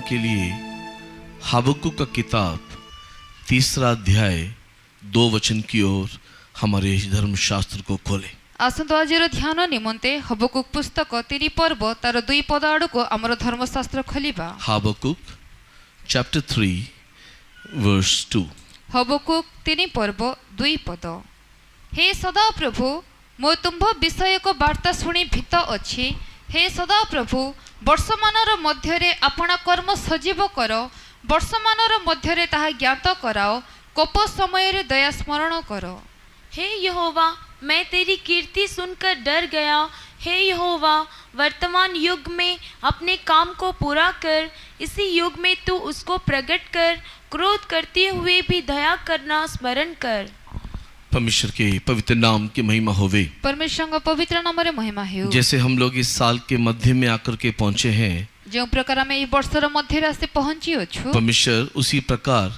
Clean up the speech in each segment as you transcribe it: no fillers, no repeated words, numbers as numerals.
के लिए हबक्कुक का किताब 3 अध्याय 2 वचन की ओर हमारे धर्मशास्त्र को खोले। आसंतु आजिर ध्यान निमंते हबक्कुक पुस्तक 3 पर्व तार 2 पद आड़को आमर धर्मशास्त्र खोलिबा। हबक्कुक चैप्टर 3 वर्स 2। हबक्कुक 3 पर्व 2 पद। हे सदा प्रभु मो तुम्भ विषय को वार्ता शुणी भीत अछि। हे सदा प्रभु वर्षमानर मध्यरे आपणा कर्म सजीव कर, वर्षमानर मध्यरे ताहा ज्ञात कराओ, कोप समय रे दया स्मरण करो। हे यहोवा मैं तेरी कीर्ति सुनकर डर गया। हे यहोवा वर्तमान युग में अपने काम को पूरा कर, इसी युग में तू उसको प्रकट कर, क्रोध करते हुए भी दया करना स्मरण कर। परमेश्वर के पवित्र नाम की महिमा होवे। परमेश्वर का पवित्र नाम रे महिमा हेउ। जैसे हम लोग इस साल के मध्य में आकर के पहुंचे हैं, जो प्रकार में इस वर्षर मध्य रास्ते पहुंची अछु, परमेश्वर उसी प्रकार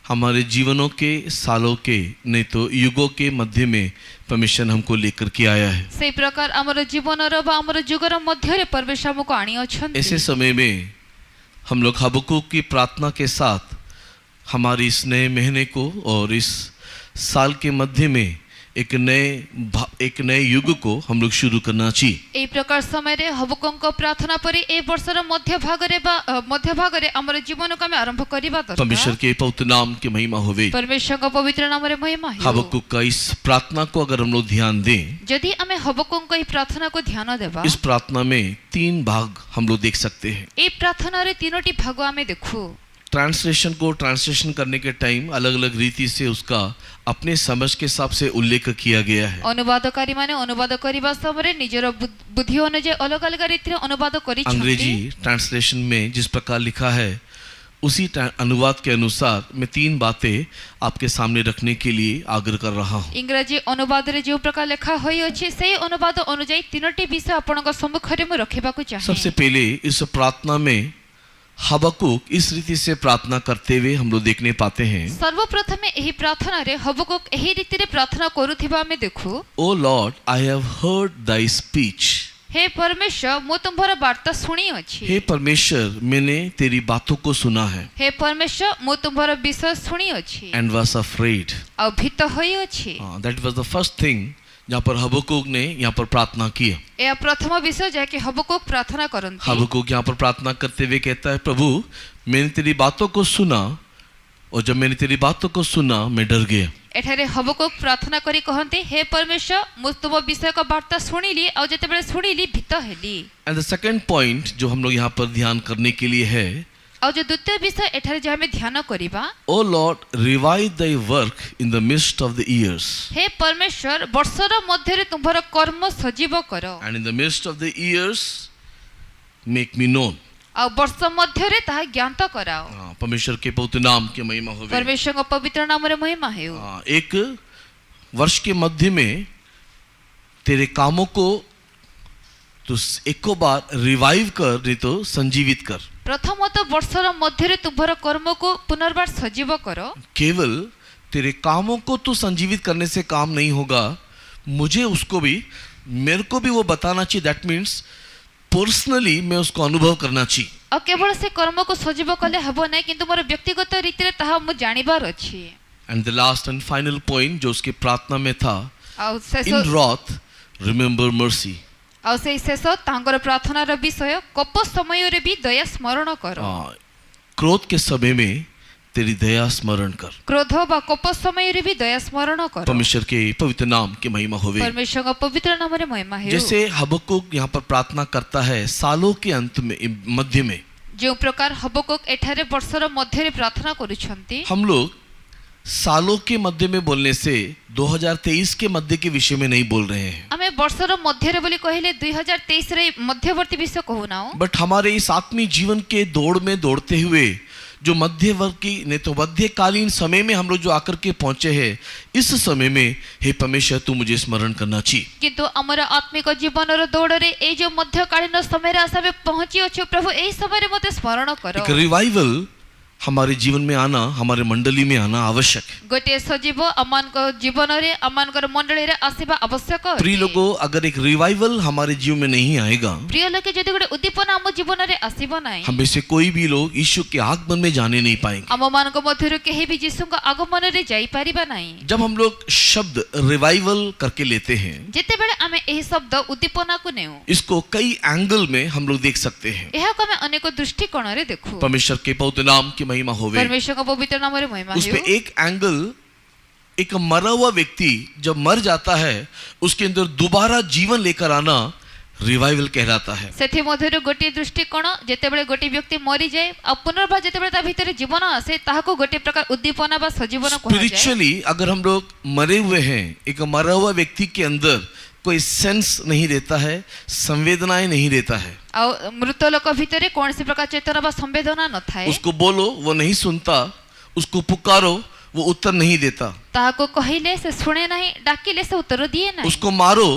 हमारे जीवनों के सालों के नहीं तो युगों के मध्य में परमेश्वर हमको लेकर के आया है। से प्रकार हमर जीवन रो बा हमर जुगर मध्य रे परमेश्वर हमको आनी अछन। ऐसे समय में हम लोग हबक्कुक की प्रार्थना के साथ हमारी इस नए महीने को और इस साल के मध्य में एक नए युग को हम लोग शुरू करना चाहिए। ए प्रकार समय रे हबक्कुक प्रार्थना परि ए वर्षर मध्य भाग रे हमर जीवन को हम आरंभ करिबा दरकार। परमेश्वर के पवित्र नाम की महिमा होवे। परमेश्वर का पवित्र नाम रे महिमा हेउ। हबक्कुक का इस प्रार्थना को अगर हम लोग ध्यान दें, यदि हमें हबक्कुक को ई प्रार्थना को ध्यान देबा, इस प्रार्थना में 3 भाग हम लोग देख सकते हैं। ए प्रार्थना रे 3टी भाग हमें देखू। ट्रांसलेशन को ट्रांसलेशन करने के टाइम अलग अलग रीति से उसका अपने समझ के हिसाब से उल्लेख किया गया है। अनुवादकारी माने अनुवाद करिबा समय निजर बुद्धि अनुसार अलग अलग रीति रे अनुवाद करि छथि। अंग्रेजी ट्रांसलेशन में जिस प्रकार लिखा है उसी अनुवाद के अनुसार मैं 3 बातें आपके सामने रखने के लिए आग्रह कर रहा हूँ। इंग्रजी अनुवाद रे जो प्रकार लिखा होई अछि से अनुवाद अनुसार 3टी विषय आपनक सम्मुख रे म रखिबा को चाहे। सबसे पहले इस प्रार्थना में हबक्कुक इस रीति से प्रार्थना करते हुए हम लोग देखने पाते हैं। सर्वप्रथम एही प्रार्थना रे हबक्कुक एही रीति रे प्रार्थना करूथिबा हमें देखू। O Lord I have heard thy speech. हे परमेश्वर मो तुम्हारा वार्ता सुनी अछि। हे परमेश्वर मैंने तेरी बातों को सुना है। हे परमेश्वर मो तुम्हारा विषय सुनी अछि। And was afraid. और भीत होई अछि। That was the first thing जहाँ पर हबक्कुक ने यहाँ पर प्रार्थना की। यह प्रथम विषय जाके हबक्कुक प्रार्थना करन्ति। हबक्कुक यहाँ पर प्रार्थना करते हुए कहता है, प्रभु मैंने तेरी बातों को सुना और जब मैंने तेरी बातों को सुना मैं डर गया। एठारे हबक्कुक प्रार्थना करी कहन्ति, हे परमेश्वर मु तुम विषय का वार्ता सुनिली और जेतेबेले सुनिली भीत हेली। एंड द सेकंड पॉइंट जो हम लोग यहाँ पर ध्यान करने के लिए है, और जो द्वितीय विषय एठारे जे हमें ध्यान करिबा, O Lord revive thy work in the mist of the years. हे परमेश्वर वर्षर मध्य रे तुम्हारा कर्म सजीव करो। And in the mist of the years make me known. और वर्ष मध्य रे ताहा ज्ञात कराओ। परमेश्वर के पवित्र नाम की महिमा होवे। परमेश्वर का पवित्र नाम रे महिमा हेउ। एक वर्ष के मध्य में तेरे कामों को तो एको बार रिवाइव कर, नहीं तो संजीवित कर। प्रथमत वर्षर मध्य रे तुम्हारा कर्म को पुनर्बार सजीव करो। केवल तेरे कामों को तो संजीवित करने से काम नहीं होगा, मुझे उसको भी मेरे को भी वो बताना चाहिए। दैट मीन्स पर्सनली मैं उसको अनुभव करना चाहिए। और केवल से कर्म को सजीव कले हबो नै, किंतु मोर व्यक्तिगत रीति रे ताहा मु जानिबार अछि। And the last and final point जो उसके प्रार्थना में था, इन रॉथ रिमेंबर मर्सी। और से शेष तांगर प्रार्थना रो विषय कोप समय रे भी दया स्मरण करो। क्रोध के समय में तेरी दया स्मरण कर। क्रोध बा कोप समय रे भी दया स्मरण करो। परमेश्वर के पवित्र नाम की महिमा होवे। परमेश्वर का पवित्र नाम रे महिमा है। जैसे हबक्कुक यहाँ पर प्रार्थना करता है सालों के अंत में मध्य में, जो प्रकार हबक्कुक एठारे वर्षर मध्य रे प्रार्थना करूछंती, हम लोग सालों के मध्य में बोलने से 2023 के मध्य के विषय में नहीं बोल रहे हैं। हमें वर्षर मध्य रे बोली कहिले 2023 रे मध्यवर्ती विषय कहू नाओ। बट हमारे इस आत्मीय जीवन के दौड़ में दौड़ते हुए जो मध्यवर्ती नहीं तो मध्यकालीन समय में हम लोग जो आकर के पहुंचे हैं, इस समय में हे परमेश्वर तू मुझे स्मरण करना चाहिए। किंतु हमारा आत्मिक जीवन रो दौड़ रे ए जो मध्यकालीन समय रे आसा में पहुंची अछि, प्रभु एई समय रे मते स्मरण करो। एक रिवाइवल हमारे जीवन में आना, हमारे मंडली में आना आवश्यक है। गोटे सजीव अमान जीवन रे अमान मंडली रे आसीबा आवश्यक प्रिय लोगों, अगर एक रिवाइवल हमारे जीवन में नहीं आएगा, प्रिय लोके जदि गोटे उद्दीपना हम जीवन रे आसीबो नाही, हम में से कोई भी लोग यीशु के आगमन में जाने नहीं पाएंगे। हम मान को मध्यरु केही भी यीशु का आगमन रे जाई परिबा नाही। जब हम लोग शब्द रिवाइवल करके लेते हैं, जेते बेले हमें एही शब्द उद्दीपना को नेउ, इसको कई एंगल में हम लोग देख सकते हैं। एहा को हमें अनेक दृष्टिकोण रे देखु। परमेश्वर के पवित्र नाम की महिमा होवे। परमेश्वर का पवित्र नाम रे महिमा उस पे हो। एक एंगल, एक मरा हुआ व्यक्ति जब मर जाता है उसके अंदर दोबारा जीवन लेकर आना रिवाइवल कहलाता है। सेथि मध्यरु गोटे दृष्टिकोण, जेते बेले गोटे व्यक्ति मरि जाय आ पुनर्बार जेते बेले ता भीतर जीवन आसे ताहाको गोटे प्रकार उद्दीपना बा सजीवन कहल जाय। स्पिरिचुअली अगर हम लोग मरे हुए हैं, एक मरा हुआ व्यक्ति के अंदर कोई सेंस नहीं रहता है, संवेदनाएं नहीं रहता है। आ मृत लोक भीतर कौन सी प्रकार चेतना बा संवेदना न थाए। उसको बोलो वो नहीं सुनता, उसको पुकारो वो उत्तर नहीं देता, ताहाको कहिले से सुने नहीं, डाकिले से उत्तर दिए नहीं। उसको मारो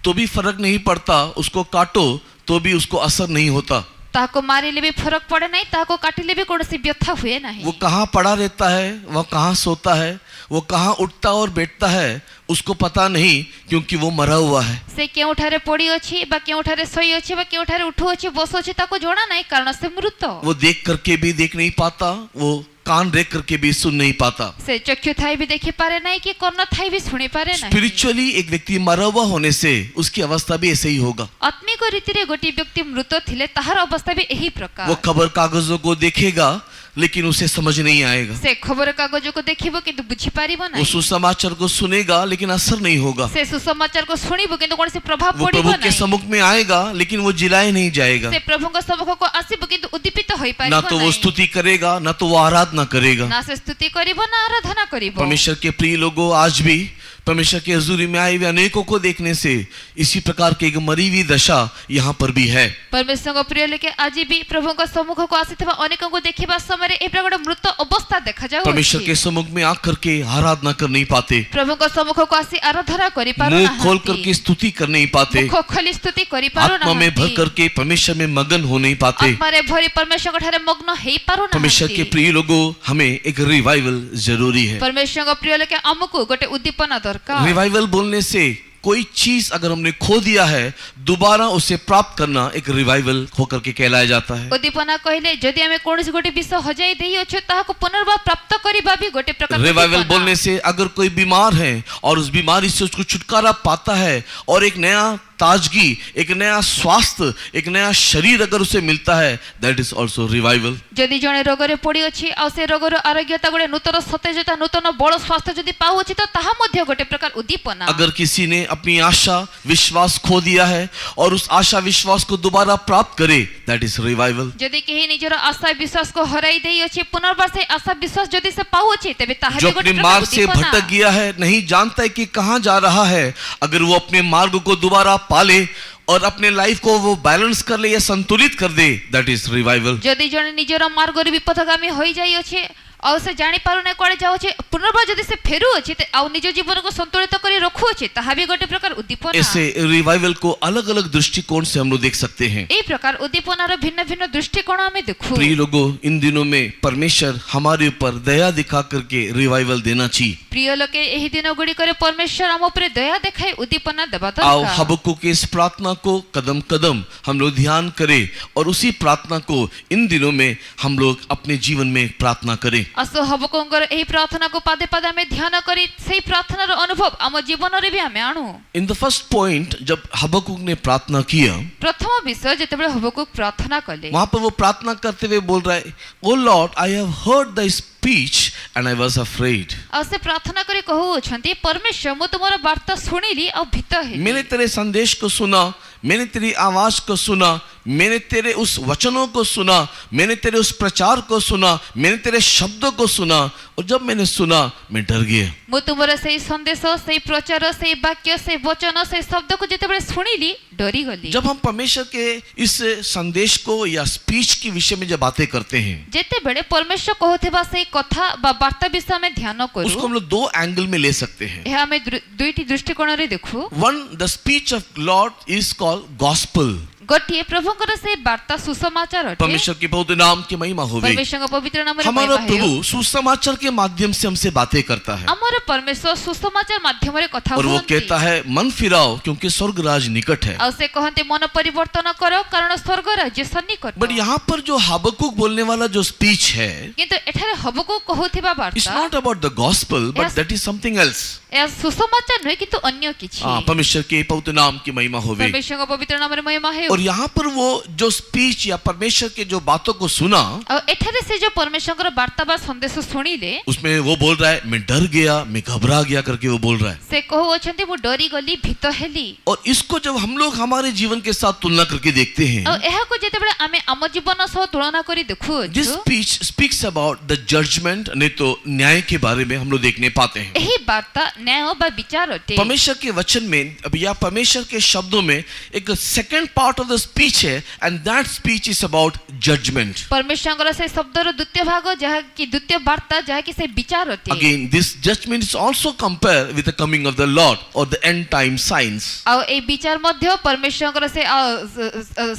तो भी फर्क नहीं पड़ता, उसको काटो तो भी उसको असर नहीं होता। ताहाको मारिले भी फरक पड़े नहीं, ताहाको काटिले भी कौन सी व्यथा हुए नहीं। वो कहाँ पड़ा रहता है, वो कहाँ सोता है, वो कहाँ उठता और बैठता है, उसको पता नहीं, क्योंकि वो मरा हुआ है। से केउठारे पड़ी अछि बा केउठारे सोई अछि बा केउठारे उठो अछि बसो अछि ताको जोड़ा नहीं, कारण से मृत। वो देख करके भी देख नहीं पाता, वो कान देख करके भी सुन नहीं पाता। से चक्षु थाई भी देखि पारे नहीं कि कर्ण थाई भी सुनि पारे नहीं। स्पिरिचुअली एक व्यक्ति मरा हुआ होने से उसकी अवस्था भी ऐसे ही होगा। आत्मिक रीति रे गोटे व्यक्ति मृत थिले ताहार अवस्था भी यही प्रकार। वो खबर कागजों को देखेगा लेकिन उसे समझ नहीं आएगा। से खबर कागज को देखिबो किंतु बुझी पारिबो वो नहीं। सुसमाचार को सुनेगा लेकिन असर नहीं होगा। से सुसमाचार को सुनिबो किंतु कोन से प्रभाव वो पड़िबो प्रभु के नहीं। सम्मुख में आएगा लेकिन वो जिलाए नहीं जाएगा। से प्रभु का सम्मुख को आसीबो किंतु उद्दीपित होई ना पारिबो तो वो नहीं। स्तुति करेगा, ना तो वो आराधना करेगा। ना से स्तुति करिबो ना आराधना करिबो। परमेश्वर के प्रिय लोगों, आज भी परमेश्वर के हजूरी में आए हुए अनेकों को देखने से इसी प्रकार की एक मरी हुई दशा यहाँ पर भी है। परमेश्वर को प्रिय लेके आज भी प्रभु का सम्मुख को आसीथिबा अनेकों को देखिबा समय ए प्रकार मृत अवस्था देखा जाउ। परमेश्वर के सम्मुख में आकर के आराधना कर नहीं पाते, प्रभु का सम्मुख को आसी आराधना करि पारो ना। मुंह खोल करके स्तुति कर नहीं पाते, मुख खोली स्तुति करि पारो ना। आत्मा में भर करके परमेश्वर में मगन हो नहीं पाते। आत्मा रे भरी परमेश्वर के ठारे मग्न हेई पारो ना। परमेश्वर के प्रिय लोगों, हमें एक रिवाइवल जरूरी है। परमेश्वर का प्रिय लेके हमको गोटे उद्दीपना दरकार। रिवाइवल बोलने से कोई चीज अगर हमने खो दिया है, दोबारा उसे प्राप्त करना एक रिवाइवल होकर के कहलाया जाता है। उद्दीपना कहले जदि हमें कोनसी गोटे विषय हजाई देई अछि ताहाको पुनर्बार प्राप्त करिबा भी गोटे प्रकार रिवाइवल बोलने से अगर कोई बीमार है और उस बीमारी से उसको छुटकारा पाता है और एक नया ताजगी, एक नया स्वास्थ्य, एक नया शरीर अगर उसे मिलता है, दैट इज ऑल्सो रिवाइवल। जदि जने रोग रे पड़ी अछि आ से रोग रो आरोग्यता गोटे नूतन सतेजता, नूतन बल स्वास्थ्य जदि पाउ अछि तो ताहा मध्ये गोटे प्रकार उद्दीपना। अगर किसी ने अपनी आशा विश्वास खो दिया है और उस आशा विश्वास को दोबारा प्राप्त करे, दैट इज रिवाइवल। जदि केही निजर आशा विश्वास को हराई देई अछि, पुनर्बार से आशा विश्वास जदि से पाउ अछि तबे ताहा जो भी गोटे अपने प्रकार मार्ग से उद्दीपना। भटक गया है, नहीं जानता है कि कहां जा रहा है, अगर वो अपने मार्ग को दोबारा पाले और अपने लाइफ को वो बैलेंस कर ले या संतुलित कर दे, दैट इज रिवाइवल। जदि जने निजर मार्ग रे विपथगामी होई जाई अछि और से जानी पारु नै कोडे जाउ अछि, पुनर्बार जदि से फेरु अछि ते आ निज जीवन को संतुलित करी रखु अछि, ताहा भी गोटे प्रकार उद्दीपना। ऐसे रिवाइवल को अलग अलग दृष्टिकोण से हम लोग देख सकते हैं। ए प्रकार उद्दीपनार भिन्न भिन्न दृष्टिकोण हमें देखु। प्रिय लोगों, इन दिनों में परमेश्वर हमारे ऊपर दया दिखा करके रिवाइवल देना चाहिए। प्रिय लोके एही दिन गुडी करे परमेश्वर हम ऊपर दया देखाई उद्दीपना देबा आओ दरकार। हबक्कुक की इस प्रार्थना को कदम कदम हम लोग ध्यान करें और उसी प्रार्थना को इन दिनों में हम लोग अपने जीवन में प्रार्थना करें। असो हबकुकर एही प्रार्थना को पादे पादे में ध्यान करी सेही प्रार्थनार अनुभव हम जीवन रे भी हमें आणु। इन द फर्स्ट पॉइंट, जब हबक्कुक ने प्रार्थना किया, प्रथम विषय जेतेबेले हबकुक प्रार्थना कले, वहां पर वो प्रार्थना करते हुए बोल रहा है, O Lord, I have heard the speech and I was afraid. और से प्रार्थना करे कहू छंती, परमेश्वर मु तुमरा वार्ता सुनिली और भीत है। मैंने तेरे संदेश को सुना, मैंने तेरी आवाज को सुना, मैंने तेरे उस वचनों को सुना, मैंने तेरे उस प्रचार को सुना, मैंने तेरे शब्दों को सुना, और जब मैंने सुना मैं डर गया। मु तुमरा सही संदेश, सही प्रचार, सही वाक्य, सही वचन, सही शब्द को जेतेबेले सुनिली डरी गली। जब हम परमेश्वर के इस संदेश को या स्पीच के विषय में जब बातें करते हैं, जेतेबेले परमेश्वर कहथेबा सही कथा बा वार्ता विषय में ध्यान करू, उसको हम लोग दो एंगल में ले सकते हैं। एहा हमें दुईटी दृष्टिकोण रे देखू। One, the speech of Lord is called gospel. गोटे प्रभुଙ୍କର से वार्ता सुसमाचार अटे परमेश्वर के पवित्र नाम की महिमा होवे। परमेश्वरଙ୍କ पवित्र नामରେ हमारा महिमा प्रभु ହେଉ। सुसमाचार के माध्यम से हमसे बातें करता है ଆମର परमेश्वर सुसमाचार माध्यमରେ କଥା और वो ହୁଅନ୍ତି कहता है मन फिराओ क्योंकि स्वर्ग राज निकट है। ଆଉ ସେ କହନ୍ତି ମନ ପରିବର୍ତ୍ତନ କର କାରଣ ସ୍ୱର୍ଗ ରାଜ୍ୟ ସନ୍ନିକଟ। बट यहाँ पर जो हबक्कुक बोलने वाला जो स्पीच है, କିନ୍ତୁ ଏଠାରେ ହବକୁ କହୁଥିବା it's ବାର୍ତ୍ତା not about the gospel, but Yes. that is something else। ଏହା ସୁସମାଚାର ନୁହେଁ କିନ୍ତୁ ଅନ୍ୟ କିଛି। परमेश्वर के पवित्र नाम की महिमा होवे। परमेश्वरଙ୍କ पवित्र नामରେ महिमा ହେଉ। और यहाँ पर वो जो स्पीच या परमेश्वर के जो बातों को सुना, ଆଉ ଏଠାରେ ସେ ଯୋଉ परमेश्वरଙ୍କର ବାର୍ତ୍ତା ବା ସନ୍ଦେଶ ଶୁଣିଲେ उसमें वो बोल रहा है मैं डर गया, मैं घबरा गया करके वो बोल रहा है। ସେ କହୁଅଛନ୍ତି ମୁଁ ଡରିଗଲି ଭୀତ ହେଲି। और इसको जब हम लोग हमारे जीवन के साथ तुलना करके देखते हैं, ଆଉ ଏହାକୁ ଯେତେବେଳେ ଆମେ ଆମ ଜୀବନ ସହ ତୁଳନା କରି दिस ଦେଖୁଅଛୁ speech speaks about the judgment, नहीं तो न्याय के बारे में हम लोग देखने पाते हैं। ଏହି ବାର୍ତ୍ତା ନ୍ୟାୟ ବା ବିଚାର ଅଟେ। परमेश्वर के वचन में अब या परमेश्वर के शब्दों में एक second part of the speech है, and that speech is about judgment. परमेश्वरଙ୍କର ସେ ଶବ୍ଦର ଦ୍ୱିତୀୟ ଭାଗ ଯାହାକି ଦ୍ୱିତୀୟ ବାର୍ତ୍ତା ଯାହାକି ସେ ବିଚାର ଅଟେ। Again, this judgment is also compared with the coming of the Lord or the end time signs। ଆଉ এই ବିଚାର ମଧ୍ୟ परमेश्वरଙ୍କର ସେ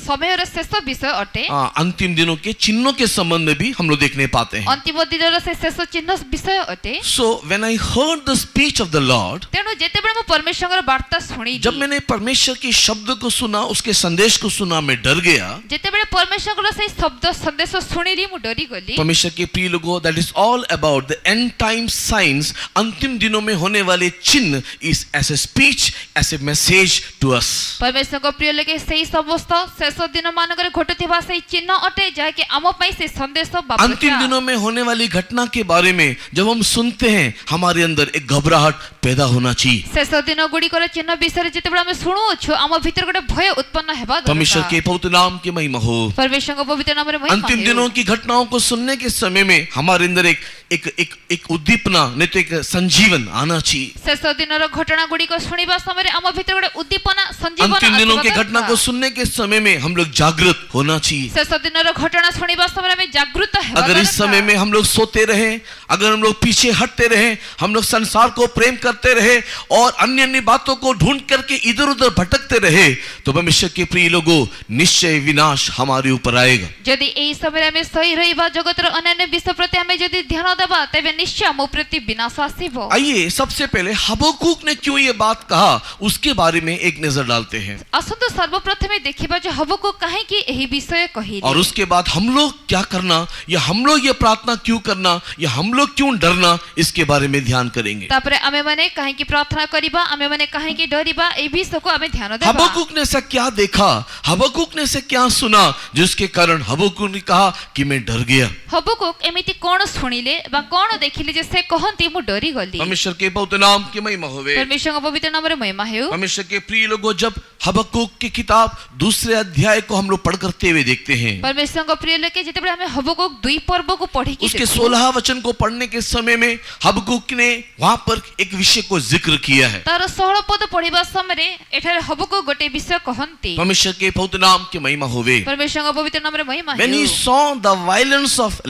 ସମୟର ଶେଷ ବିଷୟ ଅଟେ। अंतिम दिनों के चिन्हों के संबंध में भी हम लोग देखने पाते हैं। ଅନ୍ତିମ ଦିନର ସେ ଶେଷ ଚିହ୍ନ ବିଷୟ ଅଟେ। So when I heard the speech of the Lord, ତେଣୁ ଯେତେବେଳେ ମୁଁ परमेश्वरଙ୍କର ବାର୍ତ୍ତା ଶୁଣିଲି, जब मैंने परमेश्वर के शब्द को सुना, उसके संदेश को सुना, मैं डर गया। ଯେତେବେଳେ परमेश्वरଙ୍କର ସେଇ ଶବ୍ଦ ସନ୍ଦେଶ ଶୁଣିଲି ମୁଁ ଡରିଗଲି। परमेश्वर के प्रिय लोगों, that is all about the end time signs। अंतिम दिनों में होने वाले चिन्ह is as a speech, as a message to us। परमेश्वरଙ୍କ ପ୍ରିୟ ଲୋକେ ସେଇ ସମସ୍ତ ଶେଷ ଦିନ ମାନଙ୍କରେ ଘଟୁଥିବା ସେଇ ଚିହ୍ନ ଅଟେ ଯାହାକି ଆମ ପାଇଁ ସେ ସନ୍ଦେଶ ବା अंतिम ପ୍ରଚାର। दिनों में होने वाली घटना के बारे में जब हम सुनते हैं, हमारे अंदर एक घबराहट पैदा होना चाहिए। ଶେଷ ଦିନ ଗୁଡ଼ିକର ଚିହ୍ନ ବିଷୟରେ ଯେତେବେଳେ ଆମେ ଶୁଣୁଅଛୁ ଆମ ଭିତରେ ଗୋଟେ ଭୟ ଉତ୍ପନ୍ନ ହେବା परमेश्वर ଦରକାର। के पवित्र नाम की महिमा हो। परमेश्वरଙ୍କ पवित्र नामରେ महिमा अंतिम ହେଉ। दिनों की घटनाओं को सुनने के समय में हमारे अंदर एक उद्दीपना, नहीं तो एक संजीवन आना चाहिए। ଶେଷ ଦିନର ଘଟଣା ଗୁଡ଼ିକ ଶୁଣିବା ସମୟରେ ଆମ ଭିତରେ ଗୋଟେ ଉଦ୍ଦୀପନା ସଞ୍ଜୀବନ अंतिम दिनों ଆସିବା की घटना को ଦରକାର। सुनने के समय में हम लोग जागृत होना चाहिए। ଶେଷ ଦିନର ଘଟଣା ଶୁଣିବା ସମୟରେ ଆମେ ଜାଗୃତ ହେବା अगर इस समय में हम लोग सोते रहे, अगर हम लोग पीछे हटते रहे, हम लोग संसार को प्रेम करते रहे और अन्य अन्य बातों को ढूंढ करके इधर उधर भटकते रहे, तो परमेश्वर के प्रिय लोगों, निश्चय विनाश हमारे ऊपर आएगा। ଯଦି ଏହି ସମୟରେ ଆମେ ଶୋଇ ରହିବା, ଜଗତର ଅନ୍ୟାନ୍ୟ ବିଷୟ ପ୍ରତି ଆମେ ଯଦି ଧ୍ୟାନ ଦେବା, ତେବେ ନିଶ୍ଚୟ ଆମ ପ୍ରତି ବିନାଶ ଆସିବ। आइए सबसे पहले हबक्कुक ने क्यों ये बात कहा, उसके बारे में एक नजर डालते हैं, ଆସନ୍ତୁ ସର୍ବପ୍ରଥମେ ଦେଖିବା ଯେ ହବକୁ କାହିଁକି ଏହି ବିଷୟ କହିଲେ। और उसके बाद हम लोग क्या करना, या हम लोग ये प्रार्थना क्यों करना, या हम लोग क्यों डरना, इसके बारे में ध्यान करेंगे। ତାପରେ ଆମେମାନେ କାହିଁକି ପ୍ରାର୍ଥନା କରିବା, ଆମେମାନେ କାହିଁକି ଡରିବା, ଏହି ବିଷୟକୁ ଆମେ ଧ୍ୟାନ ଦେବା। हबक्कुक ने ऐसा क्या देखा, हबक्कुक ने ऐसा क्या सुना, जिसके कारण हबक्कुक ने कहा कि मैं डर गया। ହବକୁକ ଏମିତି କଣ ଶୁଣିଲେ ବା କଣ ଦେଖିଲେ ଯେ ସେ କହନ୍ତି ମୁଁ ଡରିଗଲି। परमेश्वर के पवित्र नाम की महिमा होवे। परमेश्वरଙ୍କ ପବିତ୍ର ନାମରେ महिमा ହେଉ। परमेश्वर के प्रिय लोगों, जब हबक्कुक की किताब दूसरे अध्याय को हम लोग पढ़ करते हुए देखते हैं, परमेश्वरଙ୍କ ପ୍ରିୟ ଲୋକେ ଯେତେବେଳେ ଆମେ ହବକୁକ 2 ପର୍ବକୁ ପଢିକି उसके ଦେଖୁ, 16 वचन को पढ़ने के समय में हबक्कुक ने वहां पर एक विषय को जिक्र किया है। ତାର 16 ପଦ ପଢିବା ସମୟରେ ଏଠାରେ ହବକୁକ ଗୋଟେ ବିଷୟ କହନ୍ତି। परमेश्वर के पवित्र नाम की महिमा होवे। परमेश्वरଙ୍କ ପବିତ୍ର ନାମରେ महिमा When he ହେଉ। saw the violence of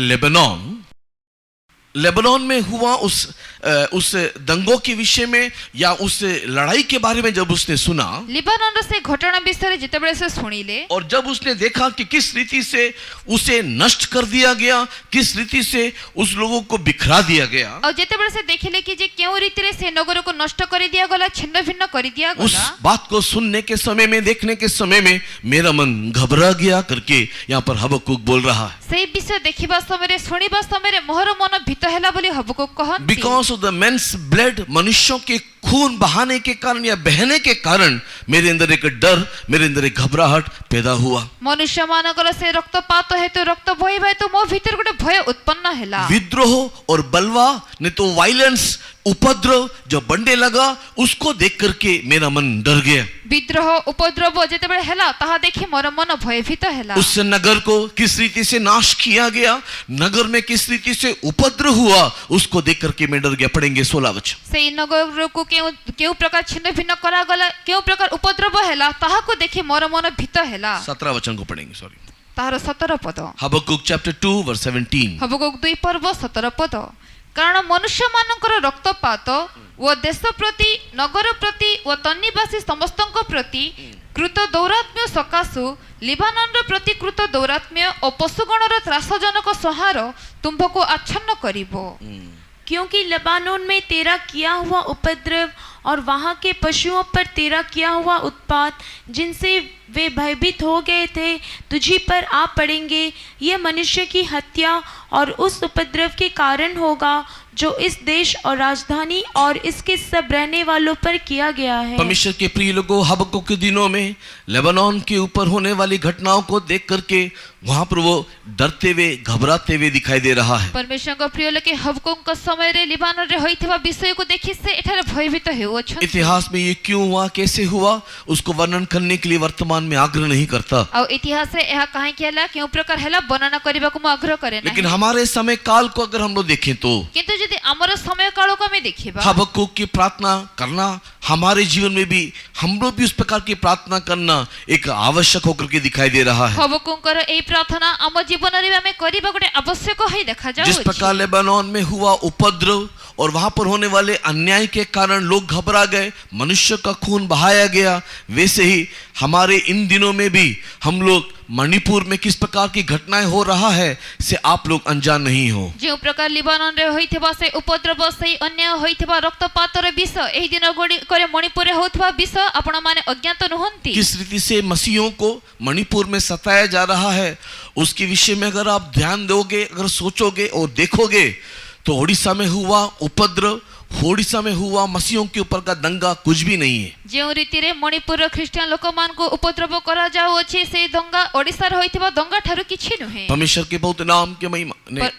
Lebanon में हुआ उस दंगों के विषय में या उस लड़ाई के बारे में जब उसने सुना, लिबाननର ସେ ଘଟଣା ବିଷୟରେ ଯେତେବେଳେ ସେ ଶୁଣିଲେ, और जब उसने देखा कि किस रीति से उसे नष्ट कर दिया गया, किस रीति से उस लोगों को बिखरा दिया गया, ଆଉ ଯେତେବେଳେ ସେ ଦେଖିଲେ କି ଯେ କେଉଁ ରୀତିରେ ସେ ନଗରକୁ ନଷ୍ଟ କରି ଦିଆଗଲା, ଛିନ୍ନ ଭିନ୍ନ କରି उस ଦିଆଗଲା, बात को सुनने के समय में, देखने के समय में मेरा मन घबरा गया करके यहाँ पर हबक्कुक बोल रहा है। ସେଇ ବିଷୟ ଦେଖିବା ସମୟରେ, ଶୁଣିବା ସମୟରେ ମୋର ମନ ଭୀତ ହେଲା ବୋଲି ହବକୁକ କହନ୍ତି। Because of the men's blood, मनुष्यों के खून बहाने के कारण या बहने के कारण मेरे अंदर एक डर, मेरे अंदर एक घबराहट पैदा हुआ। ମନୁଷ୍ୟ ମାନଙ୍କର ସେ ରକ୍ତପାତ ହେତୁ, ରକ୍ତ ବୋହିବା ହେତୁ ମୋ ଭିତରେ ଗୋଟେ ଭୟ ଉତ୍ପନ୍ନ ହେଲା। विद्रोह और बलवा, नहीं तो वायलेंस, उपद्रव जो बढ़ने लगा, उसको देख करके मेरा मन डर गया। ବିଦ୍ରୋହ ଉପଦ୍ରବ ଯେତେବେଳେ ହେଲା, ତାହା ଦେଖି ମୋର ମନ ଭୟଭୀତ ହେଲା। उस नगर को किस रीति से नाश किया गया, नगर में किस रीति से उपद्रव हुआ, उसको देख करके मैं डर गया। पढ़ेंगे 16 वचन। ସେଇ ନଗରକୁ କେଉଁ ପ୍ରକାର ଛିନ୍ନ ଭିନ୍ନ କରାଗଲା, କେଉଁ ପ୍ରକାର ଉପଦ୍ରବ ହେଲା, ତାହାକୁ ଦେଖି ମୋର ମନ ଭୀତ ହେଲା। 17 वचन को पढ़ेंगे, सॉरी। ତାହାର 17 ପଦ। हबक्कुक चैप्टर 2 वर्स 17। ହବକୁକ 2 ପର୍ବ 17 ପଦ। କାରଣ ମନୁଷ୍ୟମାନଙ୍କର ରକ୍ତପାତ ଓ ଦେଶ ପ୍ରତି, ନଗର ପ୍ରତି ଓ ତନ୍ନିବାସୀ ସମସ୍ତଙ୍କ ପ୍ରତି कृत दौरात्म्य सकाशु लिबानन प्रतिकृत दौरात्म्य और पशुगणर त्रासजनक संहार तुम्भको आच्छन्न करिबो। क्योंकि लबानोन में तेरा किया हुआ उपद्रव और वहाँ के पशुओं पर तेरा किया हुआ उत्पात जिनसे वे भयभीत हो गए थे तुझी पर आ पड़ेंगे। ये मनुष्य की हत्या और उस उपद्रव के कारण होगा जो इस देश और राजधानी और इसके सब रहने वालों पर किया गया है। परमेश्वर के प्रिय लोगों, हबक्कुक के दिनों में लेबनान के ऊपर होने वाली घटनाओं को देख करके वहां पर वो डरते हुए घबराते हुए दिखाई दे रहा है। परमेश्वर को प्रिय लोके हबक्कुक समय रे लिबानन रे होइथिबा विषय को देखि से एठारे भयभीत हेउछन। इतिहास में ये क्यों हुआ, कैसे हुआ, उसको वर्णन करने के लिए वर्तमान में आग्रह नहीं करता। और इतिहास रे एहा काहे केला क्यों प्रकार हैला वर्णना करबा को आग्रह करे ना। लेकिन हमारे समय काल को अगर हम लोग देखें तो किंतु यदि हमर समय काल को हमें देखिबा हबक्कुक की प्रार्थना करना हमारे जीवन में भी हम लोग भी उस प्रकार की प्रार्थना करना एक आवश्यक होकर के दिखाई दे रहा है। हबक्कुकर एई प्रार्थना हम जीवन रे हमें करबा गोटे आवश्यक है देखा जाउ। जिस प्रकार लेबनान में हुआ उपद्रव और वहां पर होने वाले अन्याय के कारण लोग घबरा गए, मनुष्य का खून बहाया गया, वैसे ही हमारे इन दिनों में भी हम लोग मणिपुर में किस प्रकार की घटनाएं हो रहा है से आप लोग अनजान नहीं हो। जो प्रकार लिबानन रे होइथिबा से उपद्रव से अन्याय होइथिबा रक्तपातर विषय एही दिन गोडी करे मणिपुर रे होथबा विषय आपण माने अज्ञात नहंती। किस रीति से मसीहों को मणिपुर में सताया जा रहा है उसके विषय में अगर आप ध्यान दोगे, अगर सोचोगे और देखोगे तो ओडिशा में हुआ उपद्रव, ओडिशा में हुआ मसीहों के ऊपर का दंगा कुछ भी नहीं है। जो रीति रे मणिपुर ख्रिस्टियन लोक मान को उपद्रव करा जाउ अछि से दंगा ओडिसा रे होइथिबा दंगा ठारू किछि नहे। परमेश्वर के बहुत नाम के महिमा ने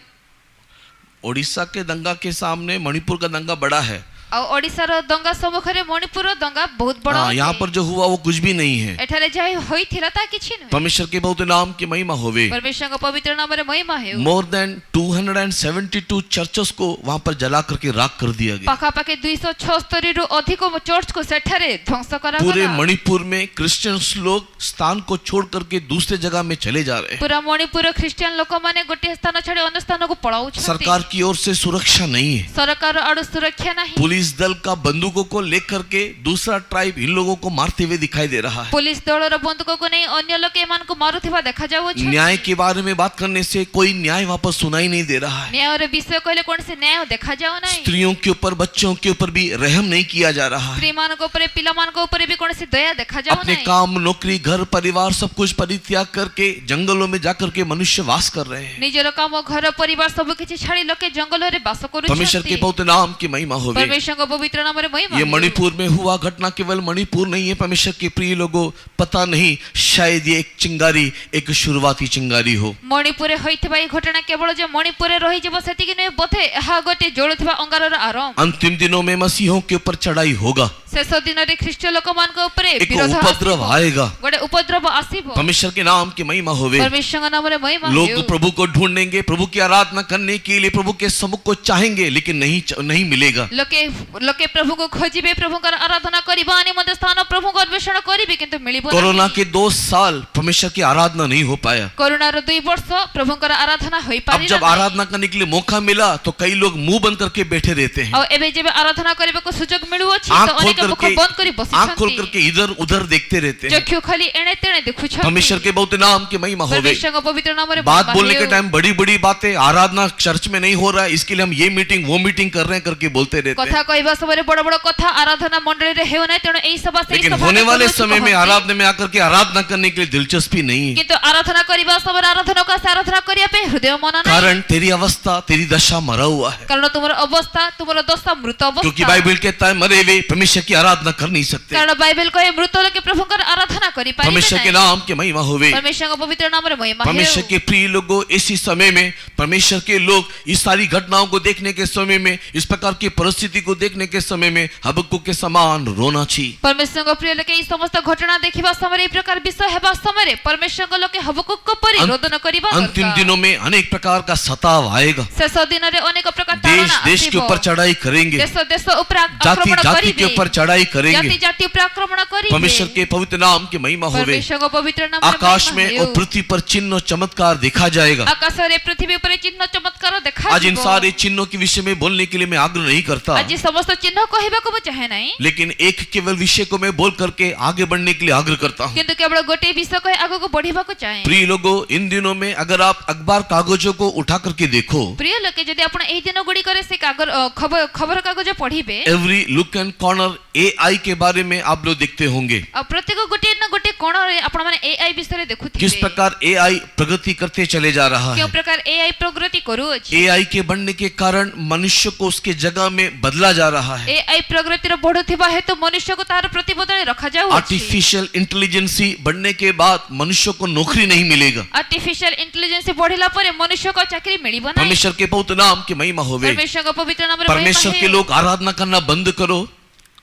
ओडिशा के दंगा के सामने मणिपुर का दंगा बड़ा है। और ओडिसा रो दंगा सम्मुख रे मणिपुर रो दंगा बहुत बड़ा है। यहाँ पर जो हुआ वो कुछ भी नहीं है। एठारे जाय होइथिला ता किछि नहे। परमेश्वर के बहुत नाम की महिमा होवे। परमेश्वर का पवित्र नाम रे महिमा है। मोर देन 272 चर्चेस को वहां पर जला करके राख कर दिया गया। पाखा पाखे 276 रु अधिक चर्च को सेठारे ध्वंस करा गला। पूरे मणिपुर में क्रिश्चियंस लोग स्थान को छोड़ करके दूसरे जगह में चले जा रहे हैं। पूरा मणिपुर ख्रिस्टियन लोक माने गोटे स्थान छाडी अन्य स्थान को पळाउ छथि। सरकार की ओर से सुरक्षा नहीं है। सरकार आडू सुरक्षा नहीं। पुलिस दल का बंदूकों को लेकर के दूसरा ट्राइब इन लोगों को मारते हुए दिखाई दे रहा है। पुलिस दल रो बंदूक को नहीं अन्य लोग एमान को मारुथिबा देखा जाउ छ। न्याय के बारे में बात करने से कोई न्याय वापस सुनाई नहीं दे रहा है। न्याय रो विषय कहले कोन से न्याय देखा जाउ नहीं। स्त्रियों के ऊपर, बच्चों के ऊपर भी रहम नहीं किया जा रहा है। स्त्री मान को ऊपर, पिला मान को ऊपर भी कोन से दया देखा जाउ नहीं। अपने काम, नौकरी, घर, परिवार सब कुछ परित्याग करके जंगलों में जाकर के मनुष्य वास कर रहे हैं। निजर काम, घर, परिवार सब किछि छाडी लोके जंगल रे वास करू छथि। परमेश्वर के बहुत नाम की महिमा होवे। परमेश्वर का पवित्र नाम रे महिमा। ये मणिपुर में हुआ घटना केवल मणिपुर नहीं है। परमेश्वर के प्रिय लोगों, पता नहीं शायद ये एक चिंगारी, एक शुरुआती चिंगारी हो। मणिपुर होइथिबा ई घटना केवल जे मणिपुर रे रहि जब सेति कि नै बोथे हा गोटे जोळुथिबा अंगारर आरंभ। अंतिम दिनों में मसीहों के ऊपर चढ़ाई होगा। शेष दिन रे ख्रिस्ट लोक मान को ऊपर एक विरोध उपद्रव आएगा। गोटे उपद्रव आसीबो। परमेश्वर के नाम की महिमा होवे। परमेश्वर का नाम रे महिमा हो। लोग प्रभु को ढूंढेंगे, प्रभु की आराधना करने के लिए प्रभु के सम्मुख को चाहेंगे, लेकिन नहीं मिलेगा। लोके प्रभु को खोजिबे, प्रभु का आराधना करिबा अनि मध्य स्थान प्रभु को अन्वेषण करिबे किंतु मिलिबो नहीं। कोरोना के 2 साल परमेश्वर की आराधना नहीं हो पाया। कोरोना रो 2 वर्ष प्रभु का आराधना होई पारी। अब जब आराधना करने के लिए मौका मिला तो कई लोग मुंह बंद करके बैठे रहते हैं। और एबे जब आराधना करिबे को सुयोग मिलु अछि तो अनेक मुख बंद करी बसिछथि। आंख खोल करके इधर उधर देखते रहते हैं। चक्षु खाली एणे तेणे देखुछ। परमेश्वर के बहुत नाम की महिमा होवे। परमेश्वर का पवित्र नाम रे बात बोलने के टाइम बड़ी-बड़ी बातें, आराधना चर्च में नहीं हो रहा है इसके लिए हम ये मीटिंग वो मीटिंग कर रहे हैं करके बोलते रहते हैं। कथा कहबा समय बड़-बड़ कथा आराधना मंडली रे हेउ नै तेणु एई सभा से लेकिन होने वाले समय में आराधना में आकर के आराधना करने के लिए दिलचस्पी नहीं है। किंतु आराधना करिबा समय आराधना का आराधना करिया पे हृदय मन नहीं। कारण तेरी अवस्था, तेरी दशा मरा हुआ है। कारण तुम्हारा अवस्था, तुम्हारा दशा मृत अवस्था। क्योंकि बाइबल कहता है मरे हुए परमेश्वर की आराधना कर नहीं सकते। कारण बाइबल कहे मृत लोग प्रभु का आराधना करि पारिबे। परमेश्वर के नाम की महिमा होवे। परमेश्वर का पवित्र नाम रे महिमा है। परमेश्वर के प्रिय लोगों, इसी समय में परमेश्वर के लोग इस सारी घटनाओं को देखने के समय में, इस प्रकार की परिस्थिति को देखने के समय में हबक्कुक के समान रोना चाहिए। परमेश्वर को प्रिय लोग इस समस्त घटना देखिबा समय ई प्रकार विषय हेबा समय परमेश्वर को लोग हबक्कुक को परि रोदन करिबा। अंतिम दिनों में अनेक प्रकार का सताव आएगा। शेष दिन रे अनेक प्रकार ताड़ना देश के ऊपर चढ़ाई करेंगे, देश ऊपर जाति आक्रमण जाति करिबे। के ऊपर लड़ाई करेंगे। जाति जाति पर आक्रमण करिबे। परमेश्वर के पवित्र नाम की महिमा होवे। परमेश्वर को पवित्र नाम आकाश में और पृथ्वी पर चिन्ह चमत्कार देखा जाएगा। आकाश रे पृथ्वी पर चिन्ह चमत्कार देखा आज इन सारे चिन्हों के विषय में बोलने के लिए मैं आग्रह नहीं करता, आज समस्त चिन्ह कहबा को चाहे नहीं, लेकिन एक केवल विषय को मैं बोल करके आगे बढ़ने के लिए आग्रह करता हूँ। किंतु केवल गोटे विषय को आगे को बढ़िबा को चाहे। प्रिय लोगों, इन दिनों में अगर आप अखबार कागजों को उठा करके देखो, प्रिय लोके जदि आपण एही दिन गुडी करे से खबर कागज पढ़िबे, every look and corner AI के बारे में आप लोग देखते होंगे। प्रत्येक गोटे न गोटे कोण रे आपण माने एआई विषय देखुथिबे। किस प्रकार एआई प्रगति करते चले जा रहा क्यों है। प्रकार एआई प्रगति करू अछि। एआई के बढ़ने के कारण मनुष्य को उसके जगह में बदला जा रहा है। एआई प्रगति रो बढ़ुथिबा हेतु मनुष्य को तार प्रतिबदले रखा जाउ अछि। आर्टिफिशियल इंटेलिजेंसी बढ़ने के बाद मनुष्य को नौकरी नहीं मिलेगा। आर्टिफिशियल इंटेलिजेंस बढ़िला परे मनुष्य को चाकरी मिलिबो नाही। परमेश्वर के पवित्र नाम की महिमा होवे। परमेश्वर को पवित्र नाम रे परमेश्वर के लोग आराधना करना बंद करो।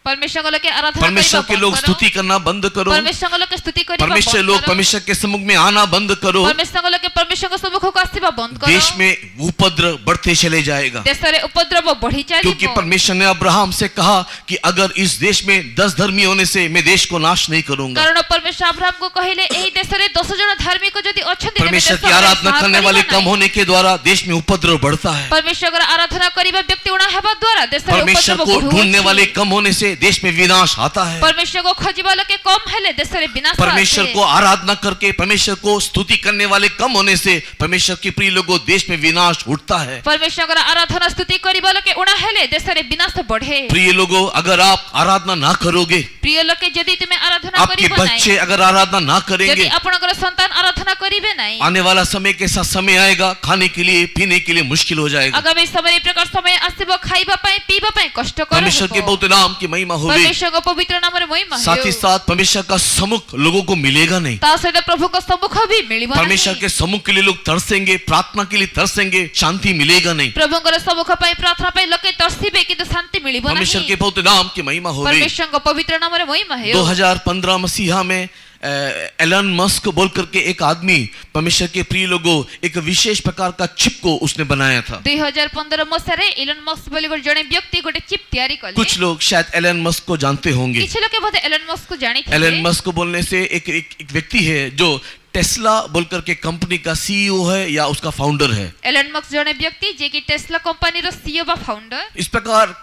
परमेश्वर को लोग आराधना परमेश्वर के लोग स्तुति करना बंद करो। परमेश्वर को लोग स्तुति करिबा बंद परमेश्वर लोग करो। परमेश्वर के सम्मुख में आना बंद करो। परमेश्वर को लोग परमेश्वर को सम्मुख को आसीबा बंद करो। देश में उपद्रव बढ़ते चले जाएगा, देश रे उपद्रव बढ़ी क्योंकि चालिबो। परमेश्वर ने अब्राहम से कहा कि अगर इस देश में 10 धर्मी होने से मैं देश को नाश नहीं करूंगा। कारण परमेश्वर अब्राहम को कहिले एही देश रे 10 जन धार्मिक यदि अछंती परमेश्वर की आराधना करने वाले कम होने के द्वारा देश में उपद्रव बढ़ता है। परमेश्वर को आराधना करिबा व्यक्ति उणा हेबा द्वारा देश रे परमेश्वर उपद्रव को ढूंढने वाले कम होने से देश में विनाश आता है। परमेश्वर को खोजिबा लोके कम हेले देश रे विनाश आछे। परमेश्वर को आराधना करके परमेश्वर को स्तुति करने वाले कम होने से परमेश्वर के प्रिय लोगों देश में विनाश उठता है। परमेश्वर को आराधना स्तुति करिबा लोके उणा हेले देश रे विनाश बढ़े। प्रिय लोगों, अगर आप आराधना ना करोगे, प्रिय लोके यदि तुमे आराधना आपके करिबो बच्चे नाही, अगर आराधना ना यदि करेंगे, आपनकर संतान आराधना करिबे नाही, आने वाला समय के साथ समय आएगा, खाने के लिए पीने के लिए मुश्किल हो जाएगा। आगामी समय प्रकार समय आसीबो खाइबा पई पीबा पई कष्ट कर। परमेश्वर के पवित्र नाम की महिमा होगी। परमेश्वर को पवित्र नाम रे महिमा हो। साथ ही साथ परमेश्वर का सम्मुख लोगों को मिलेगा नहीं। ता सहित प्रभु को सम्मुख भी मिलिबो नाही। परमेश्वर के सम्मुख के लिए लोग तरसेंगे, प्रार्थना के लिए तरसेंगे, शांति मिलेगा नहीं। प्रभुଙ୍କର सम्मुख पई प्रार्थना पई लोके तरसिबे किंतु शांति मिलिबो नाही। परमेश्वर के पवित्र नाम की महिमा होगी। परमेश्वर को पवित्र नाम रे महिमा हो। 2015 मसीहा में एलन मस्क बोल करके एक आदमी, परमेश्वर के प्रिय लोगों, एक विशेष प्रकार का चिप को उसने बनाया था। 2015 मसीह इलन मस्क बोली जने व्यक्ति गोटे चिप तैयारी कले। कुछ लोग शायद एलन मस्क को जानते होंगे। किछ लोग बोलते एलन मस्क को जानी थे। एलन मस्क को बोलने से एक व्यक्ति है जो टेस्ला बोल करके कंपनी का सीईओ है या उसका फाउंडर है। एलन मस्क जने व्यक्ति जे कि टेस्ला कंपनी रो सीईओ बा फाउंडर। इस प्रकार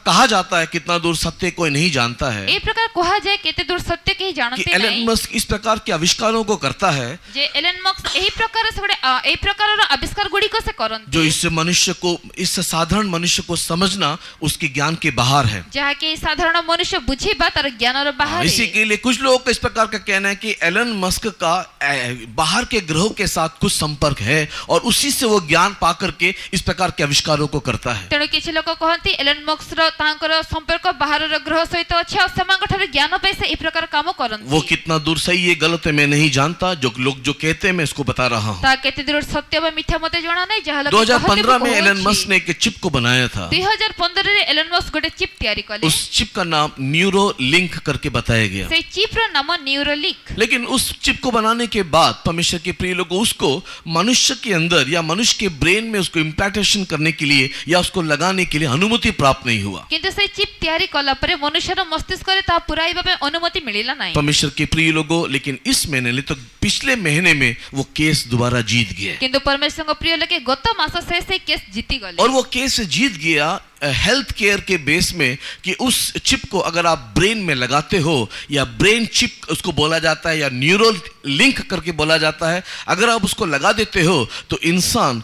कहा जाता है, कितना दूर सत्य कोई नहीं जानता है, ए प्रकार कहा जाए केते दूर सत्य के जानते कि एलन नहीं। मस्क इस प्रकार के आविष्कारों को करता है जे एलन मस्क एही प्रकार से एही प्रकार रो आविष्कार गुडी को से करन जो इस साधारण मनुष्य को समझना उसके ज्ञान के बाहर है। जहा कि साधारण मनुष्य बुझीबा तार ज्ञान रो बाहर। इसी के लिए कुछ लोगों का इस प्रकार का कहना है कि एलन मस्क का बाहर के ग्रहों के साथ कुछ संपर्क है और उसी से वो ज्ञान पा करके इस प्रकार के आविष्कारों को करता है। तेणु किछि लोक कहंती एलन मस्क रो तांकर संपर्क बाहर रो ग्रह सहित अछि और समांगठर ज्ञान पे से ई प्रकार काम करन। वो कितना दूर सही है गलत है मैं नहीं जानता, जो लोग जो कहते हैं मैं इसको बता रहा हूं। ता केते दूर सत्य व मिथ्या मते जाना नहीं। जहा लोक 2015 में एलन मस्क ने एक चिप को बनाया था। 2015 रे एलन मस्क गोटे चिप तैयारी कले। उस चिप का नाम न्यूरो लिंक करके बताया गया। से चिप रो नाम न्यूरोलिंक। लेकिन उस चिप को बनाने के बाद परमेश्वर के प्रिय लोगों उसको मनुष्य के अंदर या मनुष्य के ब्रेन में उसको इम्प्लांटेशन करने के लिए या उसको लगाने के लिए अनुमति प्राप्त नहीं हुआ। किंतु से चिप तैयारी कला परे मनुष्य रो मस्तिष्क रे ता पुराइबा पे अनुमति मिलिला नाही। परमेश्वर के प्रिय लोगों, लेकिन इस महीने तो पिछले महीने में वो केस दोबारा जीत गया। किंतु परमेश्वर को प्रिय लोके गत मास से केस जीती गले। और वो केस जीत गया हेल्थ केयर के बेस में कि उस चिप को अगर आप ब्रेन में लगाते हो या ब्रेन चिप उसको बोला जाता है या न्यूरो लिंक करके बोला जाता है, अगर आप उसको लगा देते हो तो इंसान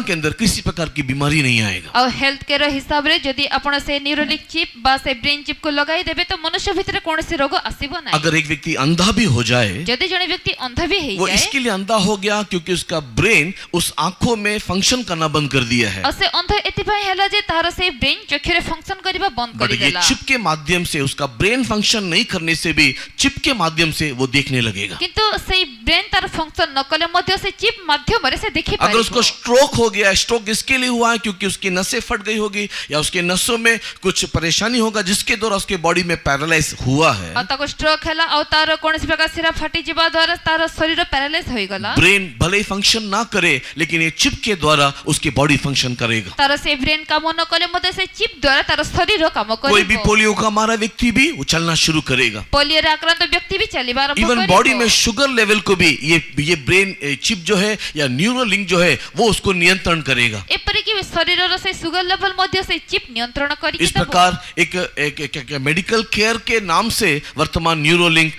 के अंदर किसी प्रकार की बीमारी नहीं आएगा। और हेल्थ केयर हिसाब रे यदि आपण से न्यूरोलिंक चिप बा से ब्रेन चिप को लगाई देबे तो मनुष्य भीतर कोनसी रोग आसीबो नाही। अगर एक व्यक्ति अंधा भी हो जाए, यदि जने व्यक्ति अंधा भी हे वो जाए, इसके लिए अंधा हो गया क्योंकि उसका ब्रेन उस आंखों में फंक्शन करना बंद कर दिया है। असे अंधा एतिपय हैला जे तार से ब्रेन चक्षु रे फंक्शन करिबा बंद बट करि ये देला। चिप के माध्यम से उसका ब्रेन फंक्शन नहीं करने से भी चिप के माध्यम से वो देखने लगेगा। किंतु से ब्रेन तार फंक्शन न कले मध्य से चिप माध्यम रे से देखि पाइबो। अगर उसको स्ट्रोक हो गया, स्ट्रोक इसके लिए हुआ है क्योंकि उसकी नसें फट गई होगी या उसके नसों में कुछ परेशानी होगा जिसके द्वारा उसके बॉडी में पैरालाइज हुआ है। और ताको स्ट्रोक हैला और तार कोनसी प्रकार सिरा फाटी जिबा द्वारा तार शरीर पैरालाइज होई गला। ब्रेन भले ही फंक्शन ना करे लेकिन ये चिप के द्वारा उसकी बॉडी फंक्शन करेगा। तार से ब्रेन काम न कले मते से चिप द्वारा तार शरीर काम कोई भी करिवो पोलियो का मारा व्यक्ति भी वो चलना शुरू करेगा। पोलियो रे आक्रांत व्यक्ति भी चलिबा आरंभ इवन करिवो बॉडी में शुगर लेवल को भी ये ब्रेन चिप जो है या न्यूरल लिंक जो है वो उसको नियंत्रण करेगा। एपरि कि शरीर रो से शुगर लेवल मध्य से चिप नियंत्रण करि इस प्रकार एक मेडिकल केयर के नाम से वर्तमान न्यूरोलिंक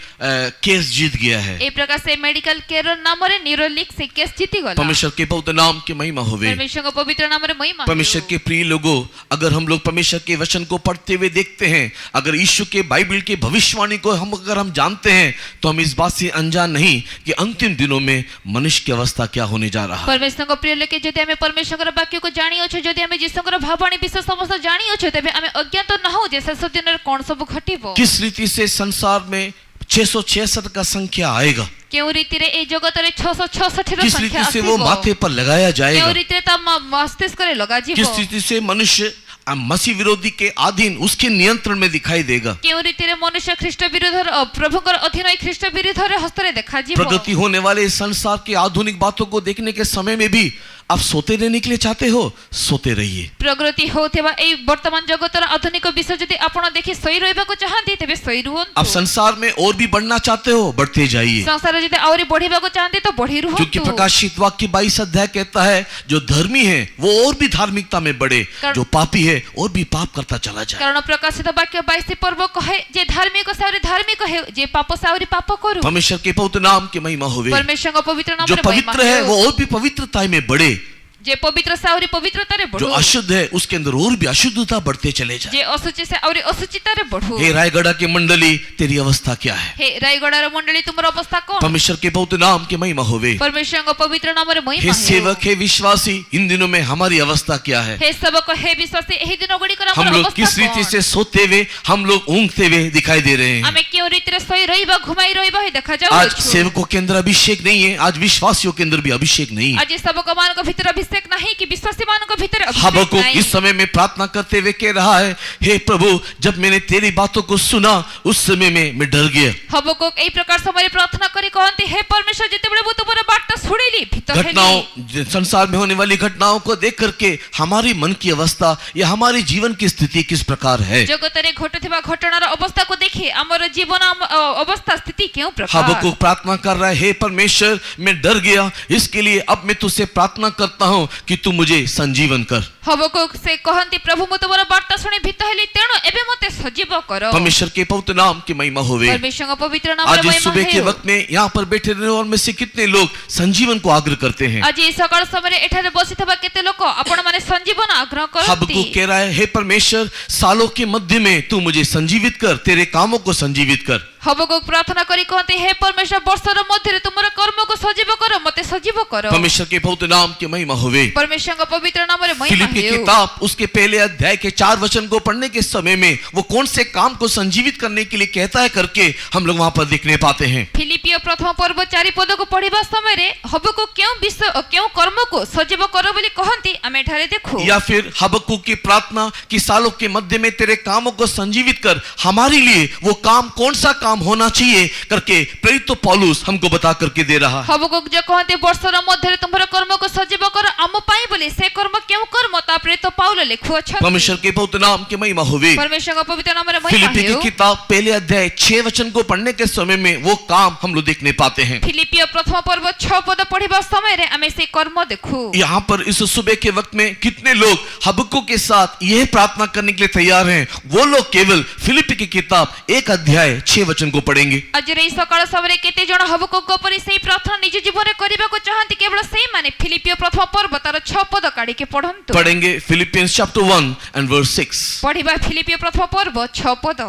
केस जीत गया है। ए प्रकार से मेडिकल केयर नाम रे न्यूरोलिंक से केस जीती गला। परमेश्वर के पवित्र नाम की महिमा होवे। परमेश्वर का पवित्र नाम रे महिमा। परमेश्वर के प्रिय लोगों, अगर हम लोग परमेश्वर के वचन को पढ़ते हुए देखते हैं, अगर यीशु के बाइबल के भविष्यवाणी को हम जानते हैं, तो हम इस बात से अनजान नहीं कि अंतिम दिनों में मनुष्य की अवस्था क्या होने जा रहा है। परमेश्वर को प्रिय लोके जदि हमें परमेश्वर वाक्य को जानी अछि, जदि हमें यीशुकर भाववाणी विषय समस्त जानी अछि, तबे हमें अज्ञात न हो जे शेष दिन रे कोन सब घटिबो, किस रीति से संसार में 666 का संख्या आएगा, केउ रीति रे ए जगत रे 666 रो किस संख्या रीति से आसीबो, वो माथे पर लगाया जाएगा, केउ रीति रे ता मस्तिष्क रे लगा जीवो, किस रीति से मनुष्य मसीह विरोधी के अधीन उसके नियंत्रण में दिखाई देगा। केउ रीति रे मनुष्य ख्रीष्ट विरोध प्रभुकर अधीन ख्रीष्ट विरोध रे हस्ते देखा जीवो। प्रगति होने वाले इस संसार की आधुनिक बातों को देखने के समय में भी आप सोते रहने के लिए चाहते हो, सोते रहिए। प्रगति होतेबा ए वर्तमान जगतर आधुनिक विषय जदि आपण देखि सही रहबा को चाहंती तबे सही रुहंतु। आप संसार में और भी बढ़ना चाहते हो, बढ़ते जाइए। संसार जदि और बढ़िबा को चाहंती तो बढ़ी रुहंतु। क्योंकि प्रकाशित वाक्य 22 अध्याय कहता है, जो धर्मी है वो और भी धार्मिकता में बढ़े, जो पापी है और भी पाप करता चला जाए। कारण प्रकाशित वाक्य 22 पर्व कहे जे धार्मिक सावरी धार्मिक है, जे पाप सावरी पाप करू। परमेश्वर के पवित्र नाम की महिमा होवे। परमेश्वर का पवित्र नाम जो रे महिमा पवित्र है वो और भी पवित्रता में बढ़े, जे पवित्र सावरी पवित्रता रे जो बढ़ो, अशुद्ध है उसके अंदर और भी अशुद्धता बढ़ते चले जाए। जे असुचि से और असुचिता रे बढ़ो। हे रायगढ़ की मंडली, तेरी अवस्था क्या है? हे रायगढ़ रे मंडली तुमर अवस्था कोन? परमेश्वर के पवित्र नाम की महिमा होवे। परमेश्वर का पवित्र नाम रे हे महिमा है। सेवक, हे विश्वासी, इन दिनों में हमारी अवस्था क्या है? हे सेवक, हे विश्वासी, एही दिन गुडी कर हम हमर लोग अवस्था किस रीति कोन? से सोते हुए, हम लोग ऊँघते हुए दिखाई दे रहे हैं। हमें क्यों रीति रे सोई रहिबा घुमाई रहिबा हे देखा जाऊ। आज सेवकों के अंदर अभिषेक नहीं है, आज विश्वासियों के अंदर भी अभिषेक नहीं है। आज सेवक मान को भीतर अभिषेक नहीं कि विश्वासी मान को भीतर अभिषेक हबक्कुक नहीं। इस समय में प्रार्थना करते हुए कह रहा है, हे प्रभु, जब मैंने तेरी बातों को सुना उस समय में मैं डर गया। हबक्कुक एई प्रकार समय प्रार्थना करी कहंती, हे परमेश्वर जेतेबेले वो तुमर बात सुनिली भीतर हेली। घटनाओं, संसार में होने वाली घटनाओं को देख करके हमारी मन की अवस्था या हमारी जीवन की स्थिति किस प्रकार है? जगत रे घटुथिबा घटनार अवस्था को देखि हमर जीवन अवस्था स्थिति क्यों प्रकार। हबक्कुक प्रार्थना कर रहा है, हे परमेश्वर, मैं डर गया, इसके लिए अब मैं तुझसे प्रार्थना करता हूं कि तू मुझे संजीवन कर। हबक्कुक से कहंती, प्रभु मो तुमर बात सुनि भीतर हेली, तेणु एबे मते सजीव करो। परमेश्वर के पवित्र नाम की महिमा होवे। परमेश्वर का पवित्र नाम आज रे इस महिमा सुबह के है। वक्त में यहाँ पर बैठे रहने और में से कितने लोग संजीवन को आग्रह करते हैं? आज ई सकाळ समय एठारे बसिथबा केते लोक आपण माने संजीवन आग्रह करती। हबक्कुक कह रहा है, हे परमेश्वर, सालों के मध्य में तू मुझे संजीवित कर, तेरे कामों को संजीवित कर। हबक्कुक प्रार्थना करी कहते, हे परमेश्वर, वर्षर मध्य तुमर कर्म को सजीव करो, मते सजीव करो। परमेश्वर के पवित्र नाम की महिमा होवे। परमेश्वर का पवित्र नाम रे महिमा फिलिप्पी है। किताब उसके पहले अध्याय के 4 वचन को पढ़ने के समय में वो कौन से काम को संजीवित करने के लिए कहता है करके हम लोग वहां पर देखने पाते हैं। फिलिपियो प्रथम पर्व 4 पद को पढ़िबा समय रे हबक्कुक क्यों विषय क्यों कर्म को सजीव करो बोली कहंती आमे एठारे देखो। या फिर हबक्कुक की प्रार्थना कि सालों के मध्य में तेरे कामों को संजीवित कर, हमारे लिए वो काम कौन सा काम होना चाहिए करके प्रेरित पौलुस हमको बता करके दे रहा है। हबक्कुक जो कहते वर्षर मध्य तुमर कर्म को सजीव कर आम पाई बोली से कर्म क्यों कर्म ता प्रेरित पौल लिखु अछि। परमेश्वर के पवित्र नाम की महिमा होवे। परमेश्वर का पवित्र नाम रे महिमा फिलिप्पी की है। किताब पहले अध्याय 6 वचन को पढ़ने के समय में वो काम हम लोग देखने पाते हैं। फिलिपियो प्रथम पर्व 6 पद पढ़िबा समय रे आमे से कर्म देखु। यहाँ पर इस सुबह के वक्त में कितने लोग हबक्कुक के साथ यह प्रार्थना करने के लिए तैयार हैं? वो लोग केवल फिलिप्पी की किताब 1 अध्याय 6 वचन को पढ़ेंगे। आज रे सकाळ समय केते जण हबक्कुक को परि सेही प्रार्थना निज जीवन रे करिबा को चाहंती, केवल सेही माने फिलिपियो प्रथम पर्व तार 6 पद काढी के पढंतु। पढ़ेंगे फिलिपियंस चैप्टर 1 एंड वर्स 6। पढ़िबा फिलिपियो प्रथम पर्व 6 पद।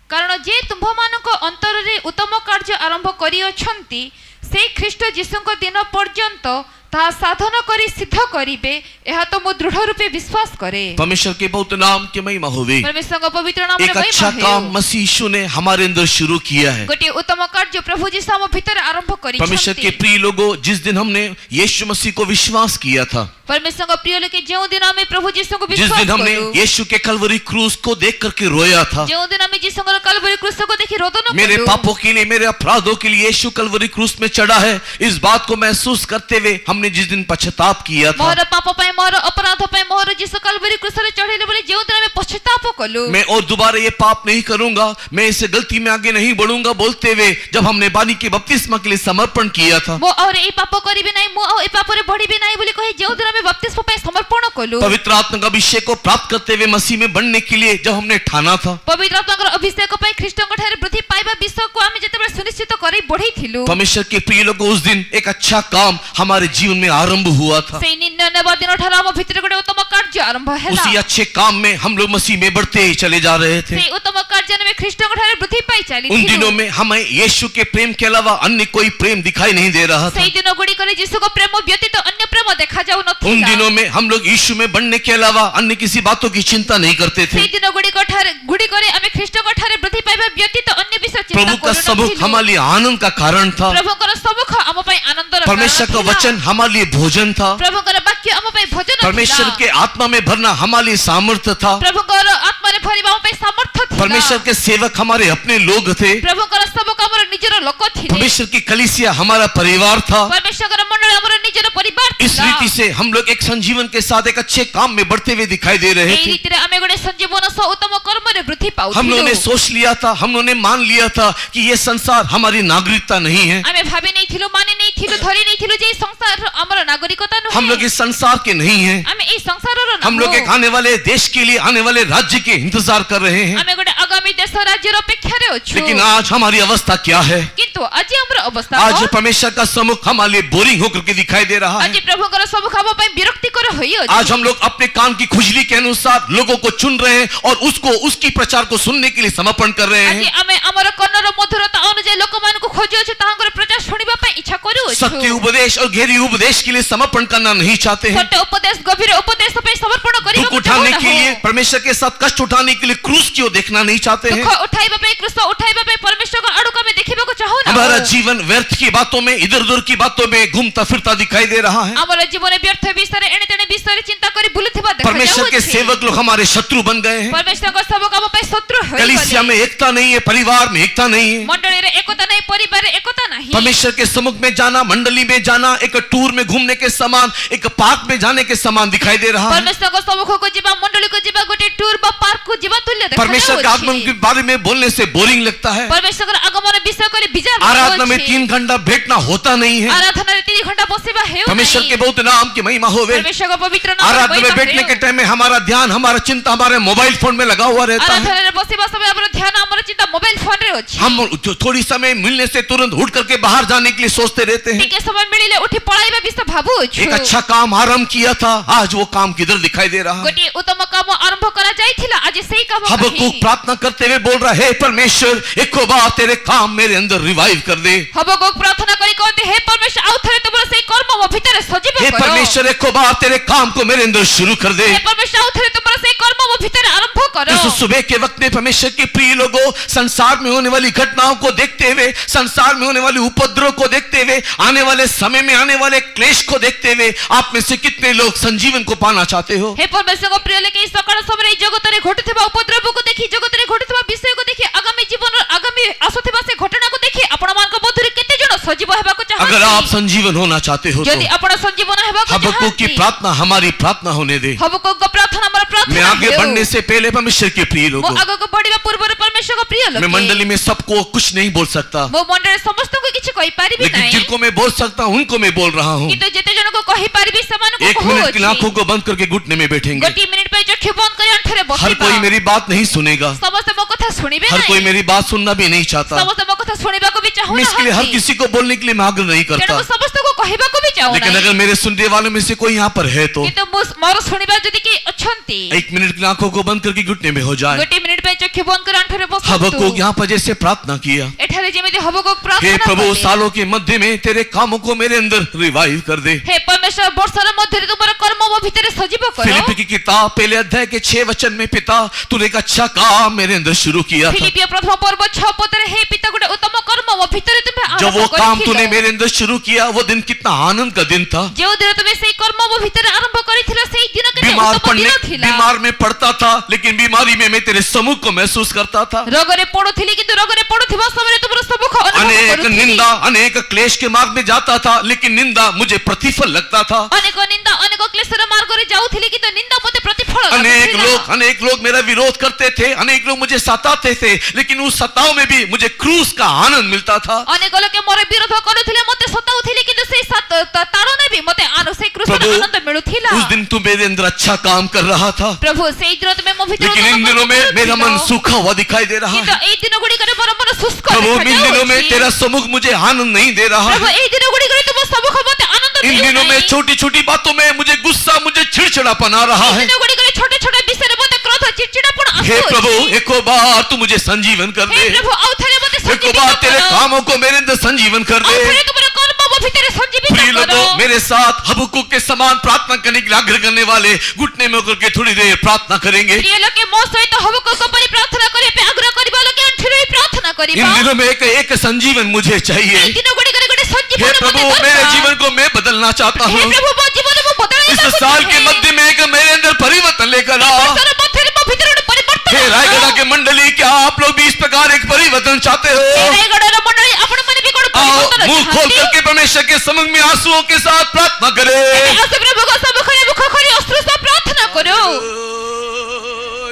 कारण जे तुम्भ मानक अंतर रे उत्तम कार्य आरंभ करि अछंती, से ख्रीष्ट यीशुଙ୍କ दिन पर्यंत ता साधन करी सिद्ध करिबे, एहा तो मो दृढ़ रूपे विश्वास करे। परमेश्वर के पवित्र नाम की महिमा होवे। परमेश्वर का पवित्र नाम रे एक महिमा अच्छा है। काम मसीह यीशु ने हमारे अंदर शुरू किया है। गोटे उत्तम कार्य प्रभु यीशु हम भीतर आरंभ करी। परमेश्वर के प्रिय लोगों, जिस दिन हमने यीशु मसीह को विश्वास किया था, परमेश्वर प्रिय लोके जो दिन आमे प्रभु यीशु को जिस विश्वास दिन हमने करू यीशु के कलवरी क्रूस को देख करके रोया था, जो दिन आमे यीशु को कलवरी क्रूस को देखि रोदन मेरे करू पापों के लिए, मेरे अपराधों के लिए यीशु कलवरी क्रूस में चढ़ा है, इस बात को महसूस करते हुए हमने जिस दिन पश्चाताप किया था, मोर पाप पय मोर अपराध पय मोर यीशु कलवरी क्रूस रे चढ़ेले बोले जो दिन आमे पश्चाताप कलु मैं और दोबारा ये पाप नहीं करूंगा, मैं इस गलती में आगे नहीं बढ़ूंगा बोलते हुए जब हमने पानी के बपतिस्मा के लिए समर्पण किया था, मो और ए पाप करिबे नाही मो ए पाप रे बढ़िबे नाही बोली कहे जो दिन आमे बपतिस्मा पय समर्पण कलु पवित्र आत्मा का अभिषेक को प्राप्त करते हुए मसीह में बढ़ने के लिए जब हमने ठाना था, पवित्र आत्मा अभिषेक पय ख्रीष्टଙ୍କ ठारे वृद्धि पाइबा विषय को आमे जेतेबेले सुनिश्चित करै बढ़ई थिलु परमेश्वर के प्रिय लोगों, उस दिन एक अच्छा काम हमारे जीवन में आरंभ हुआ था। सेई 99 दिन ठारा हम भितर गोटे उत्तम कार्य आरंभ हैला उसी अच्छे काम में हम लोग मसीह में बढ़ते ही चले जा रहे थे। सेई उत्तम कार्य में ख्रीष्टଙ୍କ ठारे वृद्धि पाई चली उन दिनों में हमें यीशु के प्रेम के अलावा अन्य कोई प्रेम दिखाई नहीं दे रहा था। सेई दिन गुडी करे यीशु को प्रेम व्यतीत अन्य प्रेम देखा जाऊ नथिला। उन दिनों में हम लोग यीशु में बढ़ने के अलावा अन्य किसी बातों की चिंता नहीं करते थे। सेई दिन गुडी करे हमें ख्रीष्टଙ୍କ ठारे वृद्धि पाइबा व्यतीत अन्य विषय चिंता प्रभु का सम्मुख हमारे लिए आनंद का कारण था। प्रभुଙ୍କର सम्मुख हम पय आनंदर परमेश्वर का वचन हमारे लिए भोजन था। प्रभुଙ୍କର वाक्य हम पय भोजन परमेश्वर के आत्मा में भरना हमारे लिए सामर्थ्य था। प्रभुଙ୍କର आत्मा रे भरिबा हम पय सामर्थ्य थिला। परमेश्वर के सेवक हमारे अपने लोग थे। प्रभुଙ୍କର सेवक हमर निजर लोक थिले। परमेश्वर की कलीसिया हमारा परिवार था। परमेश्वरଙ୍କର मंडल हमर निजर परिवार थिला। इस रीति से हम लोग एक संजीवन के साथ एक अच्छे काम में बढ़ते हुए दिखाई दे रहे एई थे। रीति रे हमें गोटे संजीवन सह उत्तम कर्म रे वृद्धि पाउ हम लोगों ने सोच लिया था, हम लोगों ने मान लिया था कि ये संसार हमारी नागरिकता नहीं है। हमें भाबे नहीं थिलु माने नहीं थिलु धरी नहीं थिलु जे संसार हमर नागरिकता न हम लोग इस संसार के नहीं हैं। हमें ई संसार रो हम लोग एक आने वाले देश के लिए, आने वाले राज्य के इंतजार कर रहे हैं। हमें गोटे आगामी देश राज्य रो अपेक्षा रे अछु। लेकिन आज हमारी अवस्था क्या है? किंतु आज हमर अवस्था आज परमेश्वर का सम्मुख हमारे लिए बोरिंग होकर के दिखाई दे रहा है। आज प्रभुଙ୍କର सम्मुख हम पय विरक्तिकर होई अछि। आज हम लोग अपने कान की खुजली के अनुसार लोगों को चुन रहे हैं और उसको, उसकी प्रचार को सुनने के लिए समर्पण कर रहे आज हैं। हमें हमर कन्नर मधुरता अनुसार लोक मान को खोजु अछि, तांकर प्रचार सुनिबा पय इच्छा करू अछि। सत्य उपदेश और गहरी उपदेश के लिए समर्पण करना नहीं चाहते हैं। सत्य उपदेश गभीर उपदेश पय समर्पण करिबा दुख उठाने के लिए, परमेश्वर के साथ कष्ट उठाने के लिए क्रूस की ओर देखना नहीं चाहते हैं। दुख उठाइबा पय क्रूस उठाइबा पय परमेश्वर को आड़ू में देखिबा को चाहो ना। हमारा जीवन व्यर्थ की बातों में, इधर उधर की बातों में घूमता फिरता दिखाई दे रहा है। हमर जीवन व्यर्थ विषय एने तेने विषय चिंता करी बुलुथिबा देखा परमेश्वर के सेवक लोग हमारे शत्रु बन गए हैं। परमेश्वर को सेवक हम पय शत्रु होई कलीसिया में एकता नहीं है, परिवार में एकता नहीं है। मंडली रे एकता नहीं, परिवार रे एकता नहीं। परमेश्वर के सम्मुख में जाना, मंडली में जाना एक टूर में घूमने के समान, एक पार्क में जाने के समान दिखाई दे रहा है। परमेश्वर को सम्मुख को जीवा, मंडली को जीवा, गोटे टूर बा पार्क को जीवा तुल्य देखा परमेश्वर के आगमन के बारे में बोलने से बोरिंग लगता है। परमेश्वर का आगमन विषय करे विचार आराधना में 3 घंटा बैठना होता नहीं है। आराधना रे 3 घंटा बसिबा है। परमेश्वर के बहुत नाम की महिमा होवे। परमेश्वर का पवित्र नाम आराधना में बैठने के टाइम में हमारा ध्यान, हमारा चिंता हमारे मोबाइल फोन में लगा हुआ रहता है। आराधना रे बसिबा समय हमर ध्यान हमर चिंता मोबाइल फोन रे अछि। हम थोड़ी समय मिलने से तुरंत उठ करके बाहर जाने के लिए सोचते रहते हैं। टिके समय मिलिले उठी पळाइबा विषय भाबु अछि। एक अच्छा काम आरंभ किया था, आज वो काम किधर दिखाई दे रहा है? गोटे उत्तम काम आरंभ करा जाइथिला, आज सेही काम हबक्कुक प्रार्थना करते हुए बोल रहा है, हे परमेश्वर एक बार तेरे काम मेरे अंदर रिवाइव कर दे। हबक्कुक प्रार्थना करी कहते हे परमेश्वर आउ थरे तुमरा सेही कर्म मो भितर सजीव हे करो। परमेश्वर एक बार तेरे काम को मेरे अंदर शुरू कर दे। हे परमेश्वर आउ थरे तुमरा सेही कर्म मो भितर आरंभ करो। इस सुबह के वक्त में परमेश्वर के प्रिय लोगों, संसार में होने वाली घटनाओं को देखते हुए, संसार में होने वाली उपद्रव को देखते हुए, आने वाले समय में आने वाले क्लेश को देखते हुए, आप में से कितने लोग संजीवन को पाना चाहते हो? हे परमेश्वर को प्रिय लेके सकाळ समय जगत रे घटुथिबा उपद्रव को देखि, जगत रे घटुथिबा विषय को देखि, आगामी जीवन आगामी आसुथिबा से घटना को देखि आपण मान को मधुर केते जण सजीव हेबा को चाहत। अगर आप संजीवन होना चाहते हो यदि तो आपण संजीवन हेबा को चाहत, हबक्कुक की प्रार्थना हमारी प्रार्थना होने दे। हबक्कुक को प्रार्थना हमर प्रार्थना। मैं आगे बढ़ने से पहले परमेश्वर के प्रिय मो लोगों, आगे को बढ़िबा पूर्व रे परमेश्वर को प्रिय लोग, मैं मंडली में सबको कुछ नहीं बोल सकता, मो मंडली समस्त को किछि कहि पारिबि लेकिन नाही। जिनको मैं बोल सकता हूं उनको मैं बोल रहा हूं। किंतु जेते जन को कहि पारिबि समान को 1 मिनट की आंखों को बंद करके घुटने में बैठेंगे। गोटी मिनिट पे चक्षु बंद करी अंठरे बसिबा। हर कोई मेरी बात नहीं सुनेगा, समस्त मो कथा सुनिबे हर नाही। कोई मेरी बात सुनना भी नहीं चाहता। समस्त मो कथा सुनिबा को भी चाहू मैं इसके लिए हर नाही। किसी को बोलने के लिए मैं आग्रह नहीं तेणु करता, समस्त को कहिबा को भी चाहू लेकिन नाही। अगर मेरे सुनने वालों में से कोई यहाँ पर है तो किंतु मोर सुनिबा जदि के अछंती, 1 मिनट की आंखों को बंद करके घुटने में हो जाए। गोटी मिनिट ପାଇଁ ଚକ୍ଷୁ ବନ୍ଦ କରି ଆଣ୍ଠୁରେ ବସନ୍ତୁ। हबक्कुक यहाँ पर जैसे प्रार्थना किया, ଏଠାରେ ଯେମିତି ହବକୁକ हे ପ୍ରାର୍ଥନା प्रभु କଲେ, सालों के मध्य में तेरे कामों को मेरे अंदर रिवाइव कर दे। हे परमेश्वर ବର୍ଷର ମଧ୍ୟରେ ତୁମର କର୍ମ ମୋ ଭିତରେ ସଜୀବ କର। फिलिप्पी की किताब पहले अध्याय के 6 वचन में पिता तूने एक अच्छा काम मेरे अंदर शुरू किया था। ଫିଲିପିଓ ପ୍ରଥମ ପର୍ବ 6 ପଦରେ हे पिता ଗୋଟେ ଉତ୍ତମ କର୍ମ ମୋ ଭିତରେ ତୁମେ जो वो ଆରମ୍ଭ काम तूने କରିଥିଲ। मेरे अंदर शुरू किया वो दिन कितना आनंद का दिन था। ଯେଉଁ ଦିନ ତୁମେ ସେଇ କର୍ମ ମୋ ଭିତରେ ଆରମ୍ଭ କରିଥିଲ ସେଇ ଦିନ କେତେ बीमार ଉତ୍ତମ पड़ने ଦିନ ଥିଲା। बीमार में पड़ता था, लेकिन बीमारी में मैं तेरे सम्मुख को महसूस करता था। ରୋଗରେ ପଡୁଥିଲି କିନ୍ତୁ ରୋଗରେ ପଡୁଥିବା ସମୟରେ ତୁମର ସମ୍ମୁଖ ଅନୁଭବ अनेक କରୁଥିଲି। निंदा अनेक क्लेश के मार्ग में जाता था, लेकिन निंदा मुझे प्रतिफल लगता था। ଅନେକ ନିନ୍ଦା ଅନେକ କ୍ଲେଶର ମାର୍ଗରେ ଯାଉଥିଲି କିନ୍ତୁ ନିନ୍ଦା ମୋତେ ପ୍ରତିଫଳ अनेक लोग मेरा विरोध करते थे, अनेक लोग मुझे सताते थे, लेकिन उस सताव में भी मुझे क्रूस का आनंद मिलता था। ଅନେକ ଲୋକେ ମୋର ବିରୋଧ କରୁଥିଲେ ମୋତେ ସତାଉଥିଲେ କିନ୍ତୁ ସେଇ ତାଡ଼ନା ବି ମୋତେ ସେଇ କୃଷ୍ଣର प्रभु ଆନନ୍ଦ ମିଳୁଥିଲା। उस दिन तू मेरे अंदर अच्छा काम कर रहा था, ପ୍ରଭୁ ସେଇ ଦିନ ତୁମେ ମୋ ଭିତରେ लेकिन इन दिनों में मेरा मन सूखा हुआ दिखाई दे रहा କିନ୍ତୁ है। ଏଇ ଦିନ ଗୁଡ଼ିକରେ ମୋର ମନ ଶୁଷ୍କ प्रभु इन दिनों में ଦେଖାଯାଉଛି। तेरा सम्मुख मुझे आनंद नहीं दे रहा ପ୍ରଭୁ है। ଏଇ ଦିନ ଗୁଡ଼ିକରେ ତୁମ ସମ୍ମୁଖ ମୋତେ ଆନନ୍ଦ इन दिनों में ଦେଉନାହିଁ। छोटी छोटी बातों में मुझे गुस्सा, मुझे चिड़चिड़ापन आ रहा ଏଇ है। ଦିନ ଗୁଡ଼ିକରେ ଛୋଟ ଛୋଟ ବିଷୟରେ ମୋତେ କ୍ରୋଧ ଚିଡ଼ଚିଡ଼ାପଣ हे प्रभु ଆସୁଅଛି। एक बार तू मुझे संजीवन कर ହେ दे, ପ୍ରଭୁ ଆଉ ଥରେ ମୋତେ एक ସଞ୍ଜୀବିତ बार तेरे କର। कामों को मेरे अंदर संजीवन कर ଆଉ दे। ଥରେ ତୁମର କର୍ମ ମୋ ଭିତରେ ସଞ୍ଜୀବିତ प्रिय କର। लोगों, मेरे साथ हबक्कुक के समान प्रार्थना करने के लिए आग्रह करने वाले घुटने में होकर के थोड़ी देर प्रार्थना करेंगे। ପ୍ରିୟ ଲୋକେ ମୋ ସହିତ ହବକୁକ ପରି ପ୍ରାର୍ଥନା କରିବା ପାଇଁ ଆଗ୍ରହ କରିବା ଲୋକେ ଆଣ୍ଠୁରେ ହୋଇ ପ୍ରାର୍ଥନା କରିବା। इन दिनों में एक संजीवन मुझे चाहिए। ଏଇ ଦିନ ଗୁଡ଼ିକରେ ଗୋଟେ हे ସଞ୍ଜୀବନ प्रभु ମୋତେ मेरे ଦରକାର। जीवन को मैं बदलना चाहता हे हूँ। प्रभु ମୋ ଜୀବନ ମୁଁ इस ବଦଳାଇବାକୁ साल के ଚାହେଁ। मध्य में एक मेरे अंदर परिवर्तन लेकर आ। ବର୍ଷର ମଧ୍ୟରେ ମୋ ଭିତରେ ଗୋଟେ ପରିବର୍ତ୍ତନ हे ଆଣ। रायगढ़ के मंडली, क्या आप लोग भी इस प्रकार एक परिवर्तन चाहते हे हो? ରାୟଗଡ଼ର ମଣ୍ଡଳୀ ଆପଣମାନେ ବି ଗୋଟେ आओ ପରିବର୍ତ୍ତନ मुंह खोल ଚାହାନ୍ତି। करके परमेश्वर के समक्ष में आंसुओं के साथ प्रार्थना ଏବେ करें। ଆସେ ପ୍ରଭୁଙ୍କ ସମ୍ମୁଖରେ ମୁଖ କରି ଅଶ୍ରୁ ସହ ପ୍ରାର୍ଥନା କରୁ।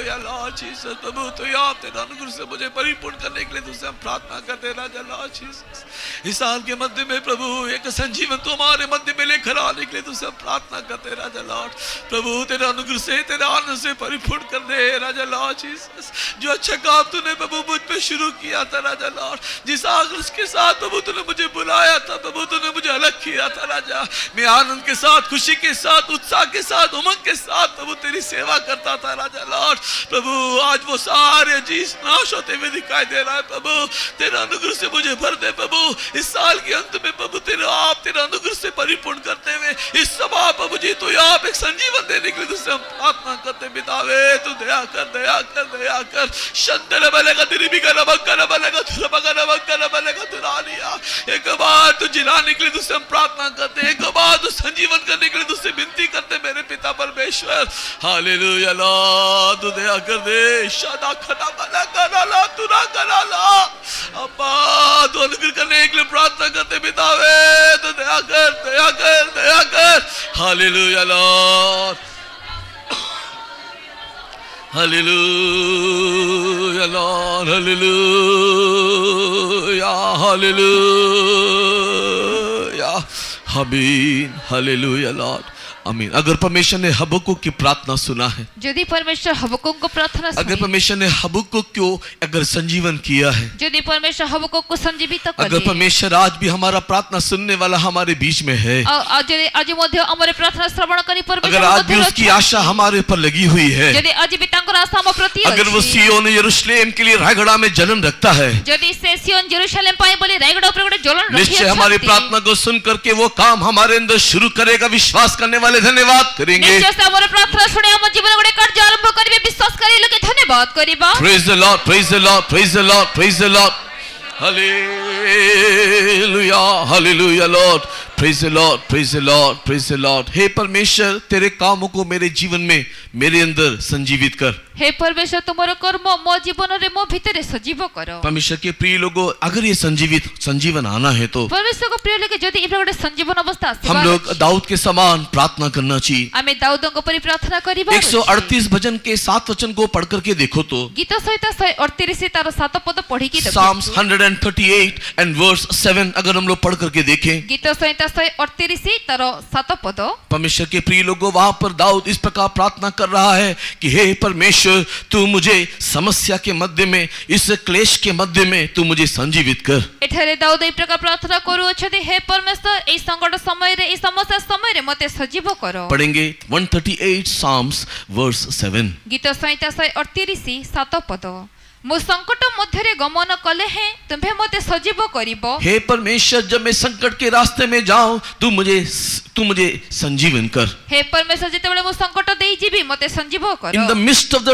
या लॉर्ड जीसस, प्रभु तो आप तेरा अनुग्रह से मुझे परिपूर्ण करने के लिए तुझसे हम प्रार्थना करते हैं राजा लॉर्ड जीसस। इस साल के मध्य में प्रभु एक संजीवन तो हमारे मध्य में लेकर आने के लिए तुझसे हम प्रार्थना करते हैं राजा लॉर्ड। प्रभु तेरा अनुग्रह से तेरा आनंद से परिपूर्ण कर दे राजा लॉर्ड जीसस। जो अच्छा काम तूने प्रभु मुझ पे शुरू किया था राजा लॉर्ड, जिस आग्रह के साथ प्रभु तूने मुझे बुलाया था, प्रभु तूने मुझे अलग किया था राजा, मैं आनंद के साथ, खुशी के साथ, उत्साह के साथ, उमंग के साथ प्रभु तेरी सेवा करता था राजा लॉर्ड। प्रभु आज वो सारे चीज नाश होते हुए दिखाई दे रहा है। प्रभु तेरा अनुग्रह से मुझे भर दे प्रभु। इस साल के अंत में प्रभु तेरा अनुग्रह से परिपूर्ण करते हुए इस सभा प्रभु जी तो आप एक संजीवन देने के लिए तुझसे हम प्रार्थना करते बितावे। तू दया कर, दया कर, दया कर। शंतल बलेगा तेरी भी कर बकर बलेगा तुरा बकर बकर बलेगा तुरा लिया। एक बार तू जिलाने के लिए तुझसे हम प्रार्थना करते, एक बार तू संजीवन करने के लिए तुझसे विनती करते मेरे पिता परमेश्वर। हालेलुया लॉर्ड, तू दया कर दे। शादा खदा बला कराला तुरा कराला अब्बा, तू अनुग्रह करने के लिए प्रार्थना करते बितावे। तो दया कर, दया कर, दया कर। Hallelujah Lord, hallelujah Lord, hallelujah, hallelujah, आमीन, हालेलुया लॉर्ड, आमीन। अगर परमेश्वर ने हबक्कुक की प्रार्थना सुना है, ଯଦି ପରମେଶ୍ୱର ହବକୁକଙ୍କ ପ୍ରାର୍ଥନା अगर ଶୁଣି, परमेश्वर ने हबक्कुक को अगर संजीवन किया है, ଯଦି ପରମେଶ୍ୱର ହବକୁକଙ୍କୁ ସଞ୍ଜୀବିତ अगर କଲେ, परमेश्वर आज भी हमारा प्रार्थना सुनने वाला हमारे बीच में है, ଆଉ ଯଦି ଆଜି ମଧ୍ୟ ଆମର ପ୍ରାର୍ଥନା ଶ୍ରବଣ କରି अगर ପରମେଶ୍ୱର आज भी ମଧ୍ୟରେ उसकी ଅଛନ୍ତି, आशा हमारे ऊपर लगी हुई है, ଯଦି ଆଜି ବି ତାଙ୍କର ଆଶା ଆମ ପ୍ରତି अगर वो ଅଛି, सियोन यरूशलेम के लिए रायगढ़ में जलन रखता है, ଯଦି ସେ ସିଓନ ଜେରୁସାଲେମ ପାଇଁ ବୋଲି ରାୟଗଡ଼ ଉପରେ ଗୋଟେ ଜ୍ୱଳନ निश्चय हमारी ରଖିଅଛନ୍ତି, प्रार्थना को सुन करके वो काम हमारे अंदर शुरू करेगा। विश्वास करने वाले धन्यवाद करेंगे। ନିଶ୍ଚୟ ସେ ଆମର ପ୍ରାର୍ଥନା ଶୁଣି ଆମ ଜୀବନ ଗୋଟେ କାର୍ଯ୍ୟ ଆରମ୍ଭ କରିବେ। ବିଶ୍ୱାସକାରୀ ଲୋକେ ଧନ୍ୟବାଦ କରିବା। Praise the Lord, praise the Lord, praise the Lord, praise the Lord. Hallelujah, hallelujah Lord. Praise the Lord, praise the Lord, praise the Lord. हे परमेश्वर, तेरे कामों को मेरे जीवन में, मेरे अंदर संजीवित कर। हे परमेश्वर तुमର କର୍ମ ମୋ ଜୀବନରେ ମୋ ଭିତରେ ସଜୀବ କର। परमेश्वर के प्रिय लोगों, अगर ये संजीवन आना है तो परमेश्वरको प्रिय लोके ଯଦି ଏଭଳି ଗୋଟେ ସଞ୍ଜୀବନ ଅବସ୍ଥା हम ଆସିବ, लोग दाऊद के समान प्रार्थना करना चाहिए। ଆମେ ଦାଉଦଙ୍କ ପରି ପ୍ରାର୍ଥନା କରିବା। 138 भजन के 7 वचन को पढ़ करके देखो तो, ଗୀତ ସହିତ 138 ତାର 7 ପଦ ପଢିକି Psalms ଦେଖନ୍ତୁ। 138 and verse 7 अगर हम लोग पढ़ करके देखें, ଗୀତ ସହିତ 138 ତାର 7 ପଦ, परमेश्वर के प्रिय लोगों, वहां पर दाऊद इस प्रकार प्रार्थना कर कर रहा है कि हे परमेश्वर, तू मुझे समस्या के मध्य में, इस क्लेश के मध्य में तू मुझे संजीवित कर। एठारे दाऊद एई प्रकार प्रार्थना करूअछथि, हे परमेश्वर, एई संकट समय रे, एई समस्या समय रे मते सजीव करो। पढ़ेंगे 138 Psalms verse 7। गीत संहिता 138 7 पद। मो संकट मध्य गमन कले हैं, तुम्हें मते सजीव करिबो। हे परमेश्वर, जब मैं संकट के रास्ते में जाऊं, तू मुझे संजीवन कर। हे परमेश्वर, जेतेबेले मो संकट देई जीवी मते संजीव करो। In the midst of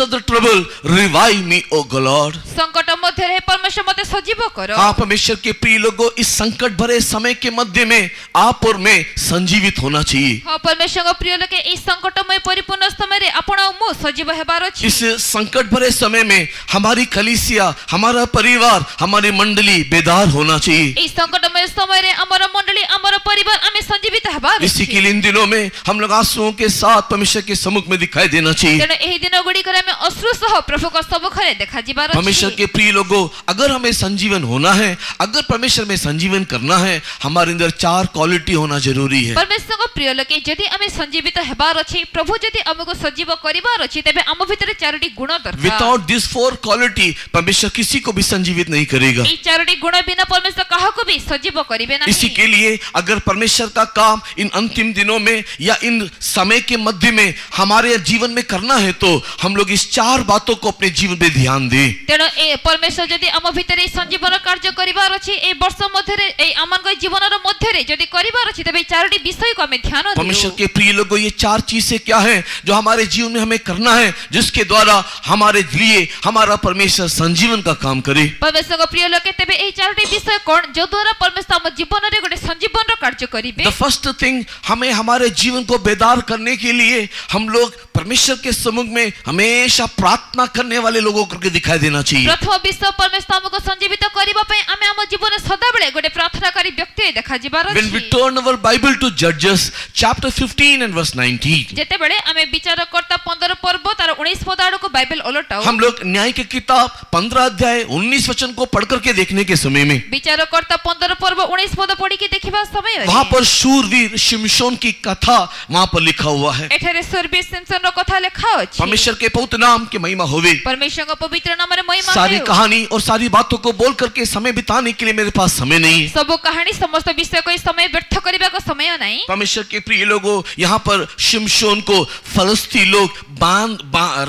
the trouble, revive me, O God। संकट मध्य हे परमेश्वर मते सजीव करो। हाँ परमेश्वर के प्रिय लोगों, इस संकट भरे समय के मध्य में आप और मैं संजीवित होना चाहिए। हाँ परमेश्वर को प्रिय लोके, इस संकटमय परिपूर्ण समय रे आपण और मो सजीव हेबार अछि। इस संकट भरे समय में हमारी कलीसिया, हमारा परिवार, हमारी मंडली बेदार होना चाहिए। इस संकटमय समय रे हमारा मंडली, हमारा परिवार हमें संजीवित हेबार इसी के लिए इन दिनों में हम लोग आंसुओं के साथ परमेश्वर के सम्मुख में दिखाई देना चाहिए। तेणु एही दिन गुडी करे में अश्रु सह प्रभु को सम्मुख रे देखा जिबार अछि। परमेश्वर के प्रिय लोगों, अगर हमें संजीवन होना है, अगर परमेश्वर में संजीवन करना है, हमारे अंदर 4 क्वालिटी होना जरूरी है। परमेश्वर को प्रिय लोके, यदि हमें संजीवित हेबार अछि, प्रभु यदि हमको सजीव करिबार अछि, तबे हम भितर 4टी गुण दरकार। विदाउट दिस 4 क्वालिटी परमेश्वर किसी को भी संजीवित नहीं करेगा। ई 4टी गुण बिना परमेश्वर काहको भी सजीव करिबे नहीं। इसी के लिए अगर परमेश्वर का काम इन अंतिम दिनों में या इन समय के मध्य में हमारे जीवन में करना है, तो हम लोग इस 4 बातों को अपने जीवन में ध्यान दें। तेणु ए परमेश्वर यदि हम भितर संजीवन कार्य करिबार अछि, ए वर्ष मध्य रे, ए अमन जीवनर मध्य रे यदि करिबार अछि, तबे 4टी विषय को हमें ध्यान देऊ। परमेश्वर के प्रिय लोगों, ये 4 चीजें क्या है जो हमारे जीवन में हमें करना है, जिसके द्वारा हमारे लिए हमारा परमेश्वर संजीवन का काम करे। परमेश्वर को प्रिय लोके, तबे ए 4टी विषय कोन जो द्वारा परमेश्वर हम जीवन रे गोटे संजीवन रो कार्य करिबे। The first thing, हमें हमारे जीवन को बेदार करने के लिए हम लोग परमेश्वर के सम्मुख में हमेशा प्रार्थना करने वाले लोगों करके दिखाई देना चाहिए। प्रथम विषय परमेश्वर हमको संजीवित करिबा पय हमें हम जीवन सदा बेले गोटे प्रार्थनाकारी व्यक्ति देखा जिबार अछि। When we turn our Bible to Judges chapter 15 and verse 19, जेते बेले हमें विचारकर्ता 15 पर्व तार 19 पद आड़ को बाइबल उलटाओ। हम लोग न्याय की किताब 15 अध्याय 19 वचन को पढ़ करके देखने के समय में विचारकर्ता 15 पर्व 19 पद पढ़ी के देखिबा समय वहां पर शूरवीर शिमशोन की कथा वहां पर लिखा हुआ है। एठारे सूरवीर शिमशोन रो कथा लिखा अछि। परमेश्वर के पवित्र नाम की महिमा होवे। परमेश्वर का पवित्र नाम रे महिमा सारी हो। कहानी और सारी बातों को बोल करके समय बिताने के लिए मेरे पास समय नहीं है। सब कहानी समस्त विषय को समय व्यर्थ करिबा को समय नहीं। परमेश्वर के प्रिय लोगों, यहाँ पर शिमशोन को फलस्ती लोग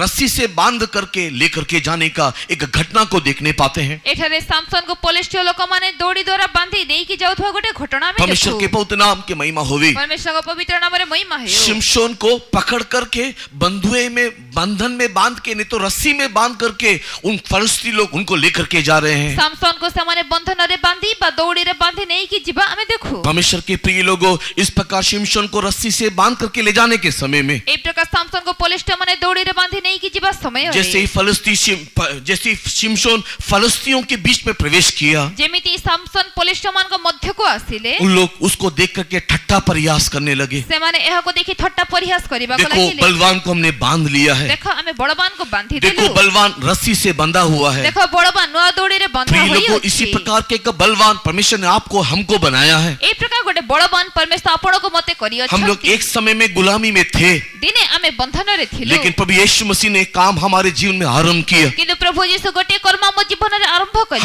रस्सी से बांध करके लेकर के जाने का एक घटना को देखने पाते हैं। एठारे सामसन को पोलिस्टियो लोक माने दौड़ी द्वारा बांधी देई की जाउथवा गोटे घटना में परमेश्वर के पवित्र नाम की महिमा होवे। परमेश्वर का पवित्र नाम रे महिमा है। शिमशोन को पकड़ करके बंधुए में, बंधन में बांध के, नहीं तो रस्सी में बांध करके उन फलस्ती लोग उनको लेकर के जा रहे हैं। सामसन को सामाने बंधन रे बांधी बा दौड़ी रे बांधी नहीं की जिबा हमें देखो। परमेश्वर के प्रिय लोगों, इस प्रकार शिमशोन को रस्सी से बांध करके ले जाने के समय में एक प्रकार सामसन को पोलिस्टियो माने दौड़ी रे बांधी नहीं की जिबा समय जैसे ही शिमशोन फलस्तियों के बीच में प्रवेश किया, जेमिति सामसन पोलिस्टियो मान को मध्य को आसिले, उन लोग उसको देख करके ठट्ठा परिहास करने लगे। से माने एहा को देखि ठट्टा परिहास करिबा को देखो लागिले। बलवान को हमने बांध लिया है। देखो हमें बड़बान को बांधी देखो देलु। बलवान रस्सी से बंधा हुआ है। देखो बड़बान नुआ दौड़ी रे बंधा प्रिय होई लोगों, अछि। इसी प्रकार के एक बलवान परमेश्वर ने आपको हमको बनाया है। ए प्रकार गोटे बड़बान परमेश्वर आपण को मते करी अछि। हम लोग एक समय में गुलामी में थे, दिने हमें बंधन रे थिलु। लेकिन प्रभु यीशु मसीह ने काम हमारे जीवन में आरंभ किया। किंतु प्रभु यीशु गोटे कर्म हम जीवन रे आरंभ कले।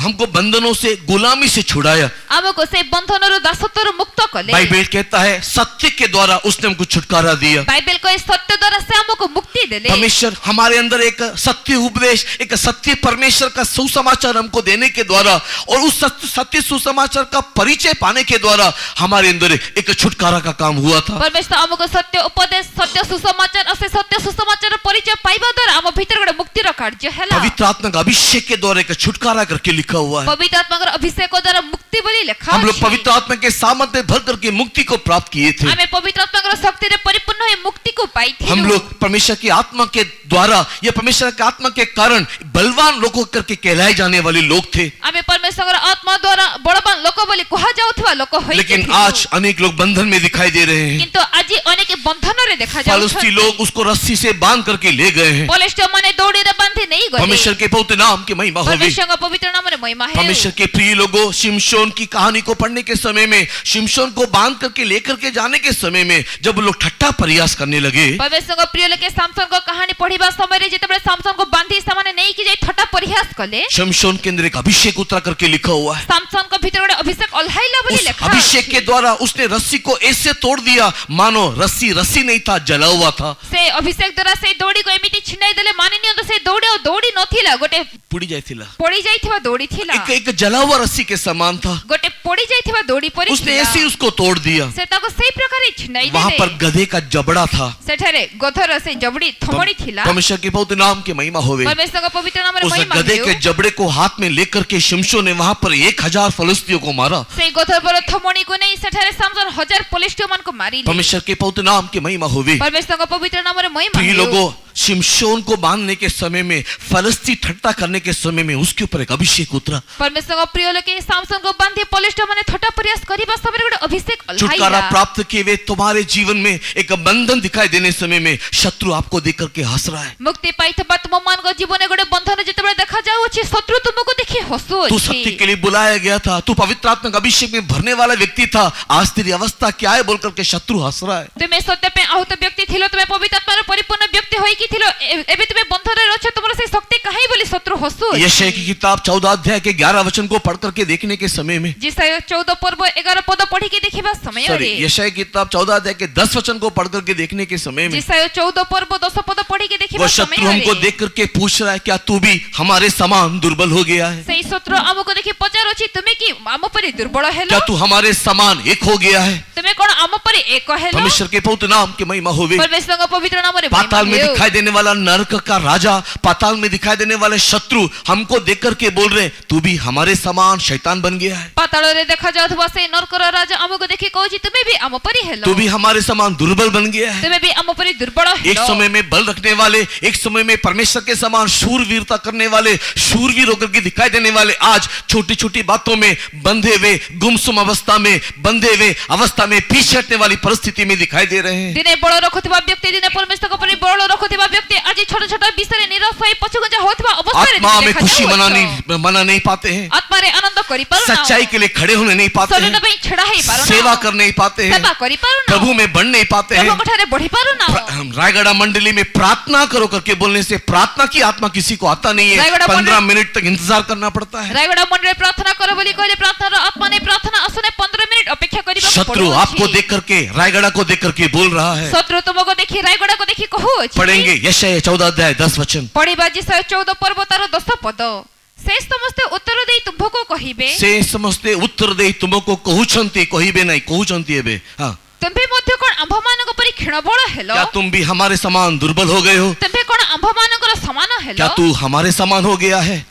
हमको बंधनों से, गुलामी से छुड़ाया। हमको से बंधन रो दासत्व रो मुक्त कले। बाइबल कहता है सत्य के द्वारा उसने हमको छुटकारा दिया। बाइबल को इस सत्य द्वारा से हमको मुक्ति देले। परमेश्वर हमारे अंदर एक सत्य उपदेश, एक सत्य परमेश्वर का सुसमाचार हमको देने के द्वारा और उस सत्य सुसमाचार का परिचय पाने के द्वारा हमारे अंदर एक छुटकारा का काम हुआ था। परमेश्वर हमको सत्य उपदेश, सत्य सुसमाचार और सत्य सुसमाचार परिचय पाइबा द्वारा हम भीतर गोटे मुक्ति रो कार्य हैला। पवित्र आत्मा का अभिषेक के द्वारा एक छुटकारा करके लिखा हुआ है। पवित्र आत्मा का अभिषेक द्वारा मुक्ति बोली लिखा। हम लोग पवित्र आत्मा के सामर्थ्य में भर करके मुक्ति को प्राप्त किए थे। हमें पवित्र आत्मा का शक्ति रे परिपूर्ण हुई मुक्ति को पाई थी। हम लोग परमेश्वर की आत्मा के द्वारा या परमेश्वर की आत्मा के कारण बलवान लोगों करके कहलाए जाने वाले लोग थे। हमें परमेश्वर का आत्मा द्वारा बड़बान लोक बोली कहा जाउथवा लोक होई। लेकिन आज अनेक लोग बंधन में दिखाई दे रहे हैं। किंतु आज अनेक बंधन रे देखा जाउछ। फलस्ती लोग उसको रस्सी से बांध करके ले गए हैं। पोलिस्टियो माने दौड़ी रे बांधी नहीं गले परमेश्वर के पवित्र नाम की महिमा होवे। परमेश्वर का पवित्र नाम रे महिमा है परमेश्वर के प्रिय लोगों, शिमशोन की कहानी को पढ़ने के समय में, शिमशोन को बांध करके लेकर के जाने के समय में जब लोग ठट्टा प्रयास करने लगे, परमेश्वर को प्रिय लोके सामसन को कहानी पढ़िबा समय रे जेतेबे सामसन को बांधी सामाने नहीं कि जे ठट्टा प्रयास कले, शिमशोन के अंदर एक अभिषेक उतरा करके लिखा हुआ है। सामसन को भीतर गोटे अभिषेक ओल्हाइला बोली उस लिखा अभिषेक के द्वारा उसने रस्सी को ऐसे तोड़ दिया मानो रस्सी नहीं था, जला हुआ था। से अभिषेक द्वारा से दौड़ी को एमिति छिनाई देले मानि नियंतो से दौड़ी नथिला गोटे पुड़ी जाइथिला, पड़ी जाइथिबा दौड़ी थिला, एक जला हुआ रस्सी के समान था। गोटे पड़ी जाइथिबा दौड़ी परी उसने ऐसे ही उसको तोड़ दिया। से ताको सही प्रकार छिनाई वहां देले पर गधे का जबड़ा था। सेठारे गधर से जबड़ी थमड़ी थिला। परमेश्वर के पवित्र नाम की महिमा होवे। परमेश्वर का पवित्र नाम रे उस महिमा गधे है के जबड़े को हाथ में लेकर के शिमशोन ने वहां पर 1000 फलिस्तियों को मारा। से गधर पर थमणी को नहीं सेठारे सामसन 1000 फलिस्तियों मन को मारी ले। परमेश्वर के पवित्र नाम की महिमा होवे। परमेश्वर का पवित्र नाम रे महिमा प्रिय है लोगों, शिमशोन को बांधने के समय में, फलस्ती ठट्टा करने के समय में उसके ऊपर एक अभिषेक उतरा। परमेश्वर का प्रिय लोके सामसन को बांधी फलिस्तियों माने ठट्टा प्रयास करिबा समय गोटे अभिषेक छुटकारा ओल्हाइला प्राप्त किए हुए तुम्हारे जीवन में एक बंधन दिखाई देने समय में शत्रु आपको देख करके हंस रहा है। मुक्ति पाइथबा तुम मान को जीवन गोटे बंधन जेतेबे देखा जाउ अछि शत्रु तुमको देखि हसु तू अछि। सत्य के लिए बुलाया गया था, तू पवित्र आत्मा का अभिषेक में भरने वाला व्यक्ति था, आज तेरी अवस्था क्या है बोल करके शत्रु हंस रहा है। तुमे सत्य पे आहूत व्यक्ति थिलो, तुमे पवित्र आत्मा रे परिपूर्ण व्यक्ति होई कि थिलो, एबे तुमे बंधन रे रछ, तुमरो से शक्ति काहे बोली शत्रु हसु अछि। यशायाह की किताब 14 अध्याय के 11 वचन को पढ़ करके देखने के समय में, जिसाय 14 पर्व 11 पद पढ़ी के देखिबा समय सॉरी, रे यशायाह की किताब 14 अध्याय के 10 वचन को पढ़ करके देखने के समय में जिसाय 14 पर्व 10 पद पढ़ी के देखिबा वो समय शत्रु हमको रे देख करके पूछ रहा है, क्या तू भी हमारे समान दुर्बल हो गया है? सेई शत्रु हमको देखि पचार अछि, तुमे कि आम परि दुर्बल हेलो, क्या तू हमारे समान एक हो गया है? तुमे कोन आम परि एक हेलो। परमेश्वर के पवित्र नाम की महिमा होवे। परमेश्वर का पवित्र नाम रे पाताल में महिमा हो। दिखाई देने वाला नरक का राजा, पाताल में दिखाई देने वाले शत्रु हमको देख करके बोल रहे हैं, तू भी हमारे समान शैतान बन गया है, पाताल रे देखा जाउथबा से नरकर राजा हमको देखि कहछि तुमे भी आम परि हेलो, तू भी हमारे समान दुर्बल बन गया है। तुमे भी आम परि दुर्बल हेलो। एक समय में बल रखने वाले, एक समय में परमेश्वर के समान शूरवीरता करने वाले, शूरवीर होकर के दिखाई देने वाले, आज छोटी छोटी बातों में बंधे हुए, गुमसुम अवस्था में, बंधे हुए अवस्था में पीछे हटने वाली परिस्थिति में दिखाई दे रहे हैं। दिने बड़ रखुथिबा व्यक्ति, दिने परमेश्वर को परि बड़ रखुथिबा व्यक्ति आज छोटा छोटा विषय रे निराश होई पछुगंजा होतबा अवस्था रे आत्मा में देखा खुशी जाउछ। मना नहीं पाते हैं, आत्मा रे आनंद करि पारु ना, सच्चाई के लिए खड़े होने नहीं पाते शरीर हैं, पे छड़ा ही पारु ना, सेवा कर नहीं पाते हैं, सेवा करि पारु ना, प्रभु में बढ़ नहीं पाते हैं। प्रभु कठारे बढ़ी पारु ना। रायगढ़ मंडली में प्रार्थना करो करके बोलने से प्रार्थना की आत्मा किसी को आता नहीं है, रायगढ़ 15 मिनट तक इंतजार करना पड़ता है। रायगढ़ मंडले प्रार्थना करो बोली कहले प्रार्थना रो आत्मा ने प्रार्थना आसने 15 मिनिट अपेक्षा करिबा शत्रु आपको देख करके, रायगढ़ को देख करके बोल रहा है। शत्रु तुमको देखि रायगढ़ को देखि कहू अछि। पढ़ेंगे यशायाह 14 अध्याय 10 वचन। पढ़िबा जिसाय 14 पर्व तार 10 पद, से समस्त उत्तर देई तुमको कहिबे, से समस्ते उत्तर दे तुमको कहउछंती, कहिबे नहीं कहउछंती हेबे। हां, तुमे मध्य कोन आंभ मानक परि क्षण बळ हेलो, क्या तुम भी हमारे समान दुर्बल हो गए हो? तुमे कोन आंभ मानकर समान हेलो, क्या तू हमारे समान हो गया है?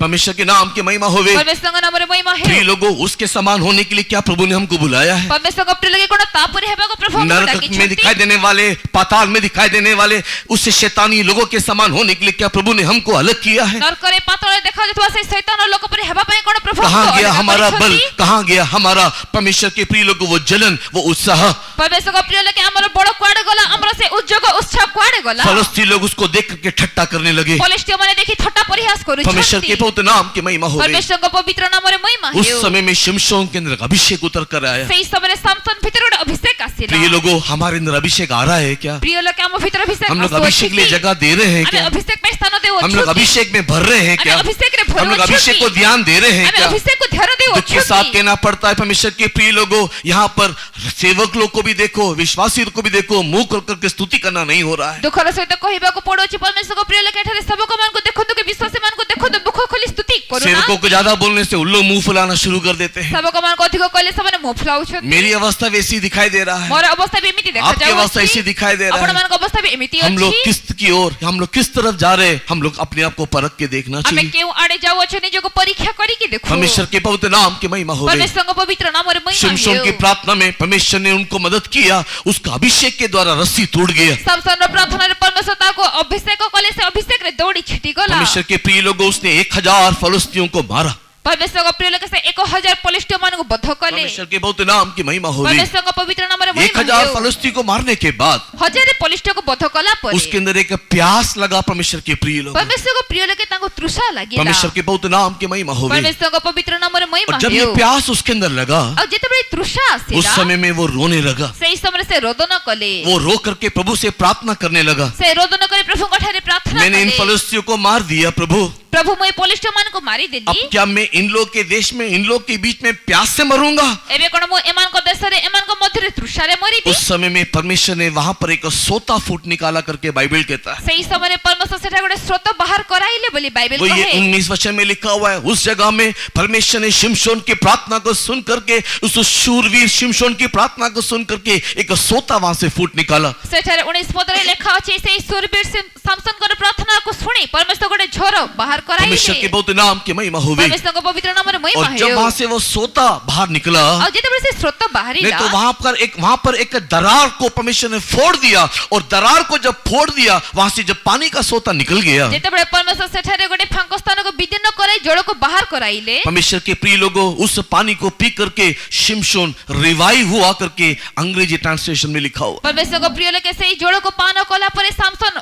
परमेश्वर के नाम की महिमा होवे। परमेश्वर का नाम रे महिमा है। प्रिय लोगों, उसके समान होने के लिए क्या प्रभु ने हमको बुलाया है? परमेश्वर का प्रिय लगे कोन तापुरे हेबा को प्रभु नरक में दिखाई देने वाले, पाताल में दिखाई देने वाले उस शैतानी लोगों के समान होने के लिए क्या प्रभु ने हमको अलग किया है? नरक रे पाताल देखा जतवा से शैतान लोक पर हेबा पय कोन प्रभु कहां गया हमारा बल, कहां गया हमारा परमेश्वर के प्रिय लोगों वो जलन, वो उत्साह? परमेश्वर का प्रिय लगे हमर बड़ क्वाड गला, हमर से उज्जग उत्साह क्वाड गला। फलस्ती लोग उसको देख करके ठट्टा करने लगे। फलिस्ती माने देखि ठट्टा परिहास करू परमेश्वर के पवित्र नाम की महिमा होवे। परमेश्वर का पवित्र नाम रे महिमा है। उस समय में शिमशोन के अंदर अभिषेक उतर कर आया। सेई समय सामसन भीतर गोटे अभिषेक आसीला। प्रिय लोगों, हमारे अंदर अभिषेक आ रहा है क्या? प्रिय लोग हम भीतर अभिषेक हम लोग अभिषेक के लिए जगह दे रहे हैं क्या? अभिषेक में स्थान देओ, हम लोग अभिषेक में भर रहे हैं क्या? अभिषेक रे हम लोग अभिषेक को ध्यान दे रहे हैं क्या? अभिषेक को ध्यान देओ। दुख के साथ कहना पड़ता है परमेश्वर के प्रिय लोगों, यहाँ पर सेवक लोग को भी देखो, विश्वासी लोग को भी देखो, मुंह खोल करके स्तुति करना नहीं हो रहा है। दुखर सहित कहबा को पड़ो छी परमेश्वर को प्रिय लोग एठारे सबको मान को देखो कि विश्वासी मान को देखो मुख खोली स्तुति करू ना। सेवकों को ज्यादा बोलने से उल्लू मुंह फुलाना शुरू कर देते हैं। सबको मान को अधिक कहले सबने मुंह फुलाउ छ। मेरी अवस्था वैसी दिखाई दे रहा है, मोर अवस्था भी एमिति देखा आपकी अवस्था ऐसी दिखाई दे रहा अपन है। मान को अवस्था भी एमिति अछि। हम लोग किस की ओर, हम लोग किस तरफ जा रहे हैं, हम लोग अपने आप को परख के देखना हमें चाहिए। केउ आड़े जाओ छ निज को परीक्षा करी के देखो। परमेश्वर के पवित्र नाम की महिमा हो। परमेश्वर का पवित्र नाम और महिमा शिमशोन की प्रार्थना में परमेश्वर ने उनको मदद किया, उसका अभिषेक के द्वारा रस्सी टूट गया। सामसन प्रार्थना रे परमेश्वर ताको अभिषेक कले से अभिषेक रे दौड़ी छिटी गला। परमेश्वर के प्रिय लोगों, उसने 1000 फलिस्तियों को मारा। परमेश्वर प्रिय लोक से 1000 पलिष्ठ मान को बद्ध कले परमेश्वर के बहुत नाम की महिमा हुई। परमेश्वर का पवित्र नाम रे 1000 फलस्ती को मारने के बाद 1000 पलिष्ठ को बद्ध कला पर उसके अंदर एक प्यास लगा परमेश्वर के प्रिय लोग। परमेश्वर को प्रिय लोके ताको तृषा लागिला। परमेश्वर के बहुत नाम की महिमा हुई। परमेश्वर का पवित्र नाम रे महिमा और जब ये प्यास उसके अंदर लगा और जेतेबेले तृषा आसीला उस समय में वो रोने लगा। सेही समय से रोदन कले वो रो करके प्रभु से प्रार्थना करने लगा, से रोदन करे प्रभु कठारे प्रार्थना मैंने इन कले फलस्तियों को मार दिया प्रभु, प्रभु मैं पलिष्ठ मान को मारी अब देली क्या मैं इन लोग के देश में इन लोग के बीच में प्यास से मरूंगा? एबे कोन मो एमान को देश रे एमान को मध्य रे तृषा रे मरी उस समय में परमेश्वर ने वहां पर एक सोता फूट निकाला करके बाइबल कहता है। सेही समय रे परमेश्वर सेठा गोटे स्रोत बाहर कराइले बोली बाइबल वो ये कहे 19 वचन में लिखा हुआ है। उस जगह में परमेश्वर ने शिमशोन की प्रार्थना को सुन करके, उस शूरवीर शिमशोन की प्रार्थना को सुन करके एक सोता वहां से फूट निकाला। सेठा रे 19 पद रे लिखा अछि सेही सूरवीर सामसन को प्रार्थना को सुनी परमेश्वर गोटे झोरो बाहर परमेश्वर के कराइले बहुत नाम की महिमा हुई। परमेश्वर को पवित्र नाम रे महिमा और जब है वहां से वो सोता बाहर निकला और जेतेबेले से स्रोत बाहरी नहीं तो वहां पर एक दरार को परमेश्वर ने फोड़ दिया, और दरार को जब फोड़ दिया वहां से जब पानी का सोता निकल गया। जेतेबेले परमेश्वर सेठा रे गोटे फांक स्थान को विदीर्ण कराई जड़ को बाहर कराइले परमेश्वर के प्रिय लोगों, उस पानी को पी करके शिमशोन रिवाइव हुआ करके अंग्रेजी ट्रांसलेशन में लिखा हुआ। परमेश्वर को प्रिय लोके सेही जड़ को पान कला परे सामसन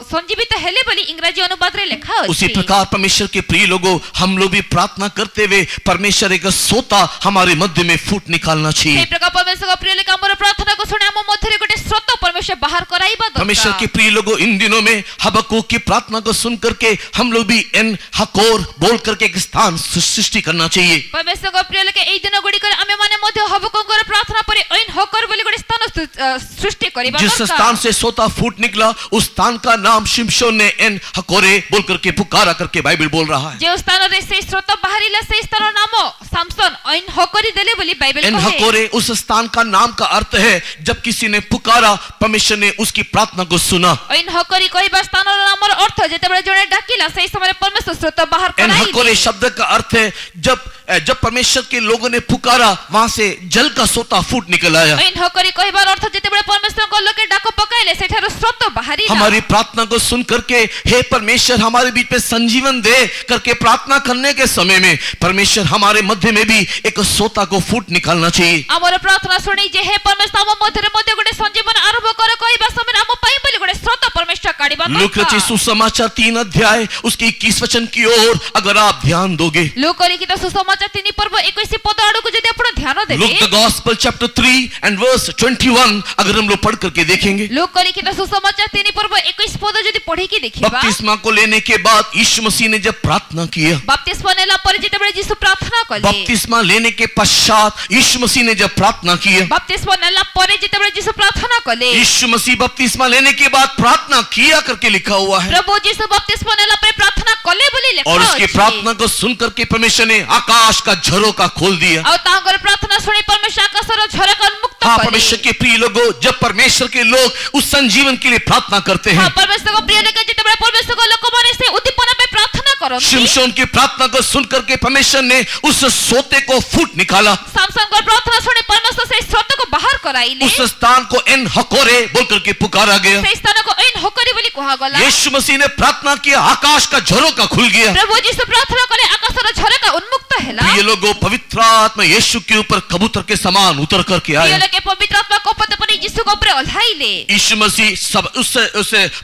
संजीवित हेले बोली इंग्रजी अनुवाद रे लिखा अछि। उसी प्रकार परमेश्वर के प्रिय लोगों, हम लोग भी प्रार्थना करते हुए परमेश्वर एक सोता हमारे मध्य में फूट निकालना चाहिए। सेही प्रकार परमेश्वर को प्रिय लोके हमर प्रार्थना को सुने हम मध्य रे गोटे स्रोत परमेश्वर बाहर कराइबा दरकार। परमेश्वर के प्रिय लोगों, इन दिनों में हबक्कूक की प्रार्थना को सुन करके हम लोग भी एन हकोर बोल करके एक स्थान सृष्टि करना चाहिए। परमेश्वर को प्रिय लोके एई दिन गुडी करे आमे माने मध्य हबक्कूक प्रार्थना परे ओइन हकोर बोली गोटे स्थान सृष्टि करिबा जिस स्थान से सोता फूट निकला उस स्थान का नाम शिमशोन ने एन हकोरे बोल करके पुकारा करके बाइबल बोल रहा है। जे स्थान रे से स्रोत बाहरिला से स्थान नाम सामसन ओइन हकोरी देले बोली बाइबल एन कहे। हकोरे उस स्थान का नाम का अर्थ है जब किसी ने पुकारा परमेश्वर ने उसकी प्रार्थना को सुना। ओइन हकोरी कहबा स्थान रो नामर अर्थ जेतेबेले जने डाकिला सेही समय परमेश्वर स्रोत बाहर एन कराइले। हकोरे शब्द का अर्थ है जब परमेश्वर के लोगों ने पुकारा वहां से जल का सोता फूट निकल आया। ओइन हकोरी कहबार अर्थ जेतेबेले परमेश्वर को लोके डाको पकाइले सेठारो स्रोत बाहरिला। हमारी प्रार्थना को सुन करके हे परमेश्वर हमारे बीच में संजीवन दे करके प्रार्थना करने के समय में परमेश्वर हमारे मध्य में भी एक सोता को फूट निकालना चाहिए। हमर प्रार्थना सुनी जे हे परमेश्वर हम मध्य गोटे संजीवन आरंभ कर कहबा समय हम पाई बोली गोटे स्रोत परमेश्वर काढिबा। लूक रचित सुसमाचार 3 अध्याय उसके 21 वचन की ओर अगर आप ध्यान दोगे, लूक लिखित सुसमाचार 3 पर्व 21 पद आड़ू को यदि आपण ध्यान देबे, look the gospel chapter 3 and verse 21 अगर हम लोग पढ़ करके देखेंगे, लूक लिखित सुसमाचार 3 पर्व 21 पद यदि पढ़ी की देखिबा, बपतिस्मा को लेने के बाद यीशु मसीह ने जब प्रार्थना किया, बपतिस्मा नेला पर जेतेबेले यीशु प्रार्थना कले, बपतिस्मा लेने के पश्चात यीशु मसीह ने जब प्रार्थना किया, बपतिस्मा नेला पर जेतेबेले यीशु प्रार्थना कले, यीशु मसीह बपतिस्मा लेने के बाद प्रार्थना किया करके लिखा हुआ है। प्रभु यीशु बपतिस्मा नेला पर प्रार्थना कले बोली लिखा और उसकी प्रार्थना को सुन करके परमेश्वर ने आकाश का झरोका खोल दिया। और तांगर प्रार्थना सुनी परमेश्वर आकाशर झरोका उन्मुक्त हाँ, कले। परमेश्वर के प्रिय लोगों, जब परमेश्वर के लोग उस संजीवन के लिए प्रार्थना करते हैं, हाँ, परमेश्वर को प्रिय लोग जेतेबेले परमेश्वर को लोक माने से उद्दीपना पे प्रार्थना करंती, शिमशोन की प्रार्थना को सुन करके परमेश्वर ने उस सोते को फूट निकाला, सामसन को प्रार्थना सुनी परमेश्वर से स्रोत को बाहर कराइले, उस स्थान को एन हकोरे बोल करके पुकारा गया। से स्थान को इन होकरी बोली कहा गला। यीशु मसीह ने प्रार्थना किया, आकाश का झरोका खुल गया। प्रभु यीशु प्रार्थना करे आकाशर झरोका उन्मुक्त हैला। प्रिय लोगों, पवित्र आत्मा यीशु के ऊपर कबूतर के समान उतर करके प्रिय आया। लोग के पवित्र आत्मा को पद पर यीशु को ऊपर ओढ़ाइले। यीशु मसीह सब उस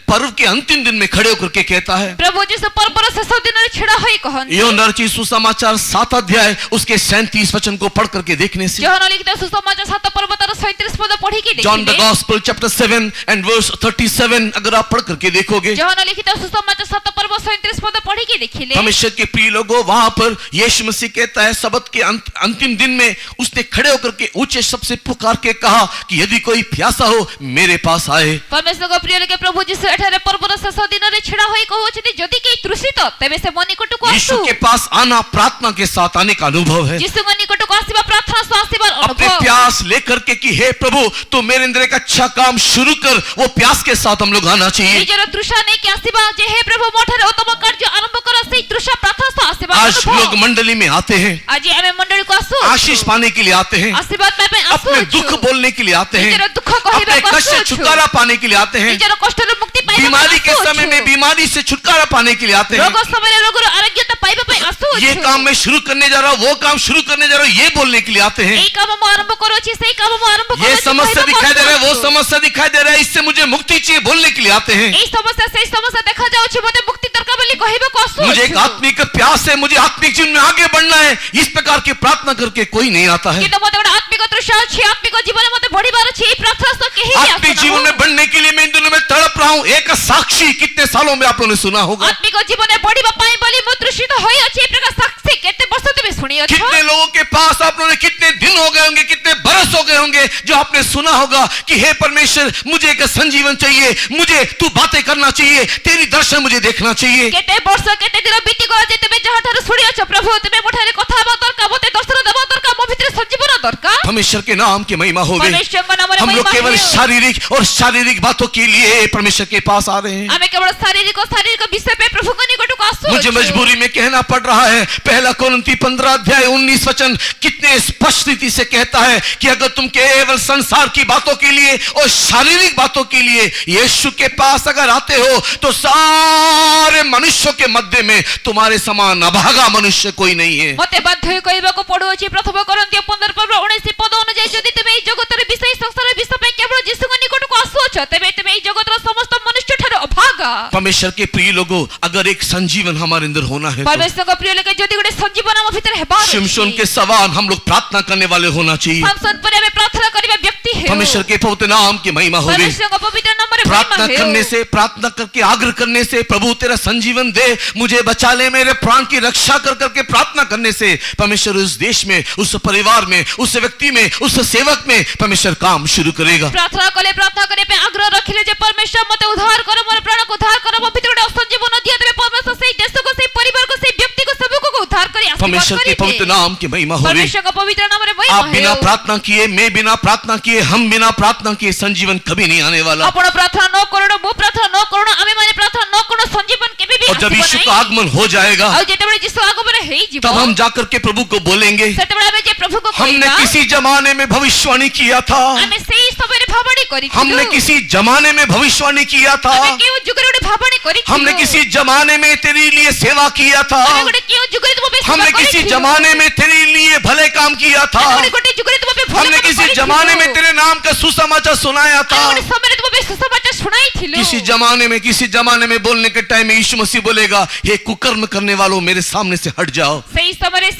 पर्व के अंतिम दिन में खड़े होकर के कहता है, प्रभु यीशु पर्वर शेष दिन रे छिड़ा होई कहन। यूहन्ना रचित सुसमाचार 7 अध्याय उसके 37 वचन को पढ़ करके देखने से, यूहन्ना लिखित सुसमाचार 7 पर्व तार 37 पद पढ़ी के जॉन द देखिले। गॉस्पेल चैप्टर 7 एंड वर्स 37 अगर आप पढ़ करके देखोगे, यूहन्ना लिखित सुसमाचार 7 पर्व 37 पद पढ़ी के देखिले। परमेश्वर के प्रिय लोगों, वहां पर यीशु मसीह कहता है सबत के अंतिम दिन में उसने खड़े होकर के ऊंचे शब्द से पुकार के कहा कि यदि कोई प्यासा हो मेरे पास आए। परमेश्वर को प्रिय लोग प्रभु यीशु एठारे पर्वर शेष दिन रे छिड़ा होई कहउछथि जदि केई तृषित तेबे से मो निकटको यीशु आसु। के पास आना प्रार्थना के साथ आने का अनुभव है। यीशु को निकटको आसीबा प्रार्थना सो आसीबार अपने अनुभव। प्यास लेकर के कि हे प्रभु तू मेरे अंदर एक अच्छा काम शुरू कर, वो प्यास के साथ हम लोग आना चाहिए। निजर तृषा नै के आसीबा जे हे प्रभु मोठरे उत्तम कार्य आरंभ कर सेई तृषा प्रार्थना सो आशीर्वाद आज अनुभव। लोग मंडली में आते हैं, आज आमे मंडली को आसु आशीष पाने के लिए आते हैं, आशीर्वाद पाए आसु अपने दुख बोलने के लिए आते हैं, निजर दुख कहबा अपने को कष्ट से आसु छुटकारा पाने के लिए आते हैं, निजर कष्ट रो मुक्ति पाए बीमारी के समय में बीमारी से छुटकारा पाने के लिए आते हैं। रोग समय रोग रो आरोग्यता पाइबा पे आसु ये काम मैं शुरू करने जा रहा हूँ, वो काम शुरू करने जा रहा हूँ, ये बोलने के लिए आते हैं। एई काम म आरंभ करो छी सेई काम म आरंभ करो ये समस्या दिखाई दे रहा है, वो समस्या दिखाई दे रहा है, इससे मुझे मुक्ति चाहिए बोलने के लिए आते हैं। एई समस्या सेई समस्या देखा जाउ छी मते मुक्ति दरकार बोली कहबा को आसु मुझे एक आत्मिक प्यास है, मुझे आत्मिक जीवन में आगे बढ़ना है, इस प्रकार की प्रार्थना करके कोई नहीं आता है। किंतु मते गोटे आत्मिक तृष्णा अछि, आत्मिक जीवन मते बढ़िबार अछि, एई प्रार्थना से केही नहीं आत्मिक जीवन में बढ़ने के लिए मैं इन दिनों में तड़प रहा हूँ। एक साक्षी कितने सालों में आप लोगों ने सुना होगा, आत्मिक जीवन में बढ़िबा पाई बोली मो तृषित होई अछि, एई प्रकार साक्षी केते वर्ष तुमे सुनी अछ। कितने लोगों के पास आप लोगों ने कितने दिन हो गए होंगे, कितने बरस हो गए होंगे, जो आपने सुना होगा कि हे परमेश्वर मुझे एक संजीवन चाहिए, मुझे तू बातें करना चाहिए, तेरी दर्शन मुझे देखना चाहिए। केते वर्ष केते दिन बीती गला जे तमे जहा ठार सुनी अछ प्रभु तुमे मोठारे कथा बा दरकार, मते दर्शन देबा दरकार, मो भीतर संजीवन दरकार। परमेश्वर के नाम की महिमा होवे। परमेश्वर का नाम रे हम लोग महिमा केवल हो। शारीरिक बातों के लिए परमेश्वर के पास आ रहे हैं। हमें केवल शारीरिक विषय पे प्रभु को निकट को आसु मुझे मजबूरी में कहना पड़ रहा है, पहला कोरिन्थी 15 अध्याय 19 वचन कितने स्पष्ट रीति से कहता है कि अगर तुम केवल संसार की बातों के लिए और शारीरिक बातों के लिए यीशु के पास अगर आते हो तो सारे मनुष्यों के मध्य में तुम्हारे समान अभागा मनुष्य कोई नहीं है। मते बाध्य कहबा को पड़ो अछि प्रथम कोरिन्थी 15 पद 19 पद अनुसार यदि तुमे ई जगत रे विषय संसार विषय पे केवल यीशु को निकट को आसु छ तबे तुमे ई जगत रे समस्त मनुष्य ठारे अभागा। परमेश्वर के प्रिय लोगों, अगर एक संजीवन हमारे अंदर होना है तो परमेश्वर का प्रिय लोग यदि गोटे संजीवन हम भीतर हेबार शिमशोन के समान हम लोग प्रार्थना करने वाले होना चाहिए। संसद पर हमें प्रार्थना करबा व्यक्ति है परमेश्वर के पवित्र नाम की महिमा होगी। परमेश्वर का पवित्र नाम रे प्रार्थना महिमा करने है। से, प्रार्थना करके आग्रह करने से, प्रभु तेरा संजीवन दे, मुझे बचा ले, मेरे प्राण की रक्षा कर करके प्रार्थना करने से परमेश्वर उस देश में, उस परिवार में, उस व्यक्ति में, उस सेवक में परमेश्वर काम शुरू करेगा। प्रार्थना करे पे आग्रह रखिले जे परमेश्वर मते उद्धार करो, मोर प्राण को उद्धार करो, मो भीतर गोटे संजीवन दिया देबे परमेश्वर सेई देश को, सेई परिवार को, सेई व्यक्ति को, सब को उद्धार करी आशीर्वाद परमेश्वर के करी पवित्र नाम की महिमा होगी। परमेश्वर का पवित्र नाम रे महिमा आप है। बिना प्रार्थना किए, मैं बिना प्रार्थना किए, हम बिना प्रार्थना किए संजीवन कभी नहीं आने वाला। आपण प्रार्थना न करो, मो प्रार्थना न करो, आमे माने प्रार्थना न करो, संजीवन केबे भी और जब यीशु का आगमन हो जाएगा और जेतेबेले यीशु आगमन हेई जीवो तब हम जाकर के प्रभु को बोलेंगे, सेतेबेले हमें जे प्रभु को हमने कहना किसी जमाने में भविष्यवाणी किया था, हमें सेई सबरे भाबणी करी हमने किसी जमाने में भविष्यवाणी किया था, हमें केउ जुगरे गोटे भाबणी करी हमने किसी जमाने में तेरे लिए सेवा किया था, हमें गोटे केउ जुगरे तुम पे हमने किसी जमाने में तेरे लिए भले काम किया था, गोटे जुगरे तुम पे हमने किसी जमाने में तेरे नाम का सुसमाचार सुनाया था। गोटे समय तुम पे सुसमाचार सुनाई थिलो किसी जमाने में बोलने के टाइम में यीशु मसीह बोलेगा, हे कुकर्म करने वालों मेरे सामने से हट जाओ। सेई समय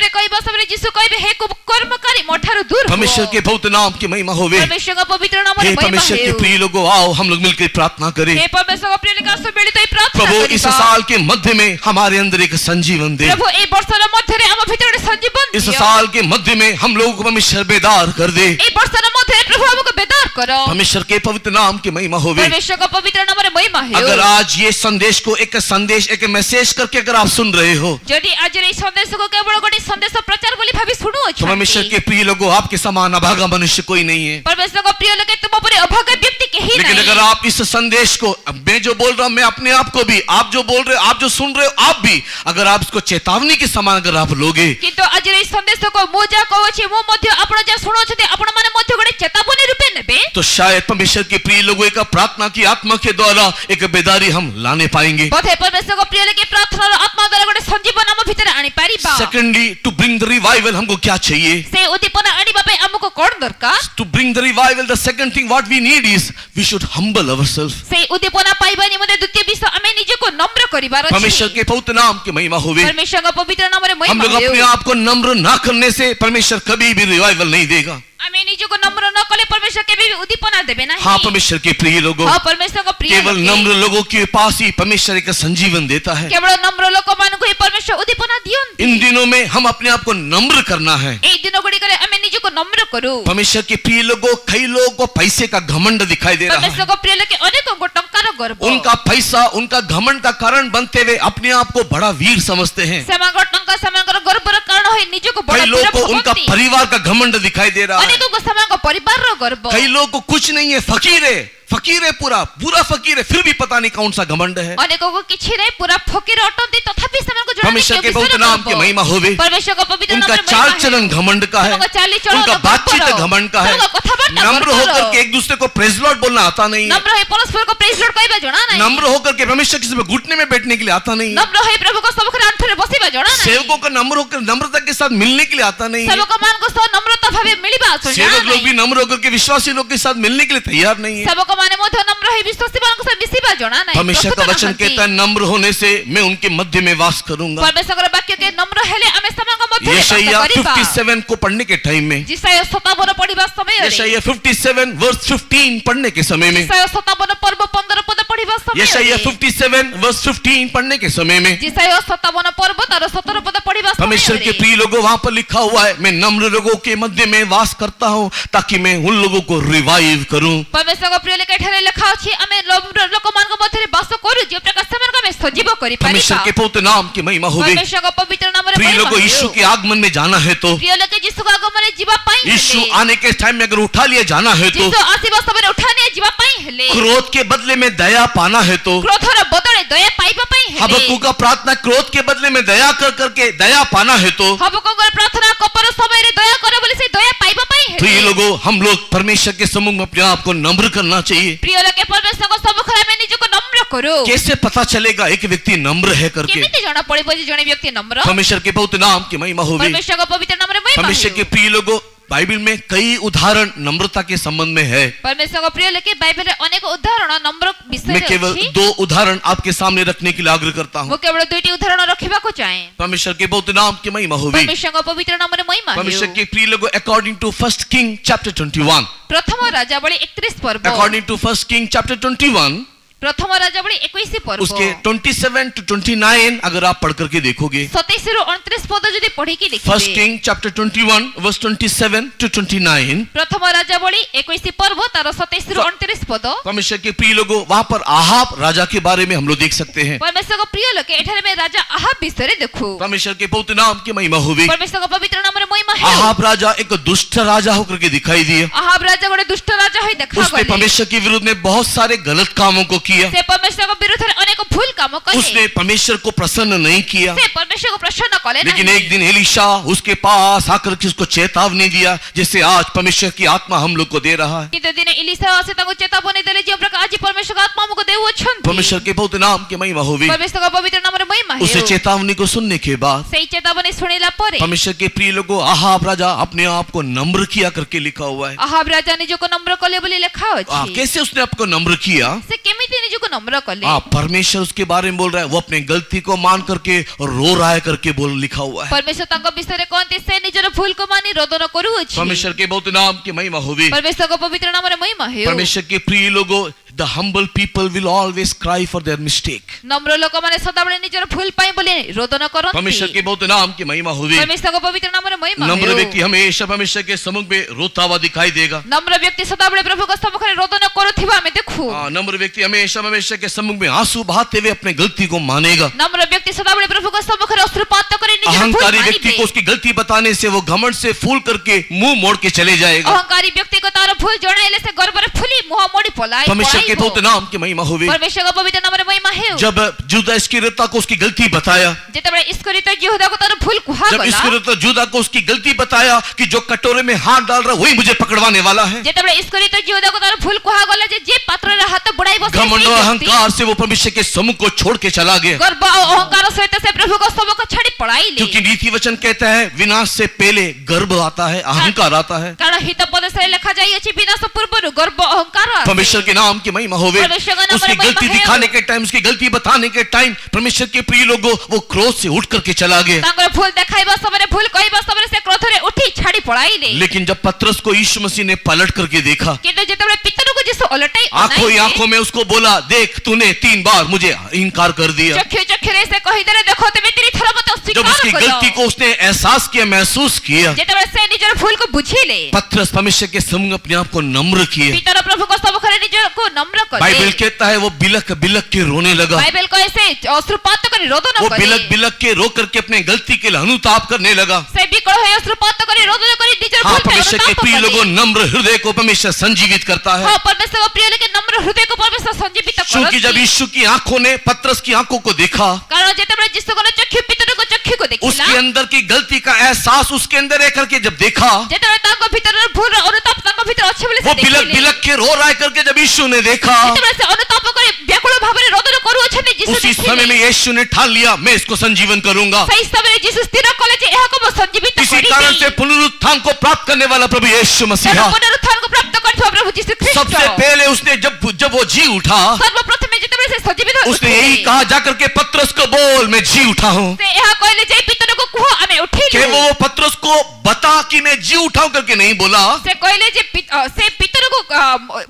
कहबा समय यीशु कहबे हे कुकर्मकारी मोठारो दूर हो। परमेश्वर के पवित्र नाम की महिमा होवे। परमेश्वर का पवित्र नाम रे हे महिमा परमेश्वर के है। प्रिय लोगों, आओ हम लोग मिलकर प्रार्थना करें। हे परमेश्वर का प्रिय लोग आसो मिलित होई प्रार्थना प्रभु करिबा। इस साल के मध्य में हमारे अंदर एक संजीवन दे। प्रभु ए वर्षर मध्य रे हम भीतर गोटे संजीवन इस दियो। साल के मध्य में हम लोगों को परमेश्वर बेदार कर दे। ए वर्षर मध्य प्रभु हमको बेदार करो। परमेश्वर के पवित्र नाम की महिमा होवे। परमेश्वर का पवित्र नाम रे महिमा है। अगर आज ये संदेश को एक मैसेज करके अगर आप सुन रहे हो यदि आज रे संदेश को केवल गोटे संदेश प्रचार बोली भाबी सुनु तो अछि। परमेश्वर के प्रिय लोगों, आपके समान अभागा मनुष्य कोई नहीं है। परमेश्वर का प्रिय लोग तुम पर अभागा व्यक्ति कहीं लेकिन नहीं। अगर आप इस संदेश को, मैं जो बोल रहा हूं, मैं अपने आप को भी, आप जो बोल रहे हो, आप जो सुन रहे हो, आप भी अगर आप इसको चेतावनी के समान अगर आप लोगे किंतु आज रे संदेश को मोजा कहू छी मो मध्य आपण जे सुनो छथि आपण माने मध्य गोटे चेतावनी रूपे नेबे तो शायद परमेश्वर के प्रिय लोगों एक प्रार्थना की आत्मा के द्वारा एक बेदारी हम लाने पाएंगे। बोधे परमेश्वर को प्रिय लोग प्रार्थना और आत्मा द्वारा गोटे संजीवन हम भीतर आनी पारिबा। Secondly, to bring the revival हमको क्या चाहिए? से उद्दीपना आनिबा पे हमको कोन दरकार? To bring the revival, the second thing what we need is we should humble ourselves. से उद्दीपना पाइबा निमंते द्वितीय विषय हमें निजे को नम्र करिबार अछि। परमेश्वर के पवित्र नाम की महिमा होवे। परमेश्वर का पवित्र नाम रे हम महिमा लोग अपने हो। आप को नम्र ना करने से परमेश्वर कभी भी रिवाइवल नहीं देगा। हमें निजे को नम्र न कले परमेश्वर के भी उद्दीपना देबे नहीं। हाँ, परमेश्वर के प्रिय लोगों, हाँ, परमेश्वर का प्रिय केवल लोग नम्र लोगों के पास ही परमेश्वर एक संजीवन देता है। केवल नम्र लोक मान को ही परमेश्वर उद्दीपना दियंती। इन दिनों में हम अपने आप को नम्र करना है। ए दिन गुडी करे हमें निजे को नम्र करू। परमेश्वर के प्रिय लोगों, कई लोगों को पैसे का घमंड दिखाई दे रहा परमेश्वर है। को प्रिय लोग के अनेक गो टंकार गर्व। उनका पैसा, उनका घमंड का कारण बनते हुए अपने आप को बड़ा वीर समझते हैं। समागर टंका समागर गर्व र कारण होई निजे को बड़ा कई लोगों को वीर उनका भगवंती। परिवार का घमंड दिखाई दे रहा है। अनेक को समागर परिवार रो गर्व। कई लोगों को कुछ नहीं है, फकीर है, फकीर है, पूरा फकीर है, फिर भी पता नहीं कौन सा घमंड है। ଅନେକକୁ କିଛି ନାହିଁ ପୁରା ଫକୀର ଅଟନ୍ତି ତଥାପି ସେମାନଙ୍କୁ ଜଣା ନାହିଁ परमेश्वर के କେଉଁ पवित्र ବିଷୟରେ नाम की ଗର୍ବ। महिमा होवे। परमेश्वरको पवित्र उनका नामରେ चाल महिमा चलन ହେଉ। घमंड का है, ସେମାନଙ୍କ ଚାଲିଚଳନ उनका बातचीत ଗର୍ବର। घमंड का है। ସେମାନଙ୍କ କଥାବାର୍ତ୍ତା नम्र ଗର୍ବର। होकर के एक दूसरे को प्रेज लॉर्ड बोलना आता नहीं है। ନମ୍ର ହୋଇ ପରସ୍ପରକୁ ପ୍ରେଜ୍ ଲର୍ଡ କହିବା ଜଣା ନାହିଁ। नम्र होकर के परमेश्वर के सामने घुटने में बैठने के लिए आता नहीं है। ନମ୍ର ହୋଇ ପ୍ରଭୁଙ୍କ ସମ୍ମୁଖରେ ଆଣ୍ଠୁରେ ବସିବା ଜଣା ନାହିଁ। सेवकों का नम्र होकर नम्रता के साथ मिलने के लिए आता नहीं है। ସେବକମାନଙ୍କ ସହ ନମ୍ରତା ଭାବେ ମିଳିବା ଆସୁ ଜଣା सेवक लोग ନାହିଁ। भी नम्र होकर के विश्वासी लोग के साथ मिलने के लिए तैयार नहीं है। ସେବକମାନେ ମଧ୍ୟ ନମ୍ର ହୋଇ ବିଶ୍ୱାସୀମାନଙ୍କ ସହ ମିଶିବା ଜଣା ନାହିଁ। परमेश्वर का ପ୍ରସ୍ତୁତ वचन ନାହାନ୍ତି। कहता है नम्र होने से मैं उनके मध्य में वास करूंगा। परमेश्वरଙ୍କ ବାକ୍ୟ କେ ନମ୍ର ହେଲେ ଆମେ ସେମାନଙ୍କ ମଧ୍ୟରେ ବାସ यशायाह କରିବା। 57 को पढ़ने के टाइम में, जिसाया 57 पढ़िबा समୟରେ यशायाह 57 वर्स 15 पढ़ने के समय में, जिसाया 57 पर्व 15 पद पढ़िबा समୟରେ यशायाह 57 वर्स 15 पढ़ने के समय में जिसाया 57 पर्व तार 17 पद पढ़िबा परमेश्वर के समୟରେ प्रिय लोगों, वहां पर लिखा हुआ है मैं नम्र लोगों के मध्य में वास करता हूं ताकि मैं उन लोगों को रिवाइव करूं। परमेश्वरଙ୍କ प्रिय लेखा एଠାରେ ଲେଖା ଅଛି ଆମେ ଲୋକମାନଙ୍କ ମଧ୍ୟରେ ବାସ କରୁ ଯେ ପ୍ରକାର ସେମାନଙ୍କୁ ଆମେ ସଜୀବ କରି परमेश्वर ପାରିବା। के पवित्र नाम की महिमा होवे। परमेश्वरଙ୍କ पवित्र नामରେ प्रिय महिमा लोगों, ହେଉ। यीशु के आगमन में जाना है तो, प्रिय लोके यीशुଙ୍କ आगमନରେ ଯିବା ପାଇଁ यीशु ହେଲେ आने के टाइम में अगर उठा लिया जाना है तो, यीशु ଆସିବା ସମୟରେ ଉଠା ନିଆ ଯିବା ପାଇଁ ହେଲେ क्रोध के बदले में दया पाना है तो, କ୍ରୋଧର ବଦଳରେ ଦୟା ପାଇବା ପାଇଁ ହେଲେ हबक्कू का प्रार्थना क्रोध के बदले में दया कर करके दया पाना है तो, ହବକୁଙ୍କର ପ୍ରାର୍ଥନା କପର ସମୟରେ ଦୟା କର ବୋଲି ସେ ଦୟା ପାଇବା ପାଇଁ प्रिय ହେଲେ लोगों, हम लोग परमेश्वर के सम्मुख में अपने आप को नम्र करना चाहिए। ପ୍ରିୟ ଲୋକେ ପରମେଶ୍ୱରଙ୍କ ସମ୍ମୁଖରେ ଆମେ ନିଜକୁ ନମ୍ର କରୁ। कैसे पता चलेगा एक व्यक्ति नम्र है करके? କେମିତି ଜଣା ପଡିବ ଯେ ଜଣେ ବ୍ୟକ୍ତି ନମ୍ର? परमेश्वर के पवित्र नाम की महिमा होवे। परमेश्वरଙ୍କ पवित्र नामରେ महिमा परमेश्वर के ହେଉ। प्रिय लोगों, बाइबल में कई उदाहरण नम्रता के संबंध में है। परमेश्वरଙ୍କ ପ୍ରିୟ ଲୋକେ ବାଇବେଲରେ ଅନେକ ଉଦାହରଣ ନମ୍ର मैं ବିଷୟରେ केवल ଅଛି। 2 उदाहरण आपके सामने रखने के लिए आग्रह करता हूँ। ମୁଁ କେବଳ ଦୁଇଟି ଉଦାହରଣ ରଖିବାକୁ ଚାହେଁ। परमेश्वर के पवित्र नाम की महिमा होवे। परमेश्वरଙ୍କ पवित्र नामରେ महिमा परमेश्वर ହେଉ। के प्रिय लोगों, अकॉर्डिंग टू 1 किंग चैप्टर 21, ପ୍ରଥମ ରାଜାବଳୀ 31 पर्व अकॉर्डिंग टू 1 किंग चैप्टर 21, ପ୍ରଥମ ରାଜାବଳୀ 21 पर्व उसके 27 to 29 अगर आप पढ़ करके देखोगे, 27 ରୁ 29 पद ଯଦି ପଢିକି 1 ଦେଖିବେ किंग चैप्टर 21 verse 27 to 29, ପ୍ରଥମ ରାଜାବଳୀ 21 पर्व ତାର 27 ରୁ 29 पद परमेश्वर के प्रिय लोगों, वहां पर आहाब राजा के बारे में हम लोग देख सकते हैं। परमेश्वरଙ୍କ ପ୍ରିୟ ଲୋକେ ଏଠାରେ ଆମେ ରାଜା ଆହାବ ବିଷୟରେ ଦେଖୁ। परमेश्वर के पवित्र नाम की महिमा होवे। परमेश्वरଙ୍କ पवित्र नामରେ महिमा ହେଉ। आहाब राजा एक दुष्ट राजा होकर के दिखाई दिया। आहाब राजा ଗୋଟେ ଦୁଷ୍ଟ ରାଜା ହୋଇ उसने ଦେଖାଗଲେ। परमेश्वर के विरुद्ध में बहुत सारे गलत कामों को किया। ସେ परमेश्वरଙ୍କ ବିରୁଦ୍ଧରେ ଅନେକ ଭୁଲ କାମ କଲେ। उसने परमेश्वर को प्रसन्न नहीं किया। ସେ परमेश्वरଙ୍କୁ प्रसन्न କଲେ लेकिन ନାହିଁ। एक दिन एलीशा उसके पास आकर के उसको चेतावनी दिया, जैसे आज परमेश्वर की आत्मा हम लोग को दे रहा है। କିନ୍ତୁ ଦିନେ ଇଲିଶା ଆସି ତାଙ୍କୁ ଚେତାବନୀ ଦେଲେ ଯେ ପ୍ରକାର ଆଜି ପରମେଶ୍ୱରଙ୍କ ଆତ୍ମା ଆମକୁ ଦେଉଅଛନ୍ତି। परमेश्वर के पवित्र नाम की महिमा होवे। परमेश्वरଙ୍କ पवित्र नामରେ महिमा उसे ହେଉ। चेतावनी को सुनने के बाद ସେଇ ଚେତାବନୀ ଶୁଣିଲା ପରେ परमेश्वर के प्रिय लोगों, आहाब राजा अपने आप को नम्र किया करके लिखा हुआ है। ଆହାବ ରାଜା ନିଜକୁ ନମ୍ର କଲେ ବୋଲି ଲେଖା ଅଛି। कैसे उसने आपको नम्र किया? ସେ କେମିତି ନିଜକୁ ନମ୍ର କଲେ? परमेश्वर उसके बारे में बोल रहा है, वो अपनी गलती को मान करके रो रहा है करके बोल लिखा हुआ है। परमेश्वर ତାଙ୍କ ବିଷୟରେ କହନ୍ତି ସେ ନିଜର ଭୁଲକୁ ମାନି ରୋଦନ କରୁଅଛି। परमेश्वर के बहुत नाम की महिमा होवे। परमेश्वरଙ୍କ पवित्र नामରେ महिमा ହେଉ। परमेश्वर के प्रिय लोगों, the humble people will always cry for their mistake. ନମ୍ର ଲୋକମାନେ ସଦାବେଳେ ନିଜର ଭୁଲ ପାଇଁ ବୋଲି ରୋଦନ କରନ୍ତି। परमेश्वर के बहुत नाम की महिमा होवे। परमेश्वरଙ୍କ पवित्र नामରେ महिमा नम्र ହେଉ। व्यक्ति हमेशा परमेश्वर के सम्मुख में रोता हुआ दिखाई देगा। ନମ୍ର ବ୍ୟକ୍ତି ସଦାବେଳେ ପ୍ରଭୁଙ୍କ ସମ୍ମୁଖରେ ରୋଦନ କରୁଥିବା ଆମେ ଦେଖୁ। नम्र व्यक्ति हमेशा परमेश्वर के सम्मुख में आंसू बहाते हुए अपने गलती को मानेगा। ନମ୍ର ବ୍ୟକ୍ତି ସଦାବେଳେ ପ୍ରଭୁଙ୍କ ସମ୍ମୁଖରେ ଅଶ୍ରୁପାତ କରି ନିଜର ଭୁଲ अहंकारी व्यक्ति ମାନିବେ। को उसकी गलती बताने से वो घमंड से फूल करके मुंह मोड़ के चले जाएगा। ଅହଙ୍କାରୀ ବ୍ୟକ୍ତିକୁ ତାର ଭୁଲ ଜଣାଇଲେ ସେ ଗର୍ବରେ ଫୁଲି ମୁହଁ ମୋଡ଼ି परमेश्वर के बहुत ପଳାଇବ। नाम की महिमा होवे। परमेश्वरଙ୍କ पवित्र नामରେ महिमा ହେଉ। जब जुदा इस्करियोता को उसकी गलती बताया, ଯେତେବେଳେ ଇସ୍କରିତ ଯିହୁଦାକୁ ତାର ଭୁଲ जब କୁହାଗଲା, इस्करियोता जुदा को उसकी गलती बताया कि जो कटोरे में हाथ डाल रहा है वही मुझे पकड़वाने वाला है, ଯେତେବେଳେ ଇସ୍କରିତ ଯିହୁଦାକୁ ତାର ଭୁଲ କୁହାଗଲା ଯେ ଯେ ପାତ୍ରରେ ହାତ ବୁଡାଇବ ସେ घमंड ସେଇ और ବ୍ୟକ୍ତି। अहंकार से वो परमेश्वर के सम्मुख को छोड़ के चला गया। ଗର୍ବ ଆଉ ଅହଙ୍କାର ସହିତ ସେ ପ୍ରଭୁଙ୍କ ସମ୍ମୁଖ ଛାଡି ପଳାଇଲେ। क्योंकि नीति वचन कहता है विनाश से पहले गर्व आता है, अहंकार आता है। କାରଣ ହିତ ପଦରେ ଲେଖା ଯାଇଅଛି ବିନାଶ ପୂର୍ବରୁ ଗର୍ବ ଅହଙ୍କାର ଆସେ। परमेश्वर के नाम की महिमा होवे। परमेश्वर का नाम उसकी महिमा गलती है। दिखाने के टाइम, उसकी गलती बताने के टाइम परमेश्वर के प्रिय लोगों वो क्रोध से उठ करके चला गया। ତାଙ୍କର ଭୁଲ ଦେଖାଇବା ସମୟରେ ଭୁଲ କହିବା ସମୟରେ ସେ କ୍ରୋଧରେ ଉଠି ଛାଡି ପଳାଇଲେ। लेकिन जब पतरस को यीशु मसीह ने पलट करके देखा, କିନ୍ତୁ ଯେତେବେଳେ ପିତରକୁ ଯୀଶୁ ଓଲଟାଇ आंखों ही आंखों में उसको बोला, देख तूने 3 बार मुझे इनकार कर दिया। ଚକ୍ଷୁ ଚକ୍ଷୁରେ ସେ କହିଦେଲେ ଦେଖ ତୁମେ 3 ଥର ମୋତେ जब उसकी ଅସ୍ୱୀକାର गलती କଲ। को उसने एहसास किया, महसूस किया, ଯେତେବେଳେ ସେ ନିଜର ଭୁଲକୁ ବୁଝିଲେ पतरस परमेश्वर के सम्मुख अपने आप को नम्र किया। ପିତର ପ୍ରଭୁଙ୍କ ସମ୍ମୁଖରେ ନିଜକୁ ନମ୍ର नम्र कले बाइबल कहता है वो बिलक बिलक के रोने लगा। बाइबल कहे से अश्रुपात करी रोदन वो कले बिलक बिलक के रो करके अपने गलती के लिए अनुताप करने लगा। से बिकल है अश्रुपात करी रोदन करी निजर हाँ, भूल पे परमेश्वर के अनुताप प्रिय कले। लोगों, नम्र हृदय को परमेश्वर संजीवित करता है। हाँ, परमेश्वर का प्रिय लेके नम्र हृदय को परमेश्वर संजीवित क्योंकि जब करती। यीशु की आंखों ने पतरस की आंखों को देखा, कारण जेतेबेले यीशु को चक्षु पितर को चक्षु को देखिला उसके अंदर की गलती का एहसास उसके अंदर रह करके जब देखा, जेतेबेले ताको भीतर भूल अनुताप ताको भीतर अच्छे बोले वो से बिलक देखिले बिलक के रो रहा है करके जब यीशु ने देखा, जेतेबेले से अनुताप करे व्याकुल भावरे रोदन करू अछनी यीशु उसी समय में यीशु ने ठान लिया मैं इसको संजीवन करूंगा। सही समय यीशु स्थिर कले जे एहा को संजीवित इसी कारण से पुनरुत्थान को प्राप्त करने वाला प्रभु यीशु मसीह पुनरुत्थान को प्राप्त करथवा प्रभु यीशु ख्रीष्ट सबसे पहले उसने जब वो जी उठा, सर्वप्रथम जेतेबेले से संजीवित उसने यही कहा जाकर के पतरस को बोल मैं जी उठा हूँ। से एहा कहले जे पितर को कुह आमे उठिलु कि वो पतरस को बता कि मैं जी उठाऊं करके नहीं बोला, से कहले जे से पितर को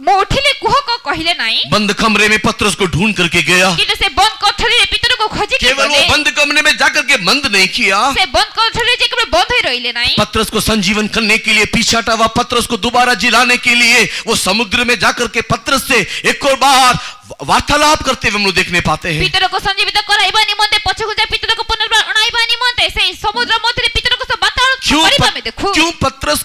मो उठिले कुह को कहिले नाही बंद कमरे में पतरस को ढूंढ करके गया। कि से बंद कोठरी पितर को खोजी के केवल वो बंद कमरे में जाकर के बंद नहीं किया, से बंद कोठरी जे केवल बंद ही रहिले नाही पतरस को संजीवन करने के लिए पीछे हटा हुआ पतरस को दोबारा जिलाने के लिए वो समुद्र में जाकर के पतरस से एक और बार वार्तालाप करते हुए हम लोग देखने पाते हैं। पितर को संजीवित कराइबा निमंते पछकु जा पितर को पुनर्बार अणाइबा निमंते से समुद्र मध्य पितर को सब क्यों बताओ में देखो क्यों पतरस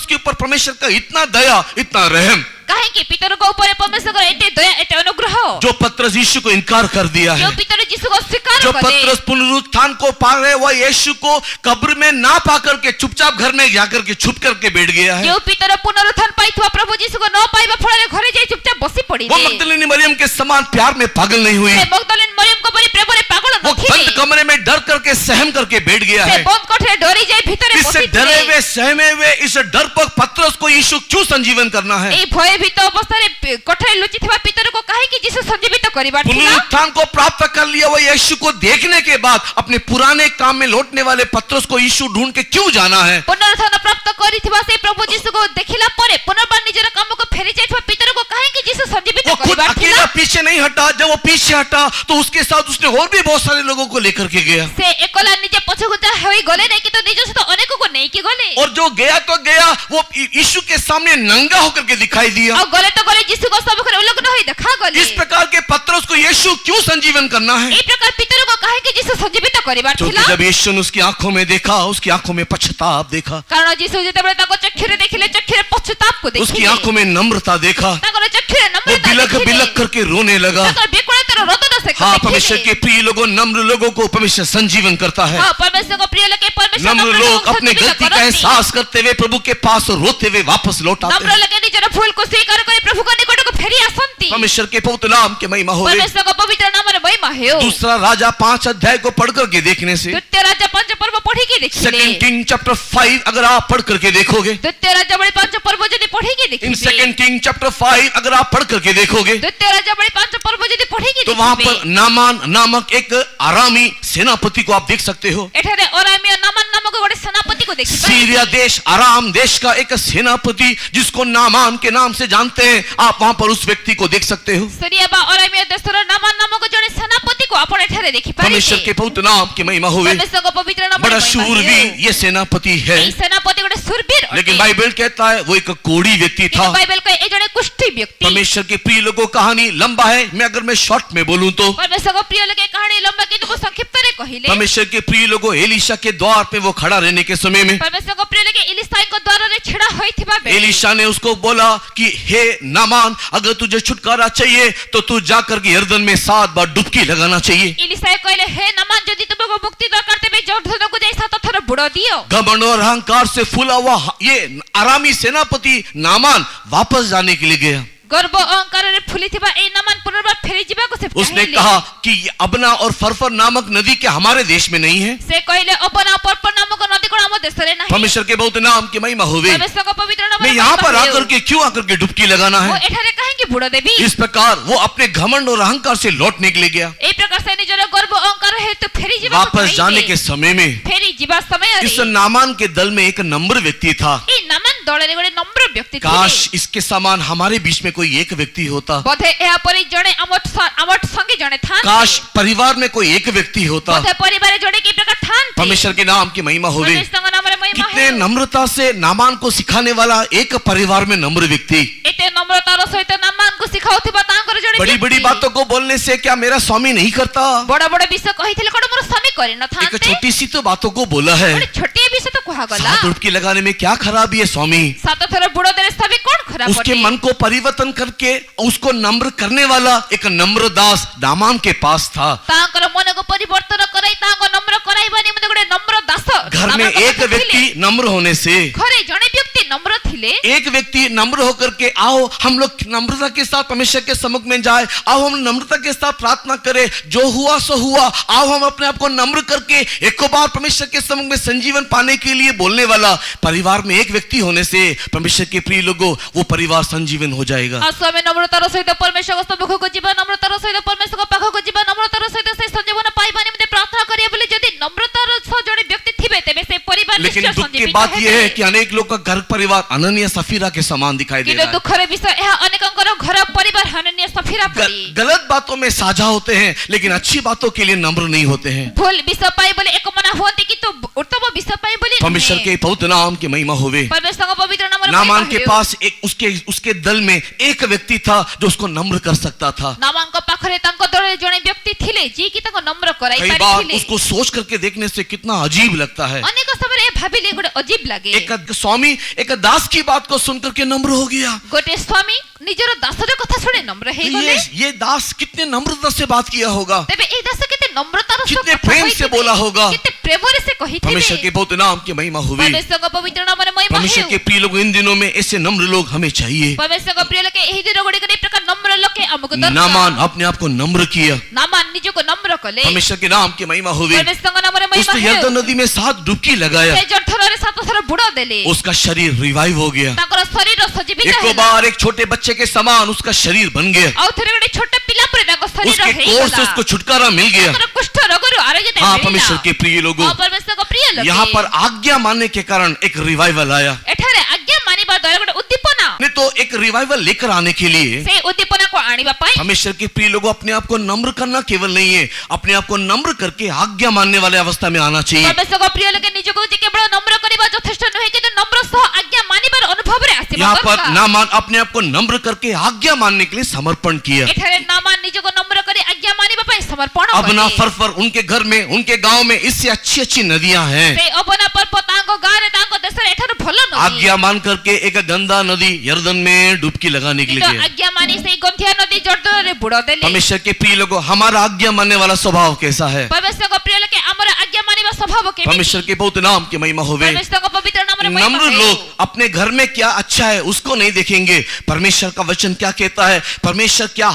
के ऊपर परमेश्वर का इतना दया, इतना रहम, काहे कि पितर को ऊपर परमेश्वर का एते दया एते अनुग्रह जो पतरस यीशु को इनकार कर दिया जो है, पितर यीशु को स्वीकार जो करे पतरस पुनरुत्थान को पा रहे वह यीशु को कब्र में ना पाकर के चुपचाप घर में जाकर के छुप करके बैठ गया है। जो पितर पुनरुत्थान पाइथवा प्रभु यीशु को न पाइबा फळे घरे जाई चुपचाप बसी पड़ी वो मगदलिनी मरियम के समान प्यार में पागल नहीं हुई, से मगदलिन मरियम को बड़ी प्रेम रे पागल वो नथी बंद कमरे में डर करके सहम करके बैठ गया से है। बंद कोठरे डरी जाई भीतर इससे बसी डरे हुए सहमे हुए इस डरपोक पतरस को यीशु क्यों संजीवन करना है? ए भय भीत अवस्था रे कोठरे लुचि थवा पितर को काहे कि यीशु संजीवित करिबार थिला पुनरुत्थान को प्राप्त कर लिया वो यीशु को देखने के बाद अपने पुराने काम में लौटने वाले पतरस को यीशु ढूंढ के क्यों जाना है? पुनरुत्थान प्राप्त करिथवा से प्रभु यीशु को देखिला परे पुनर्बार निजर काम को फेरी जाइथवा पितर को काहे कि यीशु संजीवित वो खुद करिबार अकेला थिला पीछे नहीं हटा, जब वो पीछे हटा तो उसके साथ उसने और भी बहुत सारे लोगों को लेकर के गया, से एकला निजे पछकु जा होई गले नहीं कि तो निज से तो अनेक को नहीं कि गले और जो गया तो गया वो यीशु के सामने नंगा होकर के दिखाई दिया। और गले तो गले यीशु को सब करे उलग्न होई देखा गले इस प्रकार के पतरस को यीशु क्यों संजीवन करना है? ए प्रकार पितर को काहे कि यीशु संजीवित करिबार क्योंकि थिला जब यीशु ने उसकी आंखों में देखा, उसकी आंखों में पश्चाताप देखा, कारण यीशु जेतेबेले ताको चक्षुरे देखिले चक्षुरे पश्चाताप को उसकी देखिले आंखों में नम्रता देखा, ताको चक्षुरे वो नम्रता बिलक बिलक करके रोने लगा। ताको बेकुलतर रोदन से हाँ, परमेश्वर के प्रिय लोगों, नम्र लोगों को परमेश्वर संजीवन करता है। हां परमेश्वर को प्रिय लगे परमेश्वर नम्र लोग अपने गलती का एहसास करते हुए प्रभु के पास रोते हुए वापस लौट आते नम्र हैं। लगे निजर भूल को स्वीकार करे प्रभु का निकट को फेरी आसंती परमेश्वर के पवित्र नाम के महिमा होवे। परमेश्वर का पवित्र नाम रे महिमा है दूसरा राजा 5 अध्याय को पढ़ करके देखने से, द्वितीय राजा 5 पर्व पढ़ी के देखिले सेकंड किंग चैप्टर 5 अगर आप पढ़ करके देखोगे, द्वितीय राजा बड़ी 5 पर्व यदि पढ़ी के इन देखिले सेकंड किंग चैप्टर 5 अगर आप पढ़ करके देखोगे द्वितीय राजा बड़ी 5 पर्व यदि पढ़ी के तो वहां देखिले पर नामान नामक एक आरामी सेनापति को आप देख सकते हो। एठारे अरामिया नामान नामक गोटे सेनापति को देखि सीरिया देश, आराम देश का एक सेनापति जिसको नामान के नाम से जानते हैं, आप वहां पर उस व्यक्ति को देख सकते हो। सीरिया बा अरामिया देशर नामान नामक जने सेनापति को आपण एठारे देखि पारे परमेश्वर के पवित्र नाम के महिमा होवे। परमेश्वर का पवित्र नाम बड़ा शूरवीर ये सेनापति है, ए सेनापति गोटे शूरवीर लेकिन बाइबल कहता है वो एक कोढ़ी व्यक्ति था। बाइबल का ए जने कुष्ठी व्यक्ति परमेश्वर के प्रिय लोगों, कहानी लंबा है, मैं शॉर्ट में बोलूं तो परमेश्वर का प्रिय लगे कहानी लंबा किंतु को संक्षिप्त रे कहिले परमेश्वर के प्रिय लोगों, एलीशा के द्वार पे वो खड़ा रहने के समय में परमेश्वर का प्रिय लगे एलिसाई को द्वार रे छिड़ा होइथिबा बे एलीशा ने उसको बोला कि हे नामान, अगर तुझे छुटकारा चाहिए तो तू जाकर के यरदन में 7 बार डुबकी लगाना चाहिए। एलिसाई कहले हे नामान यदि तुमको मुक्ति दरकार तबे जर्दन को जाई 7 थर बुड़ो दियो। घमंड और अहंकार से फूला हुआ ये आरामी सेनापति नामान वापस जाने के लिए गया। गर्व अहंकार रे फुलिथिबा ए नामान पुनर्बार फेरी जिबा को से उसने कहा कि ये अबना और फरफर नामक नदी के हमारे देश में नहीं है। से कहले अपना परपर नामक नदी को हम देश रे नहीं। परमेश्वर के बहुत नाम की महिमा होवे। परमेश्वर का पवित्र नाम मैं यहाँ पर आकर के क्यों आकर के डुबकी लगाना वो है? एठारे कहेंगे बुड़ो देवी। इस प्रकार वो अपने घमंड और अहंकार से लौटने के लिए गया। ए प्रकार से निजर गर्व अहंकार है तो फेरी जिबा वापस जाने के समय में फेरी जिबा समय इस नामान के दल में एक नम्र व्यक्ति था। ए नामान दले रे गोटे नम्र व्यक्ति थे। काश इसके समान हमारे बीच में कोई एक व्यक्ति होता। बोधे एहा परि जणे अमट संगे जणे थान। काश परिवार में कोई एक व्यक्ति होता। बोधे परिवार जणे के प्रकार थान। परमेश्वर के नाम की महिमा होवे। परमेश्वर का नाम रे महिमा कितने है। नम्रता से नामान को सिखाने वाला एक परिवार में नम्र व्यक्ति। एते नम्रतार सहित नामान को ତାଙ୍କୁ ଶିଖାଉଥିବା ତାଙ୍କର ଜଣେ बड़ी बड़ी ବ୍ୟକ୍ତି। बातों को बोलने से क्या मेरा स्वामी नहीं करता? ବଡ଼ ବଡ଼ ବିଷୟ କହିଥିଲେ କଣ ମୋର ସ୍ୱାମୀ एक କରିନଥାନ୍ତେ? छोटी सी तो बातों को बोला है, ଗୋଟେ ଛୋଟିଆ ବିଷୟ ତ କୁହାଗଲା। 7 डुबकी लगाने में क्या खराबी है स्वामी? 7 ଥର ବୁଡ଼ ଦେଲେ ସ୍ୱାମୀ କଣ ଖରାପ उसके ଅଟେ? मन को परिवर्तन करके उसको नम्र करने वाला एक नम्र दास नामान के पास था। ତାଙ୍କର ମନକୁ ପରିବର୍ତ୍ତନ କରାଇ ତାଙ୍କ ନମ୍ର କରାଇବା ନିମନ୍ତେ ଗୋଟେ ନମ୍ର ଦାସ घर में ନାମକ एक ଦାସ ଥିଲେ। व्यक्ति नम्र होने से, ଘରେ ଜଣେ ବ୍ୟକ୍ତି ନମ୍ର ଥିଲେ। एक व्यक्ति नम्र होकर के आओ हम लोग नम्रता के साथ परमेश्वर के सम्मुख में जाए, आओ हम नम्रता के साथ प्रार्थना करें, जो हुआ सो हुआ, आओ हम अपने आप को नम्र करके एक बार परमेश्वर के सम्मुख में संजीवन पाने के लिए बोलने वाला परिवार में एक व्यक्ति होने से परमेश्वर के प्रिय लोगों वो परिवार संजीवन हो जाएगा। ଆଉ ଆମେ ନମ୍ରତାର ସହିତ ପରମେଶ୍ୱରଙ୍କ ସମ୍ମୁଖକୁ ଯିବା, ନମ୍ରତାର ସହିତ ପରମେଶ୍ୱରଙ୍କ ପାଖକୁ ଯିବା, ନମ୍ରତାର ସହିତ ସେ ସଞ୍ଜୀବନ ପାଇବା ନିମନ୍ତେ ପ୍ରାର୍ଥନା କରିବା ବୋଲି ଯଦି ନମ୍ରତାର ସହ ଜଣେ ବ୍ୟକ୍ତି ଥିବେ ତେବେ ସେ ପରିବାର लेकिन ନିଶ୍ଚୟ दुख की ସଞ୍ଜୀବିତ बात यह है ହେବେ। कि अनेक लोग का घर परिवार अनन्या सफीरा के समान दिखाई दे କିନ୍ତୁ रहा है। ଦୁଃଖର ବିଷୟ ଏହା ଅନେକଙ୍କର ଘର ପରିବାର ହନନ୍ୟ ସଫିରା ପରି गलत बातों में साझा होते हैं लेकिन अच्छी बातों के लिए नम्र नहीं होते हैं। ଭୁଲ ବିଷୟ ପାଇଁ ବୋଲି ଏକମନା ହୁଅନ୍ତି କିନ୍ତୁ ଉତ୍ତମ ବିଷୟ ପାଇଁ ବୋଲି परमेश्वर ନୁହେଁ। के पवित्र नाम की महिमा होवे। परमेश्वरଙ୍କ पवित्र नामରେ नामान महिमा के ହେଉ। पास एक उसके दल में एक व्यक्ति था जो उसको नम्र कर सकता था। ନାମାଙ୍କ ପାଖରେ ତାଙ୍କ ଦଳରେ ଜଣେ ବ୍ୟକ୍ତି ଥିଲେ ଯିଏ କି ତାଙ୍କୁ ନମ୍ର କରାଇ कई बार ପାରିଥିଲେ। उसको सोच करके देखने से कितना अजीब लगता है। ଅନେକ ସମୟରେ ଏ ଭାବିଲେ ଗୋଟେ ଅଜୀବ ଲାଗେ। एक स्वामी एक दास की बात को सुनकर के नम्र हो गया। ଗୋଟେ ସ୍ୱାମୀ ନିଜର ଦାସର କଥା ଶୁଣି ନମ୍ର ହେଇଗଲେ। ये दास कितने नम्रता से बात किया होगा, ତେବେ ଏଇ ଦାସ କେତେ ନମ୍ରତାର ସହ कितने କଥା प्रेम से କହିଥିବେ, बोला होगा। କେତେ ପ୍ରେମରେ ସେ परमेश्वर के କହିଥିବେ। पवित्र नाम की महिमा हुई। परमेश्वरଙ୍କ ପବିତ୍ର ନାମରେ ମହିମା परमेश्वर ହେଉ। के प्रिय लोग इन दिनों में ऐसे नम्र लोग हमें चाहिए। परमेश्वरଙ୍କ ପ୍ରିୟ ଲୋକେ ଏହି ଦିନ ଗୁଡ଼ିକରେ ଏ ପ୍ରକାର ନମ୍ର ଲୋକେ ଆମକୁ ଦରକାର। नामान अपने आप को नम्र किया। ନାମାନ ନିଜକୁ ନମ୍ର କଲେ। परमेश्वर के नाम की महिमा हुई। परमेश्वरଙ୍କ नामରେ ମହିମା उसने ହେଉ। यरदन नदी में 7 डुबकी लगाया, ସେ ଜଠରରେ 7 ଥର ବୁଡ଼ ଦେଲେ। उसका शरीर रिवाइव हो गया। ତାଙ୍କର ଶରୀର ସଜୀବିତ एक ହେଲା। बार एक छोटे बच्चे के समान उसका शरीर बन गया। ଆଉ ଥରେ ଗୋଟେ ଛୋଟ ପିଲା ପରି ତାଙ୍କ ଶରୀର उसके कोर से ହେଇଗଲା। उसको छुटकारा मिल गया। ତାଙ୍କର କୁଷ୍ଠ ରୋଗରୁ ଆରୋଗ୍ୟତା हाँ ମିଳିଲା। परमेश्वर के प्रिय लोगों, ହଁ, परमेश्वरଙ୍କ ପ୍ରିୟ ଲୋକେ। यहाँ पर आज्ञा मानने के कारण एक रिवाइवल आया। ଏଠାରେ ଆଜ୍ଞା ମାନିବା ଦ୍ୱାରା ଗୋଟେ ଉଦ୍ଦୀପନା। नहीं तो एक रिवाइवल लेकर आने के लिए ସେ ଉଦ୍ଦୀପନାକୁ ଆଣିବା ପାଇଁ परमेश्वर के प्रिय लोगों अपने आप को नम्र करना केवल नहीं है, अपने आप को नम्र करके आज्ञा मानने वाले अवस्था में आना चाहिए। परमेश्वरଙ୍କ ପ୍ରିୟ ଲୋକେ ନିଜକୁ ଯେ କେବଳ ନମ୍ର କରିବା ଯଥେଷ୍ଟ ନୁହେଁ କିନ୍ତୁ ନମ୍ର ସହ ଆଜ୍ଞା ମାନିବାର ଅନୁଭବରେ ଆସିବା यहाँ पर ଦରକାର। नामान अपने आप को नम्र करके आज्ञा मानने के लिए समर्पण किया। ଏଠାରେ ନାମାନ ନିଜକୁ ନମ୍ର କରି ଆଜ୍ଞା ମାନିବା ପାଇଁ ସମର୍ପଣ अब ना କଲେ। फरफर उनके घर में उनके गांव में इससे अच्छी अच्छी नदियां हैं। ସେ ଅବନା ପର୍ବ ତାଙ୍କ ଗାଁରେ ତାଙ୍କ ଦେଶରେ ଏଠାରୁ ଭଲ ନଦୀ। आज्ञा मान करके एक गंदा नदी यरदन में डुबकी लगाने के କିନ୍ତୁ लिए। ଆଜ୍ଞା ମାନି ସେଇ ଗନ୍ଧିଆ ନଦୀ ଜର୍ଦ୍ଦନରେ ବୁଡ଼ ଦେଲେ। परमेश्वर के प्रिय लोगों हमारा आज्ञा मानने वाला स्वभाव कैसा है? परमेश्वरଙ୍କ ପ୍ରିୟ ଲୋକେ ଆମର ଆଜ୍ଞା ମାନିବା ସ୍ୱଭାବ କେମିତି? परमेश्वर के पवित्र नाम की महिमा होवे। परमेश्वरଙ୍କ पवित्र नामରେ ମହିମା नम्र ହେଉ। लोग अपने घर में क्या अच्छा है उसको नहीं देखेंगे, परमेश्वर का वचन क्या कहता है, परमेश्वर क्या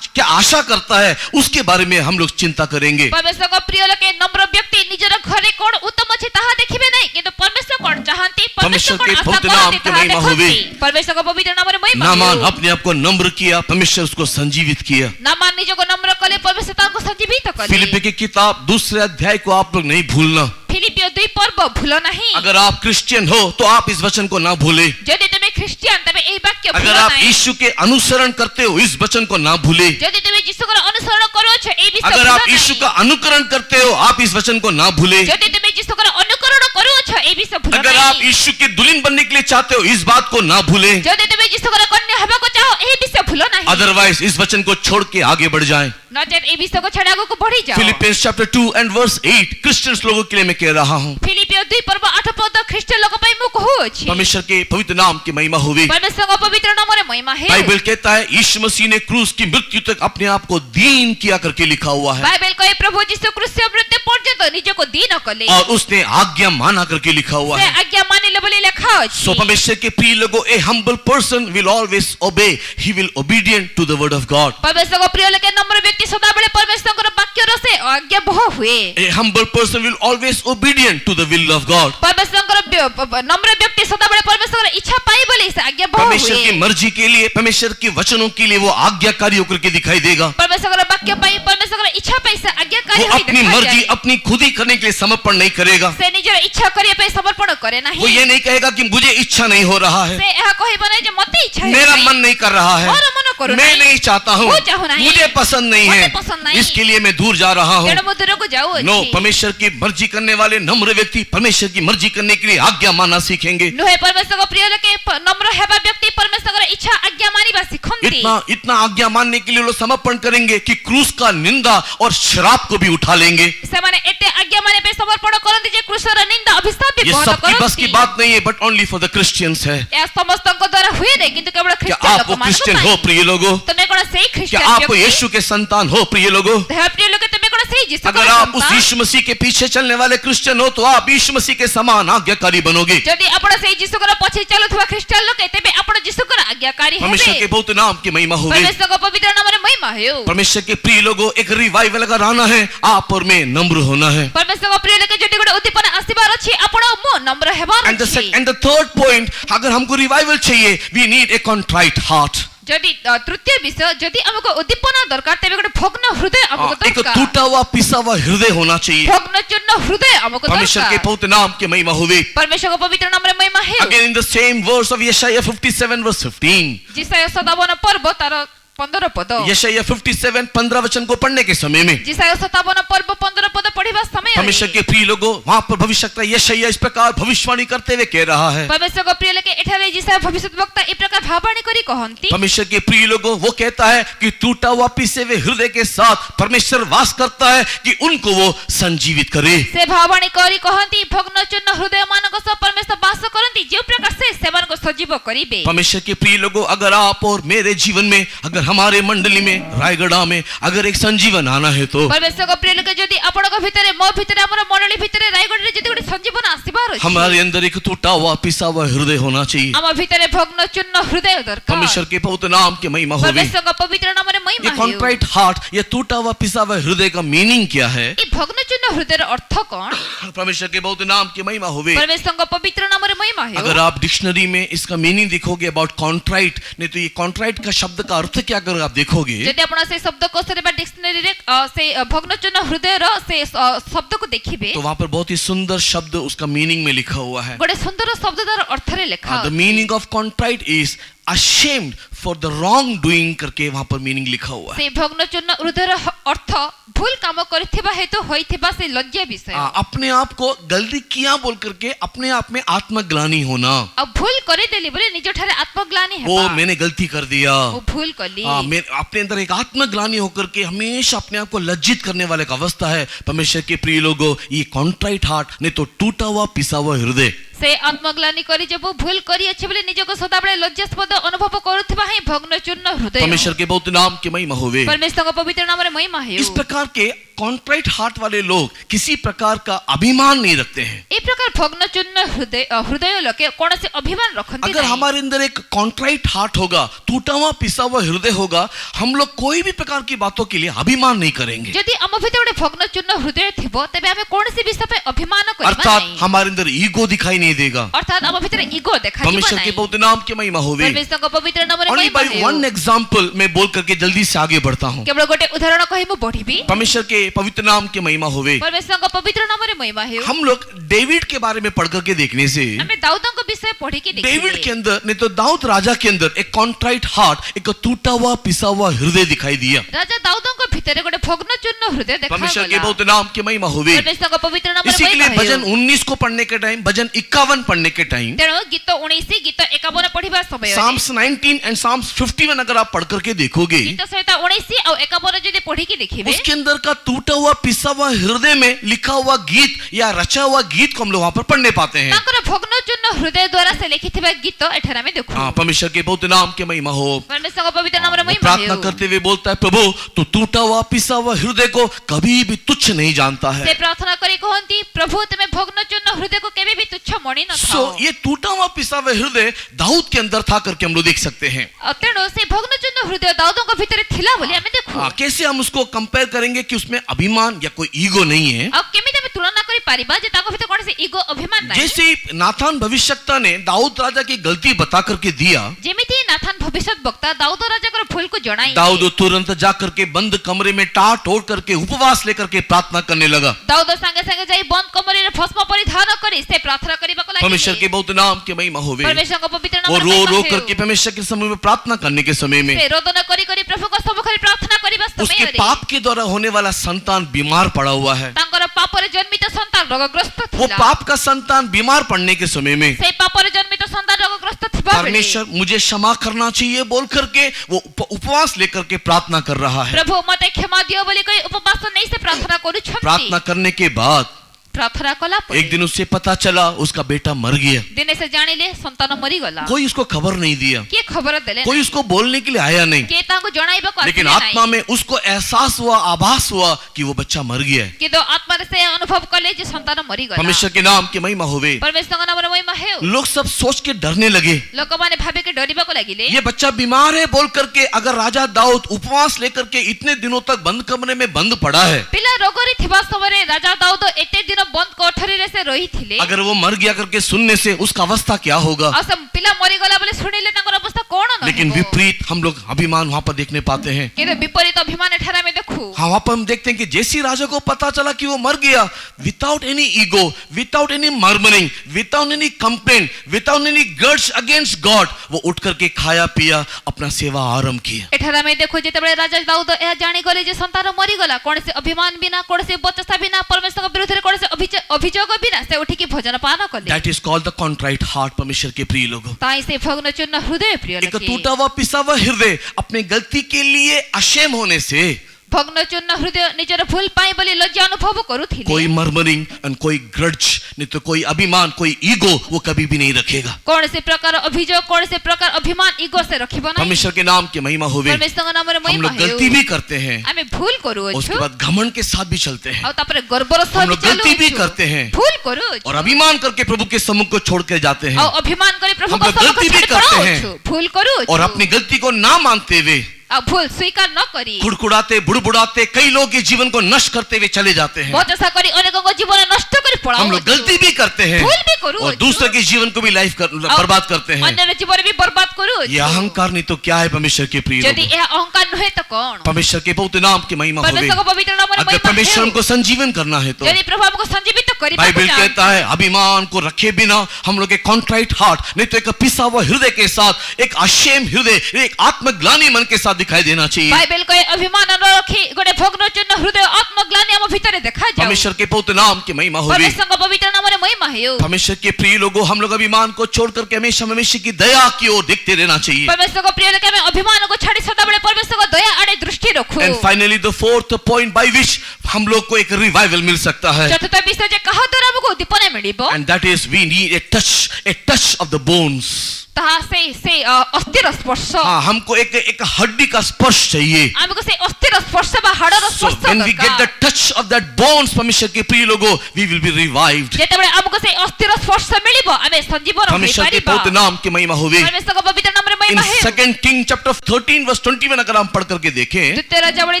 आशा करता है उसके बारे में हम लोग चिंता करेंगे। परमेश्वरଙ୍କ ପ୍ରିୟ ଲୋକେ ନମ୍ର ବ୍ୟକ୍ତି ନିଜର ଘରେ କଣ ଉତ୍ତମ ଅଛି ତାହା ଦେଖିବେ ନାହିଁ କିନ୍ତୁ परमेश्वर କଣ ଚାହାନ୍ତି, परमेश्वर परमेश्वर କଣ के ଆଶା पवित्र नाम କରନ୍ତି की ତାହା महिमा होवे। ଦେଖନ୍ତି। परमेश्वरଙ୍କ पवित्र नामରେ ମହିମା नामान ହେଉ। अपने आप को नम्र किया, परमेश्वर उसको संजीवित किया। ନାମାନ ନିଜକୁ ନମ୍ର କଲେ परमेश्वर ତାଙ୍କୁ ସଜୀବିତ कले। फिलिप्पी की किताब 2 अध्याय को आप लोग नहीं भूलना। फिलिपियो 2 पर्व भूल नहीं। अगर आप क्रिश्चियन हो तो आप इस वचन को ना भूले। यदि तुम ख्रिस्टियन तबे एही वाक्य भूल अगर आप नहीं। यीशु के अनुसरण करते हो इस वचन को ना भूले। यदि तुम यीशुकर अनुसरण करो छ एही विषय अगर भूल आप नहीं। यीशु का अनुकरण करते हो आप इस वचन को ना भूले। यदि तुम यीशुकर अनुकरण करो छ एही विषय भूल अगर नहीं। आप यीशु के दुल्हन बनने के लिए चाहते हो इस बात को ना भूले। यदि तुम यीशुकर कन्या हेबा को चाहो एही विषय भूल नहीं। अदरवाइज इस वचन को छोड़ के आगे बढ़ जाएं। नचेत एही विषय को छाड़ आगो को बढ़ी जाओ। Philippians chapter 2 and verse 8 Christians लोगों के लिए मैं कह रहा हूं। फिलिपियो 2 पर्व 8 पद ख्रिस्टियन लोग पई मु कहू अछि। परमेश्वर के पवित्र नाम की महिमा होवे। परमेश्वर का पवित्र नाम रे महिमा है। बाइबल कहता है यीशु मसीह ने क्रूस की मृत्यु तक अपने आप को दीन किया करके लिखा हुआ है बाइबल कहे प्रभु यीशु क्रूस मृत्यु पर्यंत निज को दीन कले और उसने आज्ञा माना करके लिखा हुआ से है। आज्ञा मानिले बोली लिखा अछि। So परमेश्वर के प्रिय लोगों a humble person will always obey, he will obedient to the word of God. परमेश्वर को प्रिय लेके नम्र व्यक्ति सदा बेले परमेश्वर को वाक्य रो से आज्ञा बह हुए। A humble person will always obedient to the will of God. परमेश्वर को नम्र व्यक्ति सदा बेले परमेश्वर की इच्छा पाई बोली से आज्ञा बह परमेश्वर की हुए। मर्जी के लिए परमेश्वर के वचनों के लिए वो आज्ञाकारी होकर के दिखाई देगा। परमेश्वर का वाक्य पाई परमेश्वर की इच्छा पाई से आज्ञाकारी वो होई अपनी देखा मर्जी जाए। अपनी खुद ही करने के लिए समर्पण नहीं करेगा। से निजर इच्छा करिए पे समर्पण करे वो नहीं। ये नहीं कहेगा कि मुझे इच्छा नहीं हो रहा है, से यह कहबो नै जे मते इच्छा है मेरा मन नहीं कर रहा है, मोर मन करू मैं नहीं चाहता हूँ, ମୁଁ ଚାହୁଁନାହିଁ। मुझे पसंद नहीं ମୋତେ है, ପସନ୍ଦ ନାହିଁ। इसके लिए मैं दूर जा रहा हूँ। ତେଣୁ ମୁଁ ଦୂରକୁ ଯାଉଅଛି। नो, परमेश्वर की मर्जी करने वाले नम्र व्यक्ति परमेश्वर की मर्जी करने के लिए आज्ञा मानना सीखेंगे। ନୁହେଁ परमेश्वर को प्रिय लोके नम्र हेबा व्यक्ति परमेश्वर इच्छा आज्ञा मानिबा शिखंती। इतना आज्ञा मानने के लिए लोग समर्पण करेंगे कि क्रूस का निंदा और शराब को भी उठा लेंगे। ସେମାନେ ଏତେ ଆଜ୍ଞା ମାନିବା ପାଇଁ ସମର୍ପଣ କରନ୍ତି ଯେ କୃଷର ନିନ୍ଦା ଅଭିଶାପ ବି ये ବହନ सबकी बस की କରନ୍ତି। बात नहीं है, but only for the Christians है। ଏହା ସମସ୍ତଙ୍କ ଦ୍ୱାରା ହୁଏ ନାହିଁ କିନ୍ତୁ କେବଳ क्या ଖ୍ରୀଷ୍ଟିଆନ आप वो ଲୋକମାନଙ୍କ क्रिश्चियन हो ପାଇଁ। प्रिय लोगों? ତମେ କଣ ସେଇ क्या ଖ୍ରୀଷ୍ଟିଆନ आप ବ୍ୟକ୍ତି? यीशु के संतान हो प्रिय लोगों? ଦେହ ପ୍ରିୟ ଲୋକେ ତମେ କଣ ସେଇ ଯୀଶୁଙ୍କର अगर आप उस ସନ୍ତାନ? यीशु मसीह के पीछे चलने वाले क्रिश्चियन हो तो आप यीशु मसीह के समान आज्ञाकारी बनोगे। ଯଦି ଆପଣ ସେଇ ଯୀଶୁଙ୍କର ପଛରେ ଚାଲୁଥିବା ଖ୍ରୀଷ୍ଟିଆନ ଲୋକେ ତେବେ ଆପଣ ଯୀଶୁଙ୍କର ଆଜ୍ଞାକାରୀ परमेश्वर के ହେବେ। बहुत नाम की महिमा होगी। परमेश्वरଙ୍କ ପବିତ୍ର ନାମରେ ମହିମା ହେଉ। परमेश्वर के प्रिय लोगों, एक रिवाइवल अगर आना है, आप और मैं नम्र होना है। परमेश्वरଙ୍କ ପ୍ରିୟ ଲୋକେ ଯଦି ଗୋଟେ ଉଦ୍ଦୀପନା ଆସିବାର ଅଛି ଆପଣ ଓ ମୁଁ ନମ୍ର ହେବାର ଅଛି। And the third point, अगर हमको रिवाइवल चाहिए, we need a contrite heart। ଯଦି ତୃତୀୟ ବିଷୟ ଯଦି ଆମକୁ ଉଦ୍ଦୀପନା ଦରକାର ତେବେ ଗୋଟେ ଭଗ୍ନ ହୃଦୟ ଆମକୁ एक ଦରକାର। टूटा हुआ पिसा हुआ हृदय होना चाहिए। ଭଗ୍ନ ଚୂର୍ଣ୍ଣ ହୃଦୟ ଆମକୁ परमेश्वर के ଦରକାର। बहुत नाम की महिमा होगी। परमेश्वरଙ୍କ पवित्र नामରେ ମହିମା ହେଉ। Again in the same verse of Yeshaya 57 verse 15। जिसाया 57 पर्व तार 15 पद। यशाया 57 15 वचन को पढ़ने के समय में जिसाया 57 पर्व 15 पद पढ़िबा समय परमेश्वर के प्रिय लोगों, वहां पर भविष्यवक्ता यशाया इस प्रकार भविष्यवाणी करते हुए कह रहा है। परमेश्वरको प्रिय लोके एठारे जिसाया भविष्यद्वक्ता ए प्रकार भावाणी करी कहंती। परमेश्वर के प्रिय लोगों, वो कहता है कि टूटा हुआ पिसे हुए हृदय के साथ परमेश्वर वास करता है कि उनको वो संजीवित करे। से भावाणी करी कहंती भग्न चूर्ण हृदय मानक सह परमेश्वर वास करंती जे प्रकार से सेवन को सजीव करिबे। परमेश्वर के प्रिय लोगों, अगर आप और मेरे जीवन में, अगर हमारे मंडली में, रायगढ़ में अगर एक संजीवन आना है तो परमेश्वरको प्रिय लोके जदी आपणको भितरे मो भितरे हमर मंडली भितरे रायगढ़ रे जदी गोटे संजीवन आसीबार अछि, हमारे अंदर एक टूटा हुआ पिसा हुआ हृदय होना चाहिए। हम भितरे भग्न चूर्ण हृदय दरकार। परमेश्वर के पवित्र नाम की महिमा होगी। परमेश्वरको पवित्र नामरे ये महिमा हेउ। कॉन्ट्राइट हार्ट, ये टूटा हुआ पिसा हुआ हृदय का मीनिंग क्या है? ए भग्न चूर्ण हृदय अर्थ कोन? परमेश्वर के बहुत नाम की महिमा होगी। परमेश्वरको पवित्र नामरे महिमा हेउ। अगर आप डिक्शनरी में इसका मीनिंग देखोगे अबाउट कॉन्ट्राइट, नहीं तो ये कॉन्ट्राइट का शब्द का अर्थ क्या, अगर आप देखोगे जदि आपण से शब्दकोश रे बा डिक्शनरी रे से भग्न चूर्ण हृदय रो से शब्द को देखिबे तो वहां पर बहुत ही सुंदर शब्द उसका मीनिंग में लिखा हुआ है। गोटे सुंदर शब्द तार अर्थ रे लिखा the meaning of contrite is ashamed for the wrong doing करके वहां पर मीनिंग लिखा हुआ है। से भग्न चूर्ण हृदय रो अर्थ भूल काम करथिबा हेतु होइथिबा से लज्जा विषय। अपने आप को गलती किया बोल करके अपने आप में आत्मग्लानि होना। अब भूल करे देली बोले निज ठारे आत्मग्लानि हेबा। ओ मैंने गलती कर दिया, वो भूल कली। मैं अपने अंदर एक आत्मग्लानि होकर के हमेशा अपने आप को लज्जित करने वाले का अवस्था है। परमेश्वर के प्रिय लोगों, ये कॉन्ट्राइट हार्ट नहीं तो टूटा हुआ पिसा हुआ हृदय से आत्मग्लानि करी जब भूल करी अछि बोले निज को सदाबळे लज्जास्पद अनुभव करथिबा है भग्न चूर्ण हृदय। परमेश्वर के बहुत नाम की महिमा होवे। परमेश्वर का पवित्र नाम रे महिमा है। इस प्रकार के कॉन्ट्राइट हार्ट वाले लोग किसी प्रकार का अभिमान नहीं रखते हैं। ए प्रकार भग्न चूर्ण हृदय लोके कोनसे अभिमान रखंती अगर हमारे अंदर एक कॉन्ट्राइट हार्ट होगा, टूटा हुआ पिसा हुआ हृदय होगा, हम लोग कोई भी प्रकार की बातों के लिए अभिमान नहीं करेंगे। यदि हम भितर गोटे भग्न चूर्ण हृदय थिबो तबे हमें कोनसे विषय पे अभिमान करबा अर्थात नहीं। हमारे अंदर ईगो दिखाई नहीं देगा। अर्थात हम भितर ईगो देखा जीवन परमेश्वर के नहीं। बहुत नाम की महिमा होवे। परमेश्वर का पवित्र नाम रे ओनली महिमा बाय है। वन एग्जांपल मैं बोल करके जल्दी से आगे बढ़ता हूं। केवल गोटे उदाहरण कहि मु बढ़िबी। परमेश्वर के पवित्र नाम की महिमा होवे। परमेश्वर का पवित्र नाम रे महिमा है। हम लोग डेविड के बारे में पढ़ करके देखने से हमें दाऊद को विषय पढ़ी के देखिए। डेविड के अंदर नहीं तो दाऊद राजा के अंदर एक कॉन्ट्राइट हार्ट, एक टूटा हुआ पिसा हुआ हृदय दिखाई दिया। राजा दाऊद को भीतर गोटे भग्न चूर्ण हृदय देखा परमेश्वर के बहुत नाम की महिमा होवे। परमेश्वर का पवित्र नाम रे इसी के लिए महिमा भजन है। 19 को पढ़ने के टाइम, भजन 51 पढ़ने के टाइम, तेणु गीत 19 गीत 51 पढ़िबा समय साम्स 19 एंड साम्स 51 अगर आप पढ़ करके देखोगे, गीत संहिता 19 और 51 यदि पढ़ी के देखिबे उसके अंदर का टूटा हुआ पिसा हुआ हृदय में लिखा हुआ गीत या रचा हुआ गीत को हम लोग वहां पर पढ़ने पाते हैं। ताकर भग्न चूर्ण हृदय द्वारा से लिखिथिबा गीत एठारा में देखो। हाँ, परमेश्वर के बहुत नाम के महिमा हो। परमेश्वर का पवित्र नाम रे महिमा प्रार्थना है। करते हुए बोलता है, प्रभु तू टूटा हुआ पिसा हुआ हृदय को कभी भी तुच्छ नहीं जानता से है। प्रार्थना करी कहंती प्रभु तमे भग्न चूर्ण हृदय को केबे भी तुच्छ मणि न सो थाओ। ये टूटा हुआ पिसा हुआ हृदय दाऊद के अंदर था करके हम लोग देख सकते हैं। तेणु से भग्न चूर्ण हृदय दाऊदଙ୍କ भितर थिला बोली हमें देखो। कैसे हम उसको कंपेयर करेंगे कि उसमें अभिमान या कोई ईगो नहीं है। अब केमिते तुलना करि परिबा जे ताको भितर कोनसे ईगो अभिमान नाही जैसे नाथान भविष्यवक्ता ने दाऊद राजा की गलती बता करके दिया, जेमिति नाथान भविष्यत वक्ता दाऊद राजा को भूल को जणाई दाऊद तुरंत जा करके बंद कमरे में टाट ओढ़ करके उपवास लेकर के प्रार्थना करने लगा। दाऊद संगे संगे जाई बंद कमरे रे भस्म परिधान करी से प्रार्थना करिबा को लागि परमेश्वर के बहुत नाम के महिमा होवे। परमेश्वर को पवित्र नाम वो रो करके परमेश्वर के समय में प्रार्थना करने के समय में से रोदन करी करी प्रभु को सम्मुखरे प्रार्थना करिबा समय उसके रे पाप के द्वारा होने वाला संतान बीमार पड़ा हुआ है। तांकर पाप रे जन्मित संतान रोगग्रस्त वो थिला पाप का संतान बीमार पड़ने के समय में से पाप रे जन्मित संतान रोगग्रस्त थिबा बेले परमेश्वर मुझे क्षमा करना चाहिए बोल करके वो उपवास लेकर के प्रार्थना कर रहा है। प्रभु मते क्षमा दियो बोली कोई उपवास नहीं से प्रार्थना करू छथि प्रार्थना करने के बाद प्रार्थना कला परे एक दिन उससे पता चला उसका बेटा मर गया। दिने से जानिले संतान मरी गला कोई उसको खबर नहीं दिया, के खबर देले कोई उसको बोलने के लिए आया नहीं, के तांको जणाइबा को लेकिन आत्मा में उसको एहसास हुआ, आभास हुआ कि वो बच्चा मर गया है। कि तो आत्मा से अनुभव कले जे संतान मरी गला परमेश्वर के नाम की महिमा होवे। परमेश्वर का नाम रे महिमा है लोग सब सोच के डरने लगे, लोक माने भाबे के डरिबा को लागिले ये बच्चा बीमार है बोल करके अगर राजा दाऊद उपवास लेकर के इतने दिनों तक बंद कमरे में बंद पड़ा है, पिला रोगरी थिबा समय राजा दाऊद एते दिन बंद कोठरी से रही थिले अगर वो मर गया करके सुनने से उसका अवस्था क्या होगा। असम पिला मरी गला बोले सुनिले तांकर अवस्था कोन न लेकिन विपरीत हम लोग अभिमान वहां पर देखने पाते हैं। के विपरीत अभिमान एठारा में देखू हाँ, वहां पर हम देखते हैं कि जैसी राजा को पता चला कि वो मर गया, without any ego, without any murmuring, without any complaint, without any grudge against God, वो उठ करके खाया पिया अपना सेवा आरंभ किया। एठारा में देखो जेतेबेले राजा दाऊद ए जानि गले जे संतान मरी गला कोन से अभिमान बिना कोन से बचसा बिना परमेश्वर के विरुद्ध रे कोन से अभियोग बिना से उठी के भजन पान कले। That is called the contrite heart। परमेश्वर के प्रिय लोगों, ताई से भग्न चूर्ण हृदय प्रिय एक लगे टूटा हुआ पिसा हुआ हृदय अपने गलती के लिए अशेम होने से भग्न चूर्ण हृदय निजर भूल पाई बोली लज्जा अनुभव करूथिले कोई मर्मरिंग और कोई ग्रड्ज नहीं तो कोई अभिमान, कोई ईगो वो कभी भी नहीं रखेगा। कौन से प्रकार अभियोग कौन से प्रकार अभिमान ईगो से रखिबो नहीं। परमेश्वर के नाम की महिमा होवे। परमेश्वर का नाम रे हम महिमा लोग गलती भी करते हैं, हमें भूल करू उसके बाद घमंड के साथ भी चलते हैं, और तापरे गर्बर हम सह लोग गलती भी करते हैं भूल करू और अभिमान करके प्रभु के सम्मुख को छोड़ कर जाते हैं, और अभिमान करे प्रभु हम को लोग गलती भी करते हैं भूल करू और अपनी गलती को ना मानते हुए अब भूल स्वीकार न करी कुड़कुड़ाते बुड़बुड़ाते कई लोग के जीवन को नष्ट करते हुए चले जाते हैं। बहुत ऐसा करी अनेकों को जीवन नष्ट करी पड़ा हम लोग गलती भी करते हैं भूल भी करू और दूसरे के जीवन को भी बर्बाद करते हैं। अन्य जीवन भी बर्बाद करू ये अहंकार नहीं तो क्या है परमेश्वर के प्रिय यदि यह अहंकार न है तो कौन। परमेश्वर के बहुत नाम की महिमा होवे। परमेश्वर को पवित्र नाम रे अगर महिमा परमेश्वर है हमको संजीवन करना है तो यदि प्रभु हमको संजीवित करी बाइबल कहता है अभिमान को रखे बिना हम लोग के कॉन्ट्राइट हार्ट नहीं तो एक पिसा हुआ हृदय के साथ एक अशेम हृदय, एक आत्मग्लानी मन के साथ दिखाई देना चाहिए। बाइबल को अभिमान न रखी गोटे भग्न चूर्ण हृदय आत्मग्लानि हम भीतर देखा जाओ। परमेश्वर के पवित्र नाम की महिमा होवे। परमेश्वर का पवित्र नाम रे महिमा है। परमेश्वर के प्रिय लोगों, हम लोग अभिमान को छोड़ करके हमेशा हमेशा की दया की ओर देखते रहना चाहिए। परमेश्वर को प्रिय लोग में अभिमान को छाड़ी सदाबले परमेश्वर को दया आड़े दृष्टि रखो। And finally the fourth point by which हम लोग को एक रिवाइवल मिल सकता है, चतुर्थ विषय जे कहा तो हमको उद्दीपना मिलिबो and that is we need a touch of the bones. तहा से अस्थिर स्पर्श। हाँ, हमको एक हड्डी का स्पर्श चाहिए। हमको से अस्थिर स्पर्श बा हाड़र So स्पर्श when we get the touch of that bones, परमेश्वर के प्रिय लोगों, we will be revived। जेतेबेले हमको से अस्थिर स्पर्श मिलिबो हमें संजीवन होई परमेश्वर के परिबा। पवित्र नाम की महिमा होवे। परमेश्वर का पवित्र नाम रे इन महिमा है। 2 King chapter 13 verse 21 अगर हम पढ़ करके देखें, द्वितीय राजावली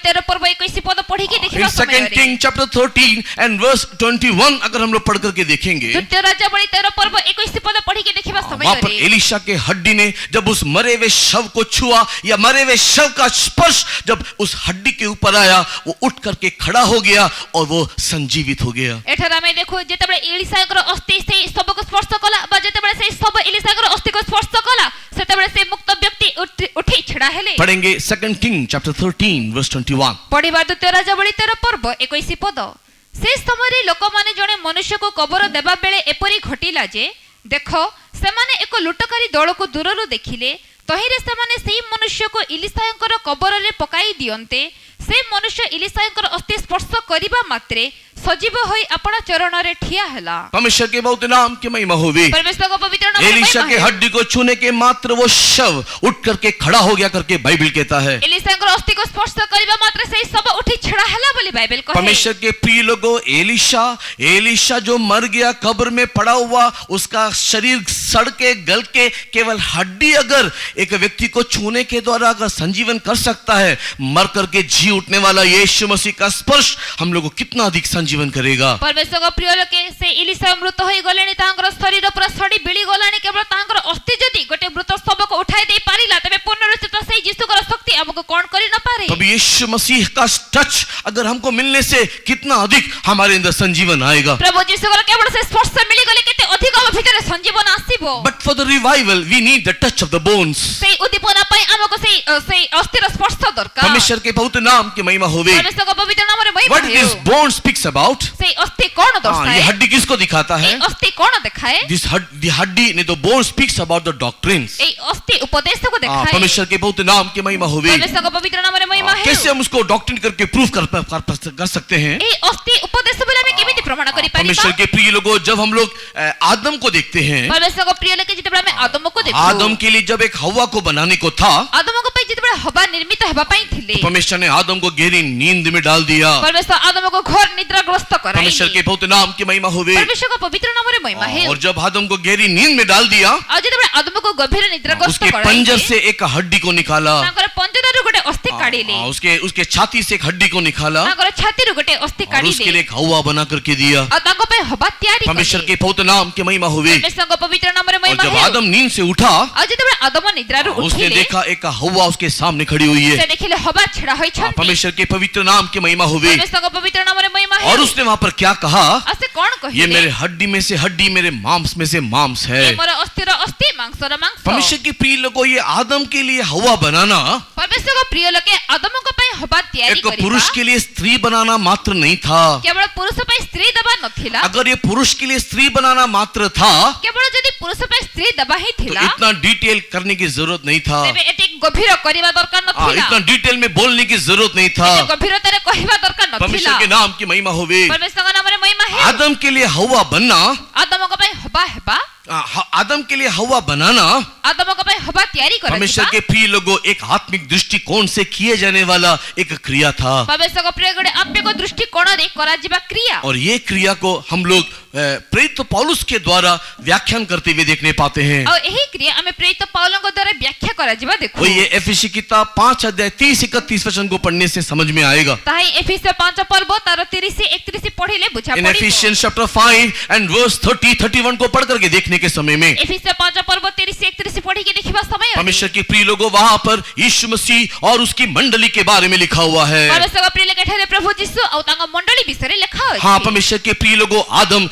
13 पर्व 21 पद पढ़ी के इन देखिबा समय 2 King chapter 13 and verse 21 अगर हम लोग पढ़ करके देखेंगे, द्वितीय राजावली 13 पर्व 21 पद पढ़ी के देखिबा समय वहां पर एलीशा के हड्डी ने जब उस मरे हुए शव को छुआ या मरे हुए शव का स्पर्श जब उस हड्डी के ऊपर आया, वो उठ करके खड़ा हो गया और वो संजीवित हो गया। एठारा में देखो जेतेबेले एलीशाकर अस्थि से सब को स्पर्श कला बा जेतेबेले से सब एलीशाकर अस्थि को स्पर्श कला सेतेबेले से मुक्त व्यक्ति उठी छड़ा हेले। पढ़ेंगे 2 King chapter 13 verse 21। पढ़िबा द्वितीय राजावली 13 पर्व 21 पद। से समय लोक माने जने मनुष्य को कबर देबा बेले एपरी घटिला जे देखो सेमाने एक लुटकारी दल को दूरରୁ देखिले तहिरे सेमाने सेही मनुष्य को इलिशायकर कबर रे पकाई दियन्ते से मनुष्य इलिशायकर अस्थि स्पर्श करिबा मात्रे सजीव होई अपना चरण रे ठिया हला। परमेश्वर के बहुत नाम की महिमा होवे। परमेश्वर का पवित्र नाम एलीशा के हड्डी को छूने के मात्र वो शव उठ करके खड़ा हो गया करके बाइबल कहता है। एलीशाकर अस्थि को स्पर्श करिबा मात्रे से सब उठी छड़ा हला बोली बाइबल कहे। परमेश्वर के प्रिय लोगों, एलीशा जो मर गया कब्र में पड़ा हुआ, उसका शरीर सड़ के गल के केवल हड्डी अगर एक व्यक्ति को छूने के द्वारा अगर संजीवन कर सकता है, मर करके जी उठने वाला यीशु मसीह का स्पर्श हम लोग को कितना अधिक संजीवन करेगा। परमेश्वर प्रिय लोके से इलिशा मृत होई गलेनी तांकर शरीर पूरा सड़ी बिली गलानी केवल तांकर अस्थि जदी गोटे मृत शव को उठाई दे पारिला तबे पुनरुत्थित से यीशु कर शक्ति हमको कोन करि न पारे। तब यीशु मसीह का टच अगर हमको मिलने से कितना अधिक हमारे अंदर संजीवन आएगा। प्रभु यीशु कर केवल से स्पर्श मिली गले केते अधिक हम भीतर संजीवन आसीबो। But for the revival we need the touch of the bones। से उद्दीपना पई हमको से अस्थिर स्पर्श दरकार। परमेश्वर के पवित्र नाम की महिमा होवे। परमेश्वर का पवित्र नाम रे महिमा What है। this bone speaks about? से अस्थि कौन दर्शाए? ये हड्डी किसको दिखाता है? ए अस्थि कौन दिखाए? the हड्डी ने तो bone speaks about the doctrines। ए अस्थि उपदेश को दिखाए। परमेश्वर के पवित्र नाम की महिमा होवे। परमेश्वर का पवित्र नाम रे महिमा है। कैसे हम उसको डॉक्ट्रिन करके प्रूफ कर सकते हैं? ए अस्थि उपदेश बोले हमें केमिति प्रमाण करि पारिबा? परमेश्वर के प्रिय लोगों, जब हम लोग आदम को देखते हैं, परमेश्वर का प्रिय लोके जिते हमें आदम को देखो। आदम के लिए जब एक हवा को बनाने को था, आदम को पई जिते हवा निर्मित हेबा पई थिले, परमेश्वर ने आदम को गहरी नींद में डाल दिया। परमेश्वर आदम को घोर निद्राग्रस्त कराई। परमेश्वर के पवित्र नाम की महिमा होवे। परमेश्वर का पवित्र नाम रे महिमा है। और जब आदम को गहरी नींद में डाल दिया, और जिते आदम को गंभीर निद्राग्रस्त उसके कराई, पंजर से एक हड्डी को निकाला, तांकर पंजर गोटे अस्थि काढिले, उसके छाती से एक हड्डी को निकाला, तांकर छाती गोटे अस्थि और काढिले, उसके लिए एक हवा बना करके दिया। और तांको पे हवा तैयारी परमेश्वर कले। के पवित्र नाम की महिमा होवे। परमेश्वर का पवित्र नाम रे और महिमा जब है। आदम नींद से उठा, और जिते आदम निद्रारु उसने उठिले, देखा एक हवा उसके सामने खड़ी हुई है। से देखिले हवा छड़ा होई छन। परमेश्वर के पवित्र नाम की महिमा होवे। परमेश्वर का पवित्र नाम रे महिमा है। और उसने वहां पर क्या कहा? असे कौन कहिले? ये मेरे हड्डी में से हड्डी, मेरे मांस में से मांस है। ये मोर अस्थिर अस्थि मांस र मांस। परमेश्वर के प्रिय लोगों, ये आदम के लिए हवा बनाना परमेश्वर का प्रिय लोके आदम को पई हवा तैयारी एक करिबा। पुरुष के लिए स्त्री बनाना मात्र नहीं था। केवल पुरुष पई स्त्री दबा नथिला। अगर ये पुरुष के लिए स्त्री बनाना मात्र था, केवल यदि पुरुष पई स्त्री दबा ही तो थिला, इतना डिटेल करने की जरूरत नहीं था। तेबे एते गभीर करिबा दरकार नथिला। इतना डिटेल में बोलने की जरूरत नहीं था। एते गभीरता रे कहिबा दरकार नथिला। परमेश्वर के नाम की महिमा होवे। परमेश्वर का नाम रे महिमा है। आदम के लिए हवा बनना, आदम को पई हवा हेबा, आदम के लिए हवा बनाना आदम को पई हवा तैयारी करबा। परमेश्वर के प्रिय लोगों, एक आत्मिक दृष्टिकोण से किए जाने वाला एक क्रिया था। परमेश्वर का प्रिय गडे आत्मिक दृष्टिकोण रे करा जिबा क्रिया। और ये क्रिया को हम लोग प्रेरित पौलुस के द्वारा व्याख्यान करते हुए देखने पाते हैं। और यही क्रिया हमें प्रेरित पौलुस को द्वारा व्याख्या करा जिबा देखो। वो ये एफेसी किताब 5 अध्याय 30-31 वचन को पढ़ने से समझ में आएगा। ताही एफिसियों 5 पर्व तार 30-31 पढ़िले बुझा इन पड़िबो। एफिशियंस चैप्टर 5 एंड वर्स 30-31 को पढ़ करके देखने के समय में एफिसियों 5 पर्व 30-31 पढ़ी के देखिबा समय परमेश्वर के प्रिय लोगों, वहां पर यीशु मसीह और उसकी मंडली के बारे में लिखा हुआ है। परमेश्वर का प्रिय लेके ठहरे प्रभु यीशु और तांगा मंडली विषय लिखा है। हाँ, परमेश्वर के प्रिय लोगों, आदम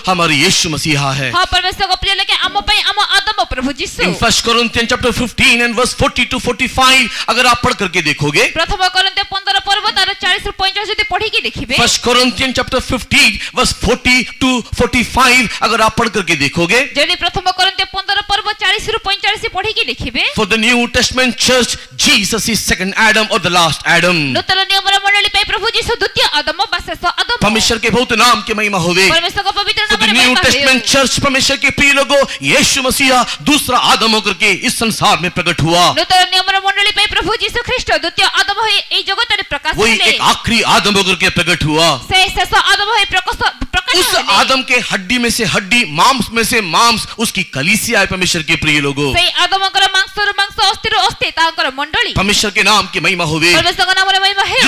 हमारे यीशु मसीहा है। हाँ, परमेश्वर का प्रिय लेके आमो पई आमो आदम प्रभु यीशु। इन 1 कोरिन्थियन चैप्टर 15 एंड वर्स 40-45 अगर आप पढ़ करके देखोगे, प्रथम कोरिन्थियों 15 पर्व तार 40-45 यदि पढ़ी के देखिबे। 1 कोरिन्थियन चैप्टर 15 वर्स 40-45 अगर आप पढ़ करके देखोगे, यदि प्रथम कोरिन्थियों 15 पर्व 40-45 पढ़ी के देखिबे। for the New Testament church Jesus is second Adam or the last Adam। नूतन नियम र मंडली पे प्रभु यीशु द्वितीय आदम व शेष आदम। परमेश्वर के बहुत नाम की महिमा होवे। परमेश्वर का पवित्र For the नाम रे New महिमा Testament है। church, परमेश्वर के प्रिय लोगों, यीशु मसीहा दूसरा आदम होकर के इस संसार में प्रकट हुआ। नूतन नियम र मंडली पे प्रभु यीशु ख्रीष्ट द्वितीय आदम होई ए जगत रे प्रकाश वही हेले। एक आखिरी आदम होकर के प्रकट हुआ। से शेष आदम होई प्रकाश उस हेले। आदम के हड्डी में से हड्डी, मांस में से मांस, उसकी कलीसिया है। परमेश्वर के प्रिय लोगों, से आदम कर मांस र मांस अस्थिर अस्ति तांकर मंडली। परमेश्वर के नाम की महिमा होवे। परमेश्वर का नाम रे महिमा है।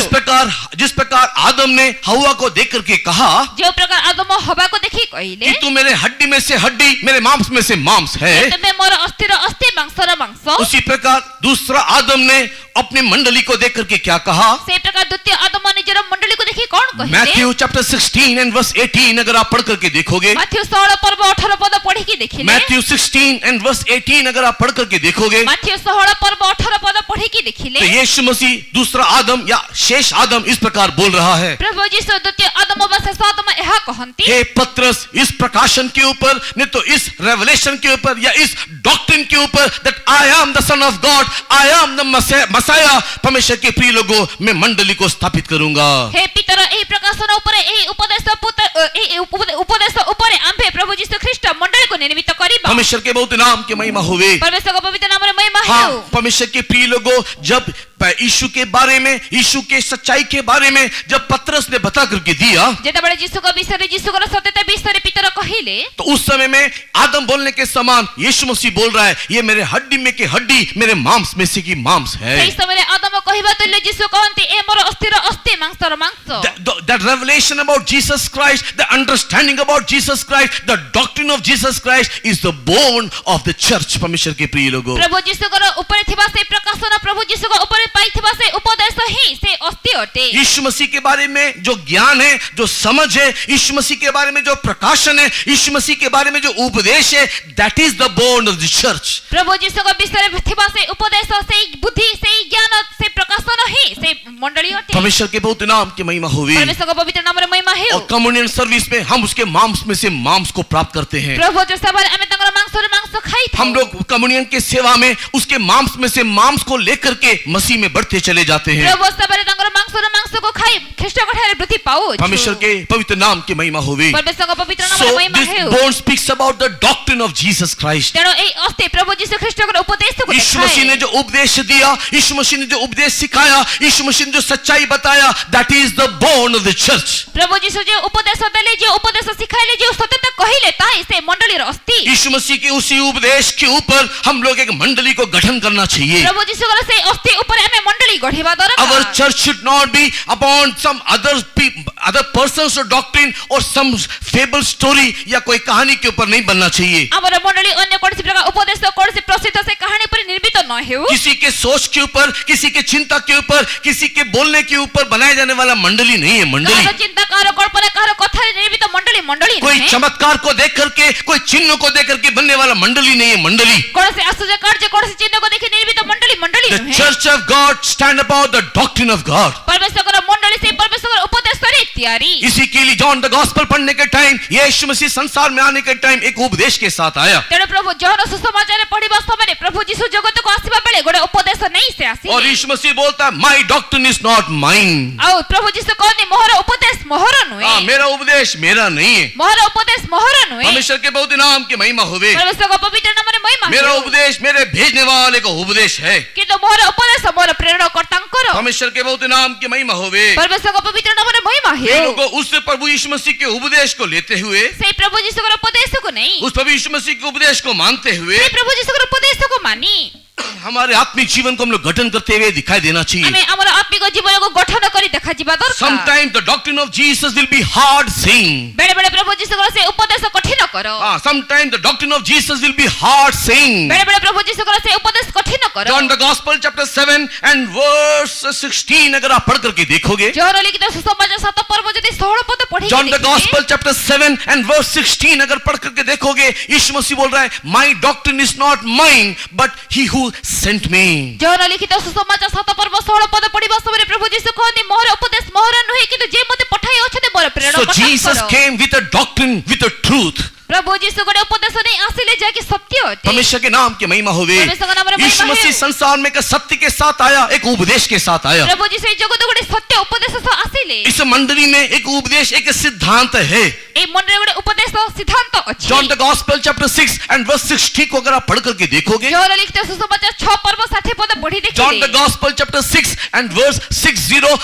जिस प्रकार आदम ने हवा को देख करके कहा जो प्रकार आदम हवा को देखि कहिले, कि तू मेरे हड्डी में से हड्डी, मेरे मांस में से मांस है, तबे मोर अस्थिर अस्ति मांस र मांस। उसी प्रकार दूसरा आदम ने अपनी मंडली को देख करके क्या कहा? से प्रकार द्वितीय आदम निजर मंडली को देखि कोन कहिले? मैथ्यू चैप्टर 16 एंड वर्स 18 अगर आप पढ़ करके देखोगे, मत्थयु 16 पर्व 18 पद पढ़ी के देखिले। मैथ्यू 16 एंड वर्स 18 अगर आप पढ़ करके देखोगे, मत्थयु 16 पर्व 18 पद पढ़ी के देखिले। तो यीशु मसीह दूसरा आदम या शेष आदम इस प्रकार बोल रहा है, प्रभु यीशु द्वितीय आदम व शेष आदम यह कहंती, हे पत्रस, इस प्रकाशन के ऊपर नहीं तो इस रेवलेशन के ऊपर या इस डॉक्ट्रिन के ऊपर, that I am the son of God, I am the Messiah, परमेश्वर के प्रिय लोगों, मैं मंडली को स्थापित करूंगा। हे पितर एही प्रकाशन ऊपर एही उपदेश पुत्र एही उपदेश ऊपर आंभे प्रभु यीशु ख्रीष्ट मंडली को निर्मित करिबा। परमेश्वर के बहुत नाम की महिमा होवे। परमेश्वर का पवित्र नाम रे महिमा हाँ, है। परमेश्वर के प्रिय लोगों, जब यीशु के बारे में, यीशु के सच्चाई के बारे में जब पतरस ने बता करके दिया, जेते बड़े यीशु का विषय रे यीशु का सत्यता विषय रे पितर कहिले तो उस समय में आदम बोलने के समान यीशु मसीह बोल रहा है, ये मेरे हड्डी में की हड्डी, मेरे मांस में से की मांस है। सेही समय आदम कहिबा तुल्य यीशु कहंती ए मोर अस्थिर अस्थि मांसर मांस। That revelation about Jesus Christ, the understanding about Jesus Christ, the doctrine of Jesus Christ is the bone of the church। परमेश्वर के प्रिय लोगों, प्रभु यीशु को ऊपर थिबा से प्रकाशन, प्रभु यीशु को ऊपर पाई थिबा से उपदेश ही से अस्थि अटे। यीशु मसीह के बारे में जो ज्ञान है, जो समझ है, यीशु मसीह के बारे में जो प्रकाशन है, यीशु मसीह के बारे में जो उपदेश है, that is the bone of the church। प्रभु यीशु को विषय में थिबा से उपदेश से बुद्धि से ज्ञान से प्रकाशन ही से मंडली अटे। परमेश्वर के बहुत नाम की महिमा होवी। परमेश्वर का पवित्र नाम रे महिमा है। और कम्युनियन सर्विस में हम उसके मांस में से मांस को प्राप्त करते हैं। प्रभु जो सबर हमें तंगर मांस खाई था। हम लोग कम्युनियन के सेवा में उसके मांस में से मांस को लेकर के मसीह में बढ़ते चले जाते हैं। प्रभु सबर तंगर मांस को खाई ख्रीष्ट को ठारे वृद्धि पाओ। परमेश्वर के पवित्र नाम की महिमा होवी। परमेश्वर का पवित्र नाम रे So महिमा this है। bone speaks about the doctrine of Jesus Christ। तेरो ए अस्ति प्रभु यीशु ख्रीष्ट को उपदेश को यीशु मसीह ने जो उपदेश दिया, यीशु मसीह ने जो उपदेश सिखाया, यीशु मसीह ने जो सच्चाई बताया, that is the bone of the church। प्रभु यीशु जो उपदेश देले, जो उपदेश सिखाइले, जो सत्यता कहिले ताई से मंडली रो अस्ति। यीशु मसीह के उसी उपदेश के ऊपर हम लोग एक मंडली को गठन करना चाहिए। प्रभु यीशु को से अस्ति ऊपर हमें मंडली गढ़िबा दरकार। Our church should not be upon some other person's doctrine or some fable story या कोई कहानी के ऊपर नहीं बनना चाहिए। हमारा मंडली अन्य कौन सी प्रकार उपदेश कौन सी प्रसिद्ध से कहानी पर निर्मित न हो। किसी के सोच के ऊपर, किसी के चिंता के ऊपर, किसी के बोलने के ऊपर बनाए जाने वाला मंडली नहीं है। मंडली चिंता कार कल्पना कार कथा निर्मित मंडली कोई चमत्कार को देख करके, कोई चिन्ह को देख करके बनने वाला मंडली नहीं है। मंडली कौन से आश्चर्य कार्य, कौन से चिन्ह को देखे निर्मित मंडली The church of God stand about the doctrine of God। परमेश्वर का मंडली से परमेश्वर का उपदेश करे तैयारी। इसी के लिए जॉन द गॉस्पेल पढ़ने के टाइम, यीशु मसीह संसार में आने के टाइम एक उपदेश के साथ आया। तेरे प्रभु जॉन सुसमाचार पढ़िबा समय प्रभु यीशु जगत को आसीबा बेले गोटे उपदेश नहीं से आसी। और यीशु मसीह बोलता है, my doctrine is not mine. और प्रभु यीशु कहते मोहर उपदेश मोहर नुए। मेरा उपदेश मेरा नहीं है। मोहर उपदेश मोहर नुए। परमेश्वर के बहुत नाम की महिमा होवे। परमेश्वर का पवित्र नाम रे महिमा। मेरा उपदेश मेरे भेजने वाले का उपदेश है। किंतु मोहर उपदेश मोर प्रेरणकर्तांकर। परमेश्वर के बहुत नाम की महिमा होवे। परमेश्वर का पवित्र नाम रे महिमा है। लोगों उस प्रभु यीशु मसीह के उपदेश को लेते हुए, से प्रभु यीशु के उपदेश को नहीं, उस प्रभु यीशु मसीह के उपदेश को मानते हुए, से प्रभु यीशु के उपदेश को मानी हमारे आत्मिक जीवन को हम लोग गठन करते हुए दिखाई देना चाहिए। हमें हमारा आत्मिक जीवन को गठन करी देखा जीवा दरकार। Sometimes the doctrine of Jesus will be hard saying। बेले-बेले प्रभु यीशु को से उपदेश कठिन करो। Sometimes the doctrine of Jesus will be hard saying। बेले-बेले प्रभु यीशु को से उपदेश कठिन करो। John the Gospel chapter 7 and verse 16 अगर आप पढ़ करके देखोगे, जोहर लिखित सुसमाचार 7 पर्व यदि 16 पद पढ़ेंगे, John the Gospel chapter 7 and verse 16 अगर पढ़ करके देखोगे, यीशु मसीह बोल रहा है, my doctrine is not mine but he who sent me। जोहर लिखित सुसमाचार 7 पर्व 16 पद पढ़िबा समय प्रभु यीशु कहते मोहर उपदेश मोहर नुहे किंतु जे मते पठाई अछते मोर प्रेरणा So करो। Jesus came with a doctrine, with a truth। प्रभु यीशु को उपदेश नहीं आसिले जाके सत्य होते। परमेश्वर के नाम की महिमा होवे। परमेश्वर का नाम रे महिमा यीशु मसीह है। संसार में एक सत्य के साथ आया, एक उपदेश के साथ आया। प्रभु यीशु जगत को सत्य उपदेश से आसिले। इस मंडली में एक उपदेश, एक सिद्धांत है। ए मंडली को उपदेश सिद्धांत अछि। John the Gospel chapter 6 and verse 60 को अगर आप पढ़ करके देखोगे, जोहर लिखित सुसमाचार 6 पर्व 60 पद पढ़ी देखिए। John the Gospel chapter 6 and verse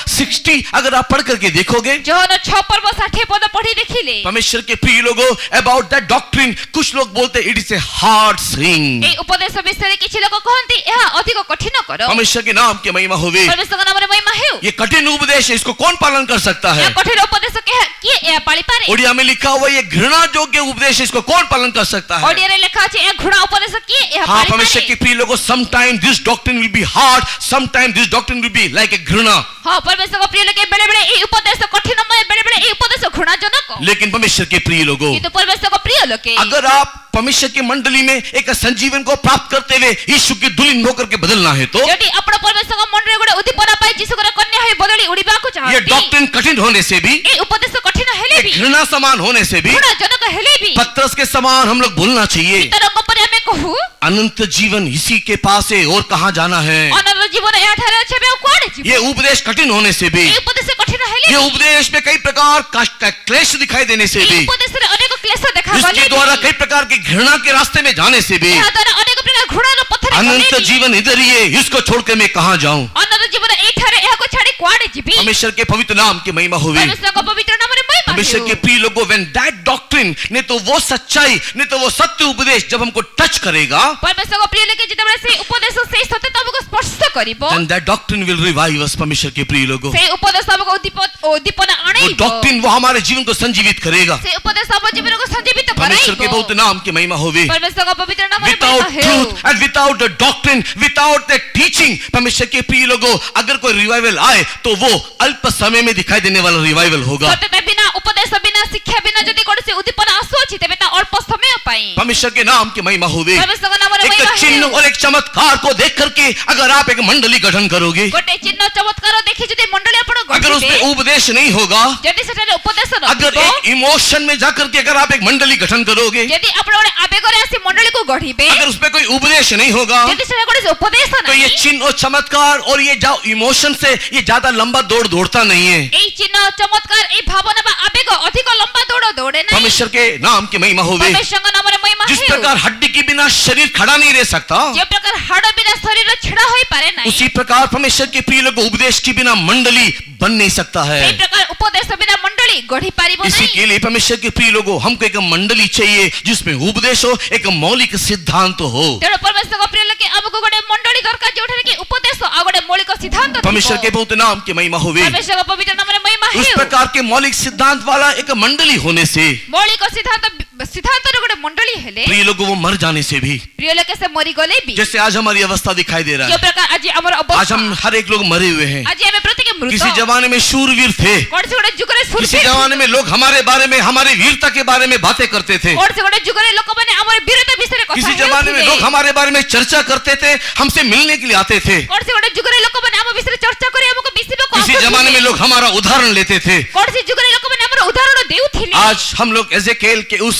60 अगर आप पढ़ करके देखोगे, जोहर 6 पर्व 60 पद पढ़ी देखिले। परमेश्वर के प्रिय लोगों, about that doctrine कुछ लोग बोलते it is a hard saying। ए उपदेश विषय किछि लोग कहंती एहा अधिक कठिन करो। परमेश्वर के नाम की महिमा होवे। परमेश्वर का नाम रे महिमा है। ये कठिन उपदेश है, इसको कौन पालन कर सकता है? या कठिन उपदेश के ए पाली पारे। ओडिया में लिखा हुआ ये घृणा योग्य उपदेश है, इसको कौन पालन कर सकता है? ओडिया रे लिखा अछि ए घुणा उपदेश के ए हाँ, पाली परमेश्वर के पारे। प्रिय लोगों, sometime this doctrine will be hard, sometime this doctrine will be like a घृणा। हां, परमेश्वर का प्रिय लोग बेले-बेले ए उपदेश कठिनमय, बेले-बेले ए उपदेश घृणाजनक। लेकिन परमेश्वर के प्रिय लोगों, ये तो परमेश्वर का प्रिय लोग के। अगर आप परमेश्वर की मंडली में एक संजीवन को प्राप्त करते हुए यीशु की दुल्हन होकर के बदलना है तो यदि अपन परमेश्वर का मंडली गुडे उद्दीपना पाई यीशु को कन्या है बदली उड़ीबा को चाहती। ये डॉक्ट्रिन कठिन होने से भी, ए उपदेश कठिन हेले भी, घृणा समान होने से भी, घृणाजनक हेले भी, पत्रस के समान हम लोग बोलना चाहिए, तरंग पर हमें कहू अनंत जीवन इसी के पास है और कहां जाना है। अनंत जीवन एठारे अछि बे कोड जीवन। ये उपदेश कठिन होने से भी, ए उपदेश कठिन हेले ये भी, उपदेश में कई प्रकार का क्लेश दिखाई देने से ए भी, उपदेश रे अनेक क्लेश देखा इसके गले द्वारा कई प्रकार के घृणा के रास्ते में जाने से भी, यहां द्वारा अनेक प्रकार घृणा रो पत्थर अनंत जीवन इधर ही है, इसको छोड़कर मैं कहां जाऊं? अनंत जीवन एठारे एहा को छाड़ी कोड जीवी। परमेश्वर के पवित्र नाम की महिमा होवे। परमेश्वर का पवित्र नाम रे महिमा परमेश्वर के प्रिय लोगों, when that doctrine, नहीं तो वो सच्चाई, नहीं तो वो सत्य उपदेश जब हमको टच करेगा, परमेश्वर प्रिय लोके जेतेबेले से उपदेश से सत्य हमको स्पर्श करिवो, then that doctrine will revive us. परमेश्वर के प्रिय लोगों, से उपदेश हमको उद्दीपना वो आनेइबो, डॉक्ट्रिन वो हमारे जीवन को संजीवित करेगा. से उपदेश हम जीवन को संजीवित परमेश्वर के कराइबो. बहुत नाम की महिमा होवे. परमेश्वर का पवित्र नाम रे Without महिमा truth है. and without the doctrine, without the teaching, परमेश्वर के प्रिय लोगों, अगर कोई रिवाइवल आए तो वो अल्प समय में दिखाई देने वाला रिवाइवल होगा. सत्यता बिना उपदेश बिना शिक्षा बिना यदि कोनसी उद्दीपना आसुअछि तेबे ता अल्प समय पई. परमेश्वर के नाम की महिमा होवे. परमेश्वर का नाम रे एक महिमा चिन्ह है. और एक चमत्कार को देख करके अगर आप एक मंडली गठन करोगे, गोटे चिन्ह चमत्कार देखि यदि मंडली आपण अगर उसमें गठिबे, उपदेश नहीं होगा, यदि सेठारे उपदेश अगर नथिबो, एक इमोशन में जाकर के अगर आप एक मंडली गठन करोगे, यदि आपण गोटे आवेगरे आसी मंडली को गढिबे, अगर उसमें कोई उपदेश नहीं होगा, यदि सेठा गोटे उपदेश तो ये नाही, चिन्ह और चमत्कार और ये जाओ इमोशन से ये ज्यादा लंबा दौड़ता नहीं है. এই চিহ্ন চমৎকার এই ভাবনা বা আবেগ অধিক লম্বা দৌড়ে নাই. परमेश्वर के नाम की महिमा होवे. परमेश्वर नाम रे महिमा जिस है. प्रकार हड्डी के बिना शरीर खड़ा नहीं रह सकता, जे प्रकार हाड़ बिना शरीर छिड़ा होई पारे नाही, उसी प्रकार परमेश्वर के प्रिय लोग उपदेश के बिना मंडली बन नहीं सकता है. এই प्रकार उपदेश बिना मंडली गढ़ी पारिबो इसी नाही. के लिए परमेश्वर के प्रिय लोगों, हमको एक मंडली चाहिए जिसमें उपदेश हो, एक मौलिक सिद्धांत हो. तेणु परमेश्वर प्रिय लोके हमको गोटे मंडली दरकार जोठारे कि उपदेश आ गोटे मौलिक सिद्धांत थिबो. परमेश्वर के बहुत नाम की महिमा होवे. परमेश्वर का पवित्र नाम रे महिमा उस है. प्रकार के मौलिक सिद्धांत वाला एक मंडली होने से, मौलिक सिद्धांत रे गोटे मंडली हेले प्रिय लोगों, वो मर जाने से भी, प्रिय लोके से मरी गले भी, जैसे आज हमारी अवस्था दिखाई दे रहा जे है, प्रकार आज हमर आज अवस्था, हम हर एक लोग मरे हुए हैं. आज हमें प्रत्येक मृत, किसी जमाने में शूरवीर थे, कोन से गोटे जुगरे किसी सुरवीर, जमाने में लोग हमारे बारे में, हमारे वीरता के बारे में बातें करते थे, कोन से गोटे जुगरे लोक माने हमर वीरता विषय कथा किसी जमाने में लोग हमारे बारे में चर्चा करते थे, हमसे मिलने के लिए आते थे, कोन से गोटे जुगरे लोक माने हम विषय चर्चा करे हमको बिसिबो को किसी जमाने में लोग हमारा उदाहरण लेते थे. कोन से जुगरे लोक माने हमर उदाहरण देउथिले. आज हम लोग एजेकेल के उस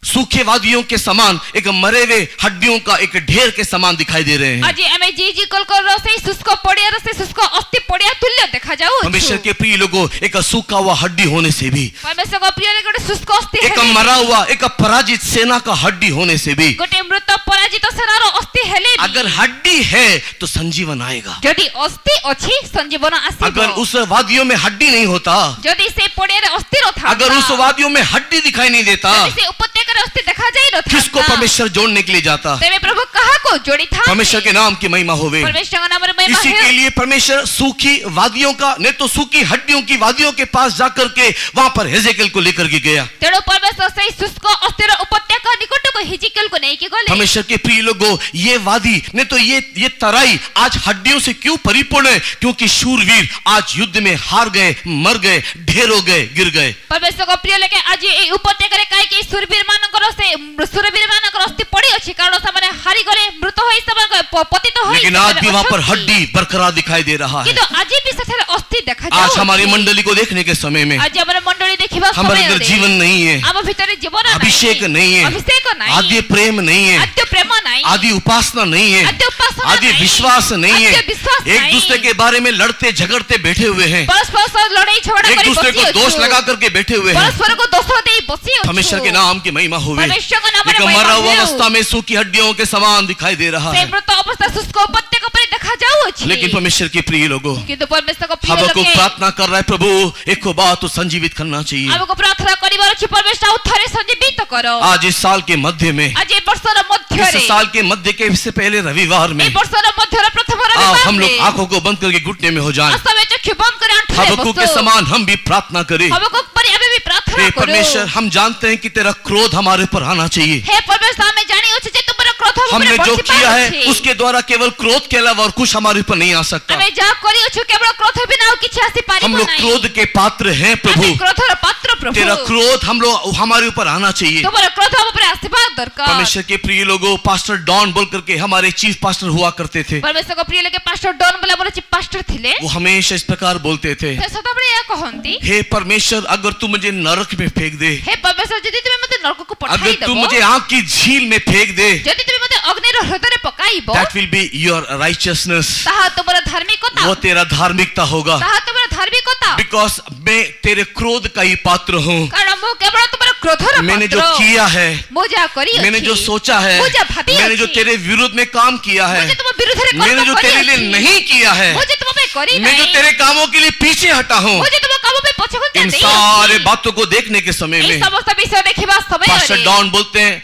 सूखे वादियों के समान, एक मरे हुए हड्डियों का एक ढेर के समान दिखाई दे रहे हैं. आज हमें जी कल कर रसे शुष्क पड़िया रसे शुष्क अस्थि पड़िया तुल्य देखा जाऊ. परमेश्वर के प्रिय लोगों, एक सूखा हुआ हड्डी होने से भी, परमेश्वर का प्रिय गोटे शुष्क अस्थि एक मरा हुआ, एक पराजित सेना का हड्डी होने से भी, गोटे मृत पराजित सेनार अस्थि हेले भी, अगर हड्डी है तो संजीवन आएगा. यदि अस्थि अछि संजीवन आसीबो. अगर उस वादियों में हड्डी नहीं होता, यदि से पड़िया रे अस्थि रथा, अगर उस वादियों में हड्डी दिखाई नहीं देता, यदि से उपत्यका रे अस्थि देखा जाई रथा, किसको परमेश्वर जोड़ने के लिए जाता? तेरे प्रभु कहा को जोड़ी था. परमेश्वर के नाम की महिमा होवे. परमेश्वर का नाम रे महिमा इसी के है. लिए परमेश्वर सूखी वादियों का, नहीं तो सूखी हड्डियों की वादियों के पास जाकर के वहां पर हेजेकेल को लेकर के गया. तेणु परमेश्वर से शुष्क अस्थिर उपत्यका निकट को हिजिकेल को नहीं के गले. परमेश्वर के प्रिय लोगों, ये वादी, नहीं तो ये तराई आज हड्डियों से क्यों परिपूर्ण है? क्योंकि शूरवीर आज युद्ध में हार गए, मर गए, ढेर हो गए, गिर गए. परमेश्वर को प्रिय लेके आज ये उपत्यका रे काई के शूरवीर मानकर से शूरवीर मानकर अस्थि पड़ी अछि, कारण से हारी गले, मृत होई सब पतित होई. लेकिन आज भी वहां पर हड्डी बरकरार दिखाई दे रहा है. किंतु आज भी सेठारे अस्थि देखा जाऊ. आज हमारी मंडली को देखने के समय में आज हमर मंडली देखिबा हमारे समय अंदर जीवन नहीं है, हम भीतर जीवन अभिषेक नहीं है, अभिषेक नहीं, आदि प्रेम नहीं है, आद्य प्रेम नहीं, आदि उपासना नहीं है, आद्य उपासना आदि नहीं, विश्वास नहीं है. आद्य विश्वास एक नहीं. दूसरे के बारे में लड़ते झगड़ते बैठे हुए हैं, परस्पर लड़ाई झगड़ा एक करी दूसरे को बसी दोष अछु. लगा करके बैठे हुए हैं. परस्पर को दोष दे बसी अछु. परमेश्वर के नाम की महिमा होवे. परमेश्वर का नाम एक रे महिमा मरा हुआ हो. अवस्था में सूखी हड्डियों के समान दिखाई दे रहा से है. मृत अवस्था शुष्क उपत्यका पर देखा जाऊ अछि. लेकिन परमेश्वर के प्रिय लोगों, किंतु परमेश्वर को प्रिय हमको लोके प्रार्थना कर रहा है, प्रभु एक बात तो संजीवित करना चाहिए. हमको प्रार्थना करिवार अछि, परमेश्वर उथरे संजीवित करो. आज इस साल के मध्य में, आज ए वर्षर मध्य रे, इस साल के मध्य के इससे पहले रविवार में ए वर्षर मध्य रे प्रथम आओ रविवार हम लोग में आंखों को बंद करके घुटने में हो जाएं. अस्तमे चक्षु बंद करे अंठे हबक्कुक के समान हम भी प्रार्थना करें. हमको पर अबे भी प्रार्थना हे करो. परमेश्वर, हम जानते हैं कि तेरा क्रोध हमारे पर आना चाहिए. हे परमेश्वर हमें जानी अछि जे तुम्हारा क्रोध हमने जो किया है उसके द्वारा केवल क्रोध के अलावा और कुछ हमारे ऊपर नहीं आ सकता. हमें जा करी अछि केवल क्रोध बिना और किछ आसी पारिबो हम नहीं. लोग क्रोध के पात्र हैं प्रभु. हमें क्रोधर पात्र प्रभु. तेरा क्रोध हम लोग हमारे ऊपर आना चाहिए. तुम्हारा क्रोध हम पर आशीर्वाद दरकार. परमेश्वर के प्रिय लोगों, पास्टर डॉन बोल करके हमारे चीफ पास्टर हुआ करते थे. परमेश्वर को प्रिय लेके पास्टर डॉन बोला बोले चीफ पास्टर थिले. वो हमेशा इस प्रकार बोलते थे, ते सदाबळे या कहंती, हे परमेश्वर, अगर तू मुझे नरक में फेंक दे, हे परमेश्वर यदि तुमे मते नरक को पठाई अगर देबो, तू मुझे आग की झील में फेंक दे, यदि तुमे मते अग्नि रो हृदय पकाइबो, that will be your righteousness. ताहा तुम्हारा धार्मिकता, वो तेरा धार्मिकता होगा. ताहा तुम्हारा धार्मिकता. बिकॉज मैं तेरे क्रोध का ही पात्र हूँ. कारण मो केवल तुम्हारा क्रोधर मैंने जो पात्र. किया है, मोजा करी मैंने अछि. जो सोचा है, मोजा भाबी मैंने जो अछि. तेरे विरुद्ध में काम किया है, मुझे तुम विरुद्ध रे मैंने जो तेरे लिए नहीं किया है, मुझे तुम पे करी मैं जो नहीं. तेरे कामों के लिए पीछे हटा हूँ, मुझे तुम कामों पे पछे इन सारे बातों को देखने के समय এই में সমস্ত বিষয় দেখিবা पास्टर সময় डॉन बोलते हैं,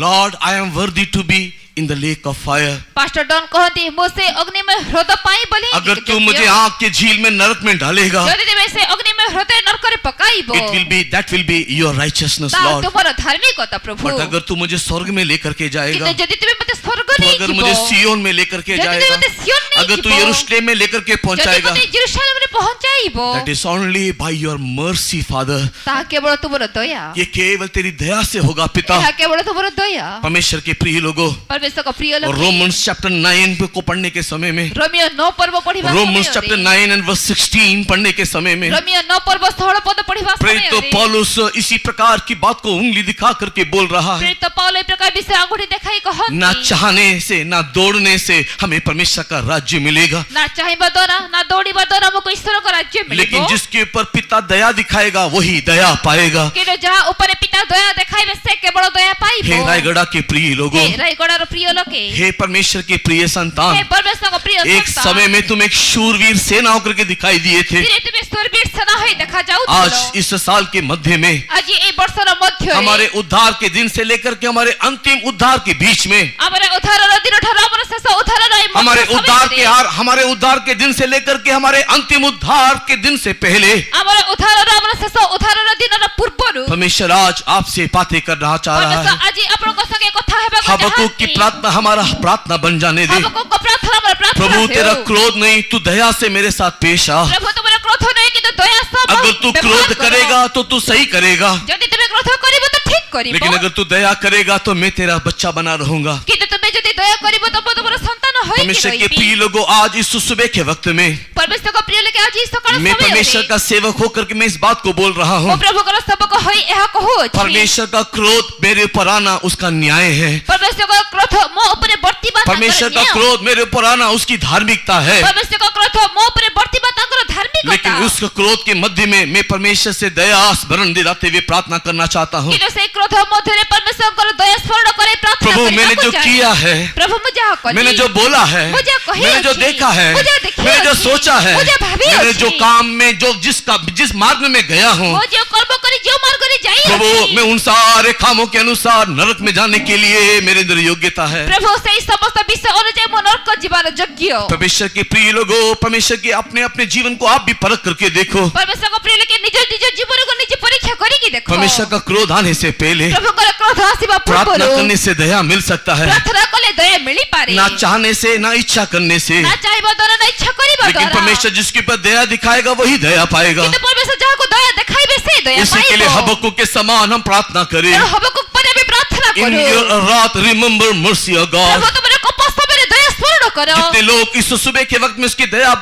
Lord I am worthy to be in the lake of fire. Pastor Don कहती मोसे अग्निमय हृदय पाई बोली अगर तू मुझे आग के झील में नरक में डालेगा, যদি তুমি সে অগ্নিময় হৃদয় নরকরে পকাইব that will be your righteousness, তা Lord। তোমার ধার্মিকতা প্রভু बट अगर तू मुझे स्वर्ग में लेकर के जाएगा, কিন্তু যদি তুমি মতে স্বর্গ तो নিয়ে अगर ଯିବ मुझे सियोन में लेकर के যদি তুমি जाएगा, মতে সিয়ন নিয়ে अगर तू ଯିବ यरूशलेम में लेकर के যদি पहुंचाएगा, মতে জেরুসালেমরে পৌঁছাইব that is only by your mercy, Father। তা কেবল তোমার দয়া ये केवल तेरी दया से होगा पिता। ଏହା କେବଳ তোমার দয়া परमेश्वर के प्रिय लोगों, परमेश्वर का प्रिय लोग रोमन्स चैप्टर 9 को पढ़ने के समय में, रोमियो 9 पर्व पढ़िबा रोमन्स चैप्टर 9 and verse 16 पढ़ने के समय में, रोमियो 9 पर्व 16 पद पढ़िबा प्रेरित समय पौलुस इसी प्रकार की बात को उंगली दिखा करके बोल रहा है, प्रेरित पौल এই प्रकार विषय आंगुठी देखाई कहନ୍ତି ना चाहने से ना दौड़ने से हमें परमेश्वर का राज्य मिलेगा, ना चाहिबा द्वारा ना दौड़िबा द्वारा हमको ईश्वर का राज्य मिलिबो लेकिन जिसके ऊपर पिता दया दिखाएगा वही दया पाएगा। কিন্তু যাহা উপরে পিতা দয়া দেখাইবে সে কেবল দয়া পাইব हे रायगढ़ के प्रिय लोगों, हे रायगढ़र प्रिय लोके हे परमेश्वर के प्रिय हे संतान, परमेश्वर का प्रिय एक समय में तुम एक शूरवीर सेना होकर के दिखाई दिए थे। ধীরে তুমি স্তরবীর সেনা হয়ে দেখা যাউছিল आज इस साल के मध्य में আজি এই বর্ষর মধ্যে हमारे उद्धार के दिन से लेकर के हमारे अंतिम उद्धार के बीच में, আমার উদ্ধারর দিন ঠারু আমার শেষ উদ্ধারর এই हमारे उद्धार के दिन से लेकर के हमारे अंतिम उद्धार के दिन से पहले আমার উদ্ধারর আমার শেষ উদ্ধারর দিনর পূর্বরু परमेश्वर आज आपसे बातें करना चाह रहा परमेश्वर है। আজি আপনার সঙ্গে কথা হেবাকু हबक्कुक की प्रार्थना हमारा प्रार्थना बन जाने दे। হাবাকুক প্রার্থনা আমার প্রার্থনা प्रभु तेरा হেউ। क्रोध नहीं, तू दया से मेरे साथ पेश आ। প্রভু তোমার ক্রোধ নাই কিন্তু দয়া সব अगर तू क्रोध करेगा तो तू सही करेगा, যদি তুমি ক্রোধ করিব তো ঠিক করিব लेकिन अगर तू दया करेगा तो मैं तेरा बच्चा बना रहूंगा। কিন্তু তুমি যদি দয়া করিব তবে তোমার সন্তান হই परमेश्वर के রইবি प्रिय लोगों, आज इस सुबह के वक्त में परमेश्वर का प्रिय लोग आज इस सकाळ मैं समय परमेश्वर का सेवक होकर के मैं इस बात को बोल रहा ओ हूँ, प्रभु का सबक होई एहा कहू अछि परमेश्वर का क्रोध मेरे ऊपर आना उसका न्याय है। परमेश्वर का क्रोध मो ऊपर वर्तिबा परमेश्वर का क्रोध मेरे ऊपर आना उसकी धार्मिकता है, परमेश्वर का क्रोध मो ऊपर वर्तिबा तांकर धार्मिकता लेकिन उस क्रोध के मध्य में मैं परमेश्वर से दया स्मरण दिलाते हुए प्रार्थना करना चाहता हूँ। কিন্তু সেই ক্রোধ মধ্যে परमेश्वर को दया स्मरण करे प्रार्थना प्रभु करिबा मैंने को जो चाहे। किया है, प्रभु मुझे कली मैंने जो बोला है, मुझे कही मैंने जो अछि, देखा है, मुझे देखी मैंने जो अछि, सोचा है, मुझे भावी मैंने अछि। जो काम में जो जिस मार्ग में मैं गया हूँ, वो जो कर्म करी जो मार्ग रे जाई प्रभु अछि। मैं उन सारे कामों के अनुसार नरक में जाने के लिए मेरे अंदर योग्यता है। प्रभु से समस्त विषय अनुसार मन नरक जीवन योग्य परमेश्वर के प्रिय लोगों, परमेश्वर के अपने अपने जीवन को आप भी परख करके देखो। परमेश्वर को प्रिय लेके निज निज जीवन को निज परीक्षा करी की देखो परमेश्वर का क्रोध आने से पहले प्रभु का क्रोध आसीबा प्रार्थना पूर्वरु करने से दया मिल सकता है, प्रार्थना कले दया मिली पारे ना चाहने से ना इच्छा करने से, ना चाहिबा द्वारा ना इच्छा करिबा लेकिन द्वारा परमेश्वर जिसके ऊपर दया दिखाएगा वही दया पाएगा। किंतु परमेश्वर जहाँ को दया दिखाइबे से दया इसी के लिए हबक्कुक के समान हम प्रार्थना करें। और हबक्कुक पर भी प्रार्थना इन करो रात रिमेंबर मर्सी ऑफ गॉड। प्रभु तुम्हारे को पस्ता मेरे दया स्मरण करो जितने लोग इस सुबह के वक्त में उसकी दया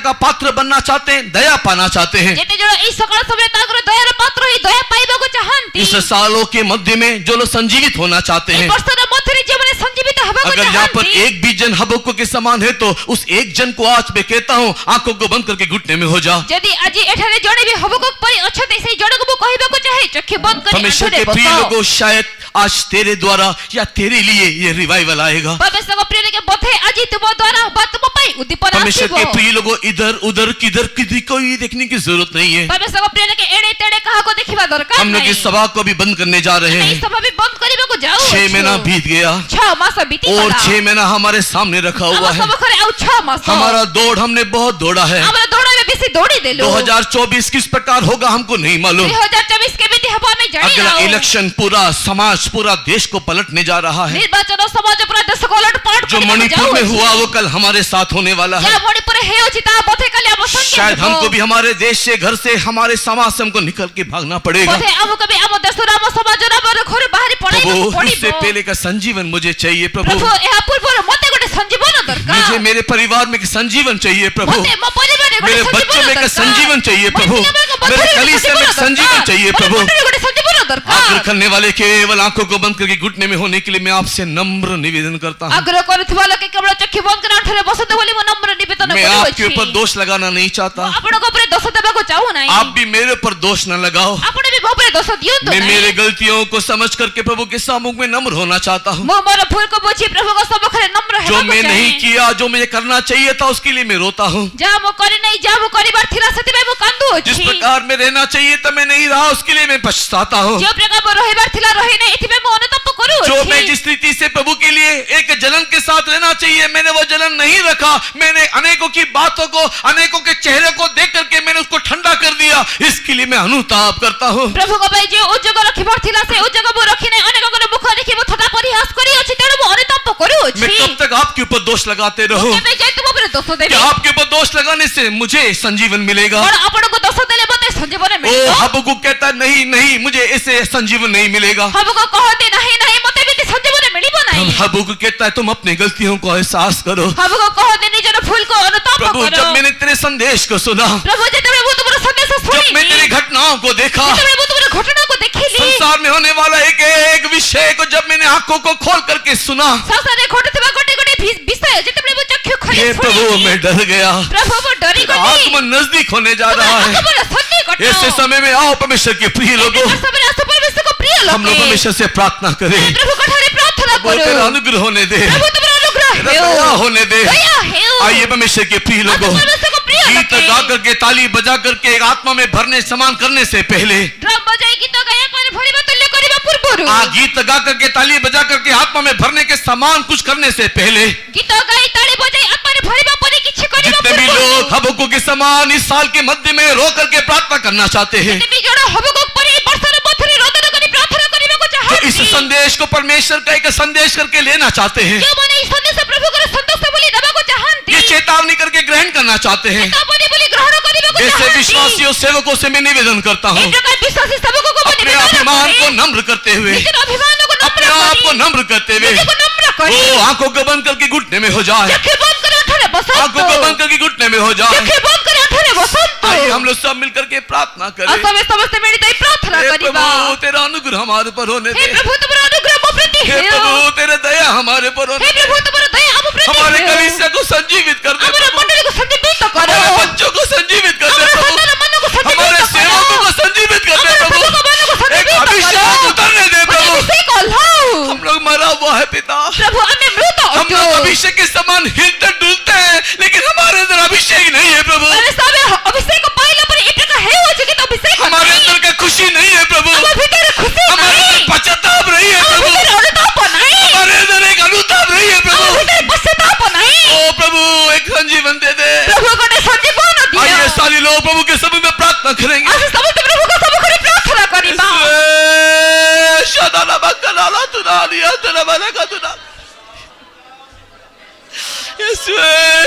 का पात्र बनना चाहते हैं, दया पाना चाहते हैं, जेते जो ई सकाळ समय ताकर दयार पात्र ही दया पाइबा को चाहंती इस सालों के मध्य में जो लोग संजीवित होना चाहते ई हैं, वर्षर मध्यरे जीवन संजीवित हबा को अगर यहाँ पर चाहंती एक भी जन हबक्कुक के समान है तो उस एक जन को आज मैं कहता हूँ आंखों को बंद करके घुटने में हो जाओ। यदि आज एठारे जणे भी हबक्कुक परि अछते सेही जणक को कहबा को चाहे चक्षु बंद करी परमेश्वर के प्रिय लोगों, शायद आज तेरे द्वारा या तेरे लिए ये रिवाइवल आएगा। परमेश्वर को प्रिय के बथे आज तुम द्वारा बात तुम पाई उद्दीपना परमेश्वर के आसीबो प्रिय लोगों, इधर उधर किधर किसी को ये देखने की जरूरत नहीं है। परमेश्वर को प्रिय के एड़े तेड़े कहा को देखिबा दरकार हम लोग नहीं इस सभा को भी बंद करने जा रहे नहीं हैं। सभा भी बंद करिबा को जाओ 6 महीना बीत गया 6 मास बीती और गला 6 महीना हमारे सामने रखा हुआ हम है। सब करे आउ 6 मास हमारा दौड़ हमने बहुत दौड़ा है। हमरा दौड़ा में बेसी दौड़ी देलो 2024 किस प्रकार होगा हमको नहीं मालूम। 2024 के बीती हवा में जानी अगला रहो इलेक्शन पूरा समाज पूरा देश को पलटने जा रहा है। निर्वाचन समाज पूरा देश को उलट पाट जो मणिपुर में हुआ वो कल हमारे साथ होने वाला है। या मणिपुर हे अछि ता बथे कले अब संगे शायद हमको भी हमारे देश से, घर से, हमारे समाज से हमको निकल के भागना पड़ेगा। बथे अब कभी अब देश राम समाज राम घर बाहर पड़ाई प्रभु उससे पहले का संजीवन मुझे चाहिए प्रभु। प्रभु यह पूर्व मते गोटे संजीवन दरकार मुझे मेरे परिवार में संजीवन चाहिए प्रभु। मते मो परिवार गोटे मेरे बच्चों में संजीवन चाहिए प्रभु। मेरे कलीसिया में संजीवन चाहिए प्रभु। गोटे संजीवन दरकार आग्रह करने वाले केवल आंखों को बंद करके घुटने में होने के लिए मैं आपसे नम्र निवेदन करता हूँ। आग्रह करथवा लोके केवल चक्षु बंद कर आठरे बसते बोली मो नम्र निवेदन मैं करू आपके ऊपर दोष लगाना नहीं चाहता। आपण को ऊपर दोष देबा को चाहू नाही आप भी मेरे ऊपर दोष न लगाओ। आपण भी ମୋ ଉପରେ ଦୋଷ ଦିଅନ୍ତୁ मैं ନାହିଁ। मेरे गलतियों को समझ करके प्रभु के सम्मुख में नम्र होना चाहता हूँ। ମୁଁ ମୋର ଭୁଲକୁ ବୁଝି ପ୍ରଭୁଙ୍କ ସମ୍ମୁଖରେ ନମ୍ର जो ହେବାକୁ मैं नहीं ଚାହେଁ। किया, जो मुझे करना चाहिए था, उसके लिए मैं रोता हूँ। ଯାହା ମୁଁ କରି ନାହିଁ, ଯାହା ମୁଁ କରିବାର ଥିଲା ସେଥିପାଇଁ ମୁଁ जिस କାନ୍ଦୁଅଛି। प्रकार में रहना चाहिए था मैं नहीं रहा, उसके लिए मैं पछताता हूँ। ଯେଉଁ ପ୍ରକାର ମୁଁ ରହିବାର ଥିଲା ରହି ନାହିଁ, ଏଥିପାଇଁ ମୁଁ ଅନୁତାପ जो मैं କରୁଅଛି। जिस स्थिति से प्रभु के लिए एक जलन के साथ रहना चाहिए, मैंने वो जलन नहीं रखा। मैंने अनेकों की बातों को, अनेकों के चेहरे को देख करके मैंने उसको ठंडा कर दिया। इसके लिए मैं अनुताप करता हूँ। ପ୍ରଭୁଙ୍କ ପାଇଁ ଯେଉଁ ଉଦ୍ଯୋଗ ରଖିବାର ଥିଲା ସେ ଉଦ୍ଯୋଗ ମୁଁ ରଖି ନାହିଁ। ଅନେକଙ୍କର ମୁଖ ଦେଖି ମୁଁ ଥଟ୍ଟା ପରିହାସ କରିଅଛି, ତେଣୁ ମୁଁ ଅନୁତାପ କରୁଅଛି। मैं कब तक आपके ऊपर दोष लगाते रहूं? କେବେ ଯାଇ ତୁମ ଉପରେ ଦୋଷ ଦେବି? कि आपके ऊपर दोष लगाने से मुझे संजीवन मिलेगा? କଣ ଆପଣଙ୍କୁ ଦୋଷ ଦେଲେ ମୋତେ ସଞ୍ଜୀବନ ओ ମିଳିବ? हबक्कुक कहता है, नहीं नहीं, मुझे ऐसे संजीवन नहीं मिलेगा। ହବୁକୁ କହନ୍ତି ନାହିଁ ନାହିଁ, ମୋତେ ଏମିତି ସଞ୍ଜୀବନ ମିଳିବ ନାହିଁ। हबक्कुक कहता है, तुम अपनी गलतियों को एहसास करो। ହବୁକୁ କହନ୍ତି ନିଜର ଭୁଲକୁ ଅନୁତାପ प्रभु, କର। जब मैंने तेरे संदेश को सुना, ପ୍ରଭୁ ଯେତେବେଳେ ମୁଁ ତୁମର ସନ୍ଦେଶ जब मैं ଶୁଣିଲି, तेरी घटनाओं को देखा, ଯେତେବେଳେ ମୁଁ ତୁମର ଘଟଣାକୁ ଦେଖିଲି, संसार में होने वाला एक एक विषय को जब मैंने आंखों को खोल करके सुना, ସଂସାରରେ ଘଟୁଥିବା ଗୋଟେ ଗୋଟେ ବିଷୟ ଯେତେବେଳେ ମୁଁ ଚକ୍ଷୁ ଖୋଲି हे प्रभु, ଶୁଣିଲି, मैं डर गया। ପ୍ରଭୁ ମୁଁ ଡରିଗଲି। आगमन नजदीक होने जा रहा है। ଆଗମନ ସନ୍ନିକଟ। ऐसे समय में आओ परमेश्वर के प्रिय लोगों, ଏବେକା ସମୟରେ ଆସ ପରମେଶ୍ୱରଙ୍କ ପ୍ରିୟ हम लोग ଲୋକେ। परमेश्वर से प्रार्थना करें। ପ୍ରଭୁଙ୍କ ଠାରେ ପ୍ରାର୍ଥନା वो କରୁ। तेरा अनुग्रह होने दे, ପ୍ରଭୁ ତୁମର ଅନୁଗ୍ରହ तेरा ହେଉ। दया होने दे। ଦୟା ହେଉ। आइए परमेश्वर के प्रिय ଆସ लोगों, ପରମେଶ୍ୱରଙ୍କ ପ୍ରିୟ गीत ଲୋକେ। गा करके, ताली बजा करके एक आत्मा में भरने समान करने से पहले, ଡ୍ରମ୍ ବଜାଇ ଗୀତ ଗାଇବା ପରେ ଭରିବା ତୁଲ୍ୟ କରିବା ପୂର୍ବରୁ, गीत गा करके, ताली बजा करके आत्मा में भरने के समान कुछ करने से पहले, ଗୀତ ଗାଇ ତାଳି ବଜାଇ ଆତ୍ମାରେ ଭରିବା ପରେ କିଛି କରିବା जितने भी ପୂର୍ବରୁ, लोग हबक्कुक के समान इस साल के मध्य में रो करके प्रार्थना करना चाहते हैं, ଯେତେ ବି ଜଣ ହବୁକୁ ପରି ଏହି ବର୍ଷର ମଧ୍ୟରେ ରୋଦନ କରି ପ୍ରାର୍ଥନା କରିବାକୁ जो इस ଚାହାନ୍ତି, संदेश को परमेश्वर का एक संदेश करके लेना चाहते हैं, ଯେଉଁମାନେ ଏହି ସନ୍ଦେଶ ପ୍ରଭୁଙ୍କର ସନ୍ଦେଶ ବୋଲି ନେବାକୁ ଚାହାନ୍ତି, ये चेतावनी करके ग्रहण करना चाहते हैं, ଚେତାବନୀ ବୋଲି ଗ୍ରହଣ କରିବାକୁ जैसे ଚାହାନ୍ତି, विश्वासियों सेवकों से मैं निवेदन करता ଏହି हूँ, ପ୍ରକାର ବିଶ୍ୱାସୀ ସେବକଙ୍କୁ ମୁଁ अपने ନିବେଦନ अभिमान କରେ, को नम्र करते हुए, ନିଜର ଅଭିମାନକୁ अपने ନମ୍ର आप को କରି, नम्र करते हुए, ନିଜକୁ ନମ୍ର କରି, वो आंखों को बंद करके घुटने में हो जाए, ଚକ୍ଷୁ ବନ୍ଦ କରି ଅଣ୍ଟାରେ आंखों को ବସନ୍ତୁ, बंद करके घुटने में हो जाए। ଚକ୍ଷୁ ବନ୍ଦ କରି ଅଣ୍ଟାରେ ବସନ୍ତୁ। आइए हम लोग सब मिलकर के प्रार्थना करें। ଆମେ ସମସ୍ତେ ମିଳିତ ହୋଇ ପ୍ରାର୍ଥନା हे କରିବା। प्रभु, तेरा अनुग्रह हमारे ऊपर होने हे दे। प्रभु ତୁମର ଅନୁଗ୍ରହ ମୋ ପ୍ରତି हे ହେଉ। प्रभु, तेरे दया हमारे ऊपर होने हे दे। प्रभु ତୁମର ଦୟା ଆମ ପ୍ରତି हमारे ହେଉ। कलीसिया को संजीवित कर दे ଆମର प्रभु। ମଣ୍ଡଳୀକୁ ସଞ୍ଜୀବିତ କର। हमारे बच्चों को संजीवित कर दे ଆମର प्रभु। ସନ୍ତାନମାନଙ୍କୁ हमारे ସଞ୍ଜୀବିତ କର। सेवकों को संजीवित कर दे ଆମର प्रभु। ସେବକମାନଙ୍କୁ एक ସଞ୍ଜୀବିତ अभिषेक କର। उतरने दे ଗୋଟେ प्रभु। ଅଭିଷେକ ଓହ୍ଲାଉ। हम लोग मरा हुआ है पिता, ପ୍ରଭୁ ଆମେ ମୃତ हम ଅଛୁ। लोग अभिषेक के समान हिलते डुलते हैं, लेकिन हमारे अंदर अभिषेक नहीं है प्रभु। ଆମେ ସବେ ଅଭିଷେକ ପାଇଲା ପରେ ଏ ପ୍ରକାର ହେଉଅଛୁ କିନ୍ତୁ ଅଭିଷେକ हमारे ନାହିଁ। अंदर का खुशी नहीं है प्रभु। ଆମ ଭିତରେ ଖୁସି हमारे ନାହିଁ। अंदर पश्चाताप नहीं है ଆମ प्रभु। ଭିତରେ ଅନୁତାପ ନାହିଁ। हमारे अंदर एक अनुताप नहीं है ଆମ प्रभु। ଭିତରେ ପଶ୍ଚାତାପ ନାହିଁ। ओ प्रभु, एक संजीवन दे दे। ପ୍ରଭୁ ଗୋଟେ ସଞ୍ଜୀବନ ଦିଅ। आइए सारे लोग प्रभु के सभी में प्रार्थना करेंगे। ଆସ ସମସ୍ତେ ପ୍ରଭୁଙ୍କ ସମ୍ମୁଖରେ ପ୍ରାର୍ଥନା କରିବା।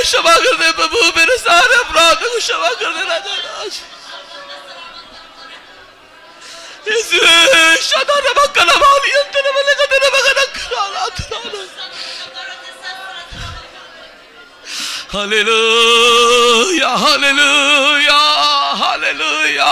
क्षमा कर दे प्रभु, मेरे सारे अपराधों को क्षमा कर दे राजा राज। Hallelujah hallelujah hallelujah.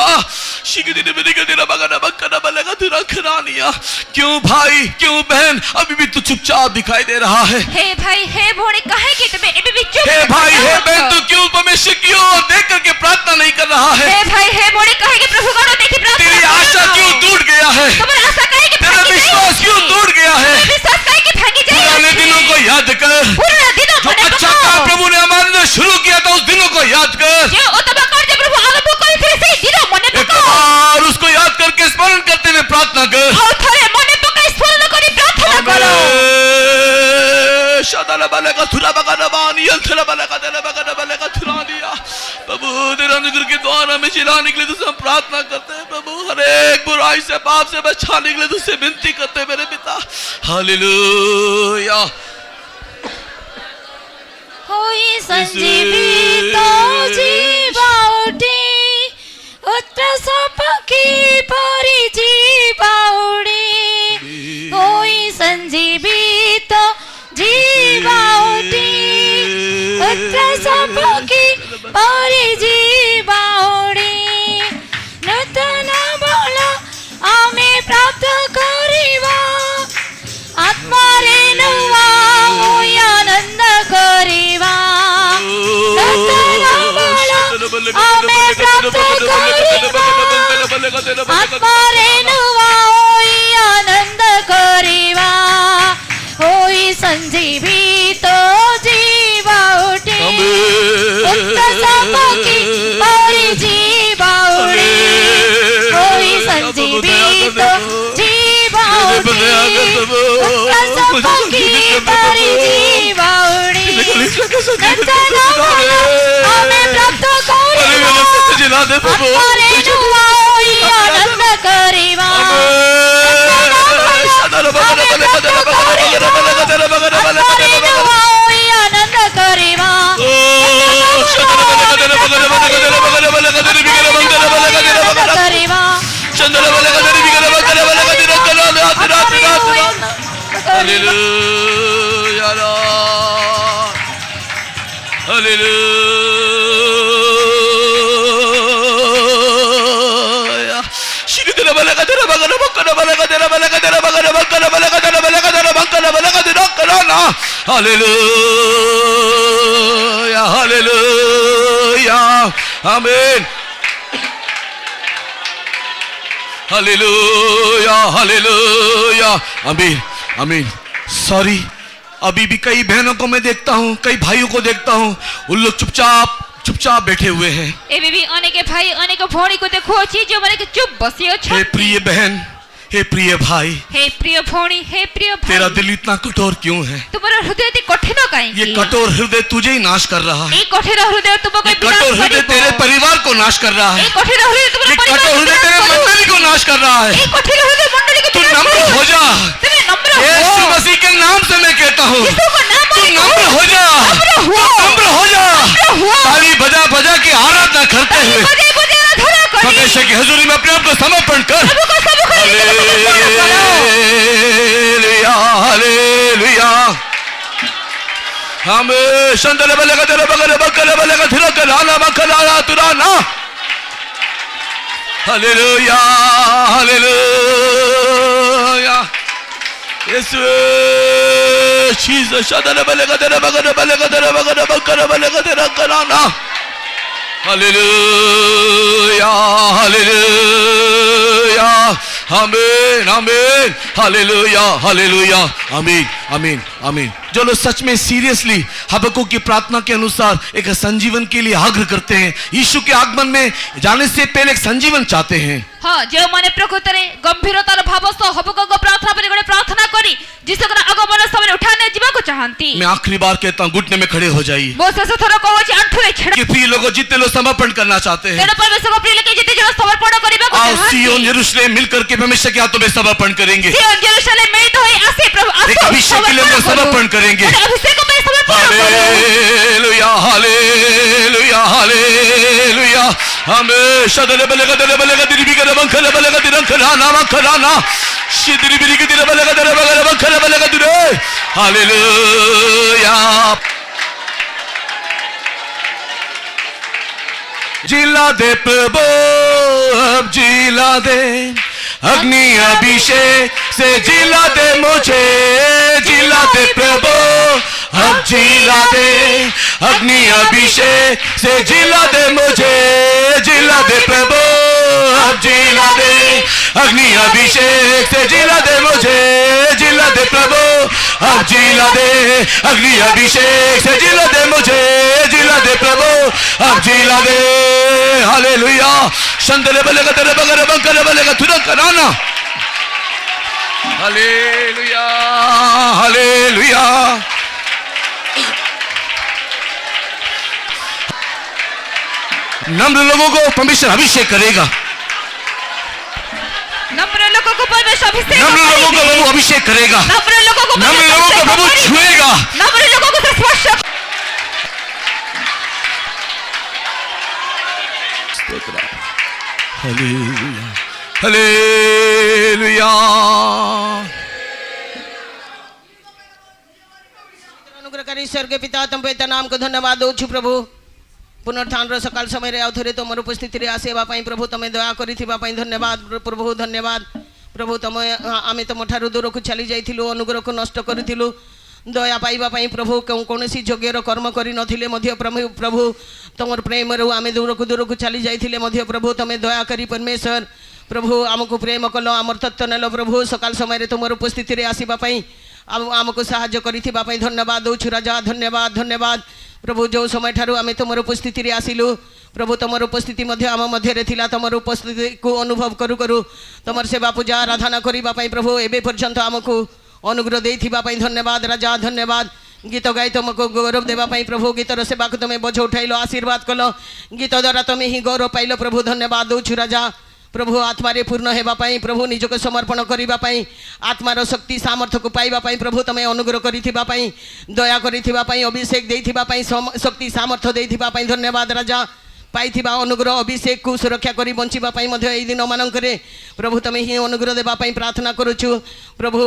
क्यों भाई, क्यों बहन अभी भी तू चुपचाप दिखाई दे रहा है? हे भाई हे भौणी काहे कि तुम एबे भी चुप हे भाई हे बहन, तू क्यों परमेश्वर की ओर देख करके प्रार्थना नहीं कर रहा है? हे भाई हे भौणी काहे कि प्रभु को देखी प्रार्थना तेरी आशा क्यों टूट गया है? तुम्हारी आशा काहे कि तेरा विश्वास क्यों टूट गया है? विश्वास काहे कि भांगी जाए? पुराने दिनों को याद कर, पुराने दिनों जो मने अच्छा काम प्रभु ने हमारे अंदर शुरू किया था, उस दिनों को याद कर। जो उत्तम कार्य प्रभु आरंभ करे थे से दिनों मने एक पकाओ। बार उसको याद करके स्मरण करते हुए प्रार्थना कर। और थरे मने पकाई स्मरण करी प्रार्थना करो। प्रभु तेरे अनुग्रह के द्वारा में चिल्लाने के लिए तुझसे हम प्रार्थना करते हैं प्रभु। हर एक बुराई से, पाप से बचाने के लिए तुझसे विनती करते हैं मेरे पिता। हालेलुया। होई संजीवित जीवा उठी, उत्र सपकी परी जीवा उड़ी। होई संजीवित जीवा उठी, उत्र सपकी परी जीवा उड़ी। नूतन बल आमे प्राप्त करिवा, आत्मारे नवा होई आनंद करिवा। नूतन बल आमे प्राप्त करिवा, आत्मारे संजीवित जीवाणि की तारी जीवाणि हमें प्राप्त करी आनंद करीवा आनंद करीवा Hallelujah, hallelujah, amen. Hallelujah, hallelujah, amen, amen. Sorry, अभी भी कई बहनों को मैं देखता हूँ, कई भाइयों को देखता हूँ, उन लोग चुपचाप बैठे हुए हैं। एबे भी अनेक भाई अनेक भौणी को देखो छी जो माने के चुप बसी हे अछन। प्रिय बहन, हे प्रिय भाई, हे प्रिय भौणी, हे प्रिय भाई, तेरा दिल इतना कठोर क्यों है? तुम्हारा हृदय इतनी कठिन काहे? ये कठोर हृदय तुझे ही नाश कर रहा है। ये कठोर हृदय तुमको ये कठोर हृदय तेरे परिवार को नाश कर रहा है। ये कठोर हृदय तुम्हारे ये कठोर हृदय तेरे मंडली को नाश कर रहा है। ये कठोर हृदय मंडली को तू नम्र हो जा। तुम नम्र हो। यीशु मसीह के नाम से मैं कहता हूँ, यीशु का नाम तू नम्र हो जा, नम्र हो जा। ताली बजा बजा के आराधना करते हुए परमेश्वर की हजूरी में अपने आप को समर्पण कर। Hallelujah, hallelujah. हमें संदले बलेगा तेरे बगले बगले बलेगा तेरा कलाना बकलाना तुराना। Hallelujah, hallelujah. यीशु जीसस संदले बलेगा तेरे बगले बलेगा तेरे बगले बगले बलेगा तेरा कलाना। हालेलुया, हालेलुया, आमीन, आमीन, हालेलुया, हालेलुया, आमीन, आमीन, आमीन। जो लोग सच में सीरियसली हबक्कुक की प्रार्थना के अनुसार एक संजीवन के लिए आग्रह करते हैं, यीशु के आगमन में जाने से पहले एक संजीवन चाहते हैं। हाँ, जो माने प्रकृतरे गंभीरतार भाव सह हबक्कुक प्रार्थना पर गोटे प्रार्थना करी जिसको आगमन समय उठाने जीवा को चाहती। मैं आखिरी बार कहता हूँ, घुटने में खड़े हो जाइए। वो शेष थर कहूची आंठुरे छेड़ कि प्रिय लोगों, जितने लोग समर्पण करना चाहते हैं, तेरे परमेश्वर को प्रिय लेके जिते जो समर्पण करिबा को आओ चाहती। सिय्योन यरूशलेम मिलकर के परमेश्वर के हाथों में समर्पण करेंगे। सिय्योन यरूशलेम मिलित होई आसे प्रभु आसे एक अभिषेक के लिए हम समर्पण करेंगे। अभिषेक में समर्पण करो। Hallelujah, hallelujah, hallelujah. हमें शदले बलेगा तेरे बलेगा तेरी भी करे बंखले बलेगा तेरे खलाना खलाना शिदरी बिरी की तेरे बलेगा तेरे बलेगा बंखले बलेगा तेरे। हालेलुया। जिला दे प्रभु, अब जिला दे अग्नि अभिषेक से, जिला दे मुझे, जिला दे प्रभु, अब जिला दे अग्नि अभिषेक से, जिला दे मुझे, जिला दे प्रभु, अब जिला दे अग्नि अभिषेक से, जिला दे मुझे, जिला दे प्रभु, अब जिला दे अग्नि अभिषेक से, जिला दे मुझे, जिला दे प्रभु, अब जिला दे। हालेलुया। संदले बलेगा तेरे बगैर बंकले बलेगा तुरंत कराना। Hallelujah, hallelujah. नम्र लोगों को परमेश्वर अभिषेक करेगा। नम्र लोगों को परमेश्वर अभिषेक नम्र लोगों को प्रभु अभिषेक करेगा। नम्र लोगों को प्रभु छुएगा। नम्र लोगों को स्पर्श। Hallelujah, hallelujah. अनुग्रहकारी स्वर्गीय पिता, तुम पे नाम को धन्यवाद दउछु प्रभु। पुनरुत्थान सकाल समय रे आउथरे तुम उपस्थिति रे आसेबा पई प्रभु तमे दया करिथिबा पई धन्यवाद प्रभु, धन्यवाद प्रभु। तमे आमे तुम ठारू दूर को चली जाइथिलु, अनुग्रह को नष्ट करिथिलु, दया पाइबा पई प्रभु कौनसी योग्यर कर्म करि नथिले मध्य प्रभु तुमर प्रेम रू आमे दूर को चली जाइथिले मध्य प्रभु तमे दया करी परमेश्वर प्रभु आमको प्रेम कल, आमर तत्व नेल प्रभु। सकाल समय रे तुमर उपस्थिति रे आसीबा पई आमको साहाय्य करिथिबा पई धन्यवाद दउछु राजा, धन्यवाद, धन्यवाद प्रभु। जो समय ठारू आमे तुमर उपस्थिति रे आसिलु प्रभु तुमर उपस्थिति मध्य आम मध्य थिला तुमर उपस्थिति को अनुभव करू करू तुमर सेवा पूजा आराधना करबा पई प्रभु एबे पर्यंत आमको अनुग्रह देथिबा पई धन्यवाद राजा धन्यवाद गीत गाई तुमको गौरव देवा पई प्रभु गीतर सेवा को तुम बोझ उठाइल आशीर्वाद कल गीत द्वारा तुम ही गौरव पाइल प्रभु धन्यवाद दौछु राजा प्रभु आत्मारे पूर्ण हेबा पई प्रभु निजको समर्पण करिबा पई आत्मार शक्ति सामर्थ्य को पाइबा पई प्रभु तमे अनुग्रह करिथिबा पई दया करिथिबा पई अभिषेक देथिबा पई शक्ति सामर्थ्य देथिबा पई धन्यवाद राजा पाइथिबा अनुग्रह अभिषेक को सुरक्षा करी बंचिबा पई मध्य एई दिन मानकरे प्रभु तमे ही अनुग्रह देबा पई प्रार्थना करूछु प्रभु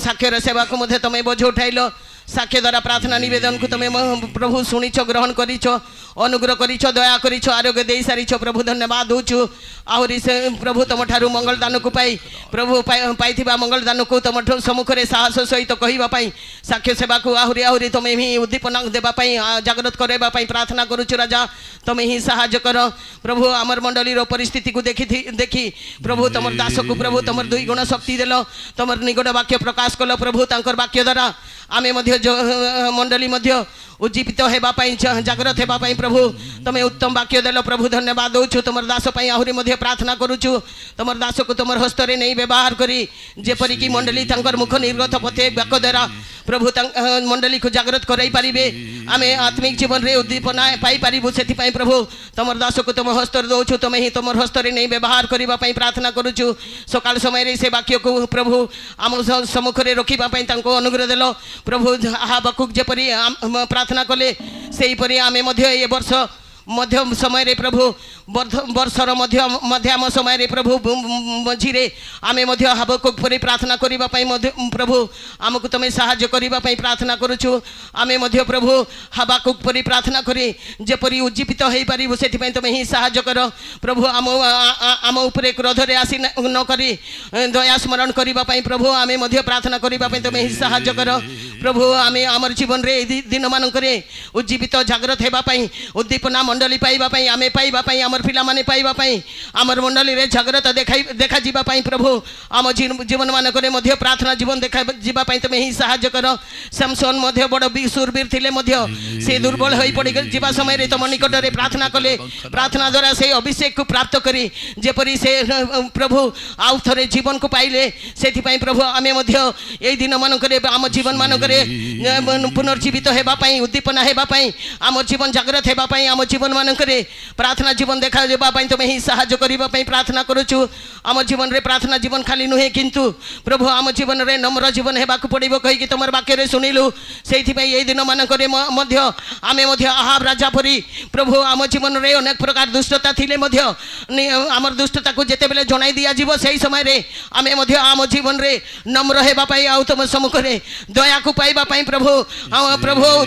साक्ष्यर सेवा को मध्य तमे बोझ उठाइल साक्ष्य द्वारा प्रार्थना निवेदन को तुम प्रभु शुणिछ ग्रहण करिछ अनुग्रह करिछ दया करिछ आरोग्य दे सारिछ प्रभु धन्यवाद दूचु आहरी से प्रभु तुम ठारू मंगल दान को पाई प्रभु पाइथिबा मंगल दान को तुम सम्मुखें साहस सहित कहवा साक्ष्य सेवा को आहरी आहरी तुम ही उद्दीपना देवाई जागृत करवा प्रार्थना करुछु राजा तुम ही साहाय्य कर प्रभु आमर मंडलीर परिस्थिति को देखी प्रभु तुम दास को प्रभु तुम दुई गुण शक्ति देल तुम निगड़ वाक्य प्रकाश कल प्रभु तांकर वाक्य द्वारा आमे मध्य मंडली मध्य उज्जीवित होगापी जागृत होगापी प्रभु तुम उत्तम वाक्य देल प्रभु धन्यवाद दौछु तुम दास आहरी मध्य प्रार्थना करुछु तुम दास को तुम हस्तरे नहीं व्यवहार करी जेपरिक मंडली मुख निर्गत पथे वाक्य द्वारा प्रभु मंडली को जागृत कराई पारे आमे आत्मिक जीवन में उद्दीपना पाई पारू से प्रभु तुम दास को तुम हस्तर दौछु तुम ही तुम हस्तरे नहीं व्यवहार करने प्रार्थना करुछु सकाल समय से वाक्य को प्रभु आम सम्मुखें रखापी अनुग्रह देल प्रभु हाबाकुक जेपरी प्रार्थना कले सेहीपरि आमे मध्य ए वर्ष मध्यम समय प्रभु वर्षर मध्यम समय प्रभु मझिरे आमे मध्य हाबाकुक परि प्रार्थना करिबा पई प्रभु आमको तुम साहाय्य करिबा पई प्रार्थना करुछु आमे मध्य प्रभु हाबाकुक परि प्रार्थना करी जेपरि उज्जीवित होई पारिबु सेति पई तुम ही साहाय्य कर प्रभु आम उपरे क्रोधरे आसी न करी दया स्मरण करिबा पई प्रभु आमे मध्य प्रार्थना करिबा पई तुम ही साहाय्य कर प्रभु आमे आमर जीवन रे दिन मानकरे उज्जीवित जागृत हेबा पई उद्दीपना मंडली पाइबा पई आमे पाइबा पई आमर पिला माने पाइबा पई आमर मंडली रे जागृत देखा जीवा पई प्रभु आम जीवन मानकरे मध्य प्रार्थना जीवन देखा जीवा पई तुम ही साहाय्य कर सैमसन मध्य बड़ शूरवीर थिले मध्य से दुर्बल होई पड़ी जीवा समय रे तुम निकट रे प्रार्थना कले प्रार्थना द्वारा से अभिषेक को प्राप्त करी जेपरी से प्रभु आउ थरे जीवन को पाइले सेति पई प्रभु आमे मध्य एई दिन मानकरे आम जीवन मानकरे पुनर्जीवित हेबा पई उद्दीपना हेबा पई आम जीवन जागृत हेबा पई आम जीवन मानकरे प्रार्थना जीवन देखा जेबा पई तुम ही साहाय्य करिबा पई प्रार्थना करूछु आम जीवन रे प्रार्थना जीवन खाली नुहे किंतु प्रभु आम जीवन रे नम्र जीवन हेबा को पड़िबो कहि कि तुमर वाक्य रे सुनिलु सेति पई एई दिन मानकरे मध्य आमे मध्य आहाब राजा परि प्रभु आम जीवन रे अनेक प्रकार दुष्टता थिले मध्य आमर दुष्टता को जेते बेले जणाई दिया जीवो सेही समय रे आमे मध्य आम जीवन रे नम्र हेबा पई आ तुम सम्मुख रे दया को पाइबा पई प्रभु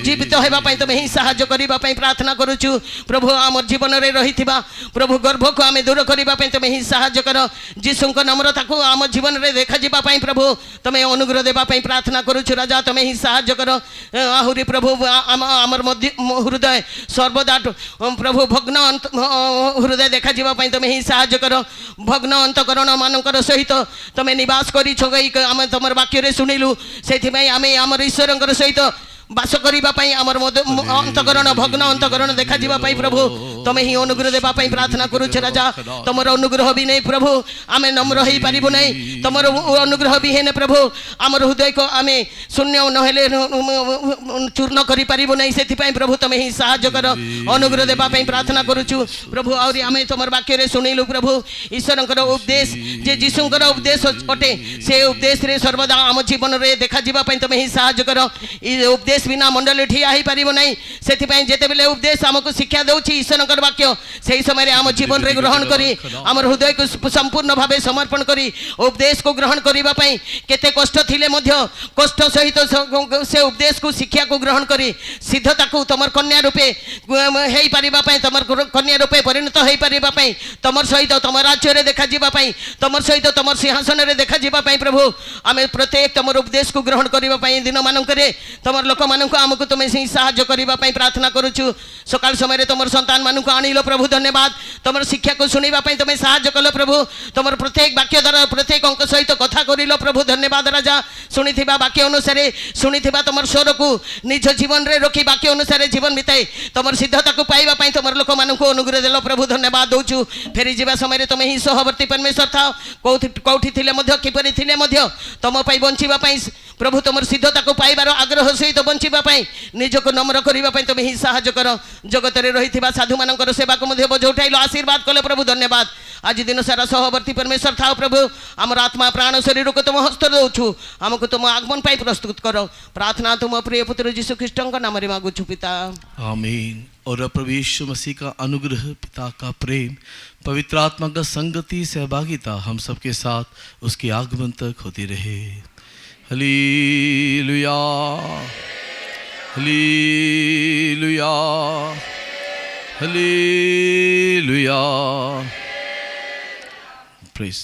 जीवित हेबा पई तुम ही साहाय्य करिबा पई प्रार्थना करूछु प्रभु आम जीवन रे रहिथिबा प्रभु गर्भ को आमे दूर करिबा पई तुम ही साहाय्य कर जीसुंक नम्रता को आम जीवन रे देखा जीवा पई प्रभु तुम अनुग्रह देबा पई प्रार्थना करूछु राजा तुम ही साहाय्य कर आहुरी प्रभु आमर हृदय सर्वदा प्रभु भग्न हृदय देखा जीवा पई तुम ही साहाय्य कर भग्न अंतकरण मानकर सहित तुम निवास करी छगई आमे तुमर वाक्य रे सुनिलु सेथि पई आमे आमर ईश्वरंकर सहित बास करने आमर अंतकरण भग्न अंतकरण देखा जीवा पाई प्रभु तुम ही अनुग्रह देवा पाई प्रार्थना करुचे राजा तुमर अनुग्रह भी नहीं प्रभु आमे नम्र हो पारिबु नहीं तुमर अनुग्रह भी है प्रभु आमर हृदय को आमे शून्य नहेले चूर्ण करि पारिबु नहीं सेति पई प्रभु तुम ही साहाय्य कर अनुग्रह देवा पाई प्रार्थना करुछु प्रभु आउरी आमे तुमर वाक्य रे सुनिलु प्रभु ईश्वरंकर उपदेश जे जीशुंकर उपदेश अटे से उपदेश रे सर्वदा आम जीवन रे देखा जीवा पाई तुम ही साहाय्य कर उपदेश बिना मंडली ठिया ही पारिबो नहीं सेति पई जेते बेले उपदेश हमको शिक्षा दउछि ईश्वरकर वाक्य सेही समय रे हम जीवन रे ग्रहण करी हमर हृदय को संपूर्ण भावे समर्पण करी उपदेश को ग्रहण करिबा पई केते कष्ट थिले मध्य कष्ट सहित से उपदेश को शिक्षा को ग्रहण करी सिद्धता को तमर कन्या रूपे हेई पारिबा पई तमर कन्या रूपे परिणत हेई पारिबा पई तमर सहित तमर राज्य रे देखा जीवा पई तमर सहित तमर सिंहासन रे देखा जीवा पई प्रभु आमे प्रत्येक तमर उपदेश को ग्रहण करिबा पई दिन मानकरे तमर लोक मानक आमको तुम से साहाय्य करने प्रार्थना करुछु सकाल समय तुम संतान मान को आनिल प्रभु धन्यवाद तुम शिक्षा को शुणा तुम साहाय्य कल प्रभु तुम प्रत्येक वाक्य द्वारा प्रत्येक अंक सहित कथा कर प्रभु धन्यवाद राजा शुणी वाक्य अनुसार शुणी तुम स्वर को निज जीवन में रखी वाक्य अनुसार जीवन बिताए तुम सिद्धता को पाइबा तुम लोक मान अनुग्रह देल प्रभु धन्यवाद दौचु फेरी जा समय तुम ही सहवर्ती परमेश्वर था कौटी किपरि थिले तुम बंचीबा प्रभु तुम सिद्धता को पाइबार आग्रह सहित बंचीबा निजक नम्र करने तुम ही साहाय्य कर जगत में रही साधु मान सेवा को बोझ उठाइल आशीर्वाद कले प्रभु धन्यवाद आज दिन सारा सहवर्ती परमेश्वर था प्रभु आमर आत्मा प्राण शरीर को तुम हस्त दौचु आमको तुम आगमन पाई प्रस्तुत कर प्रार्थना तुम प्रिय पुत्र यीशु ख्रीष्ट नाम मांगुछु पिता आमीन। और प्रभु यीशु मसीह का अनुग्रह, पिता का प्रेम, पवित्र आत्मा का संगति सहभागिता हम सबके साथ उसके आगमन तक होती रहे। Hallelujah hallelujah hallelujah. प्रेज़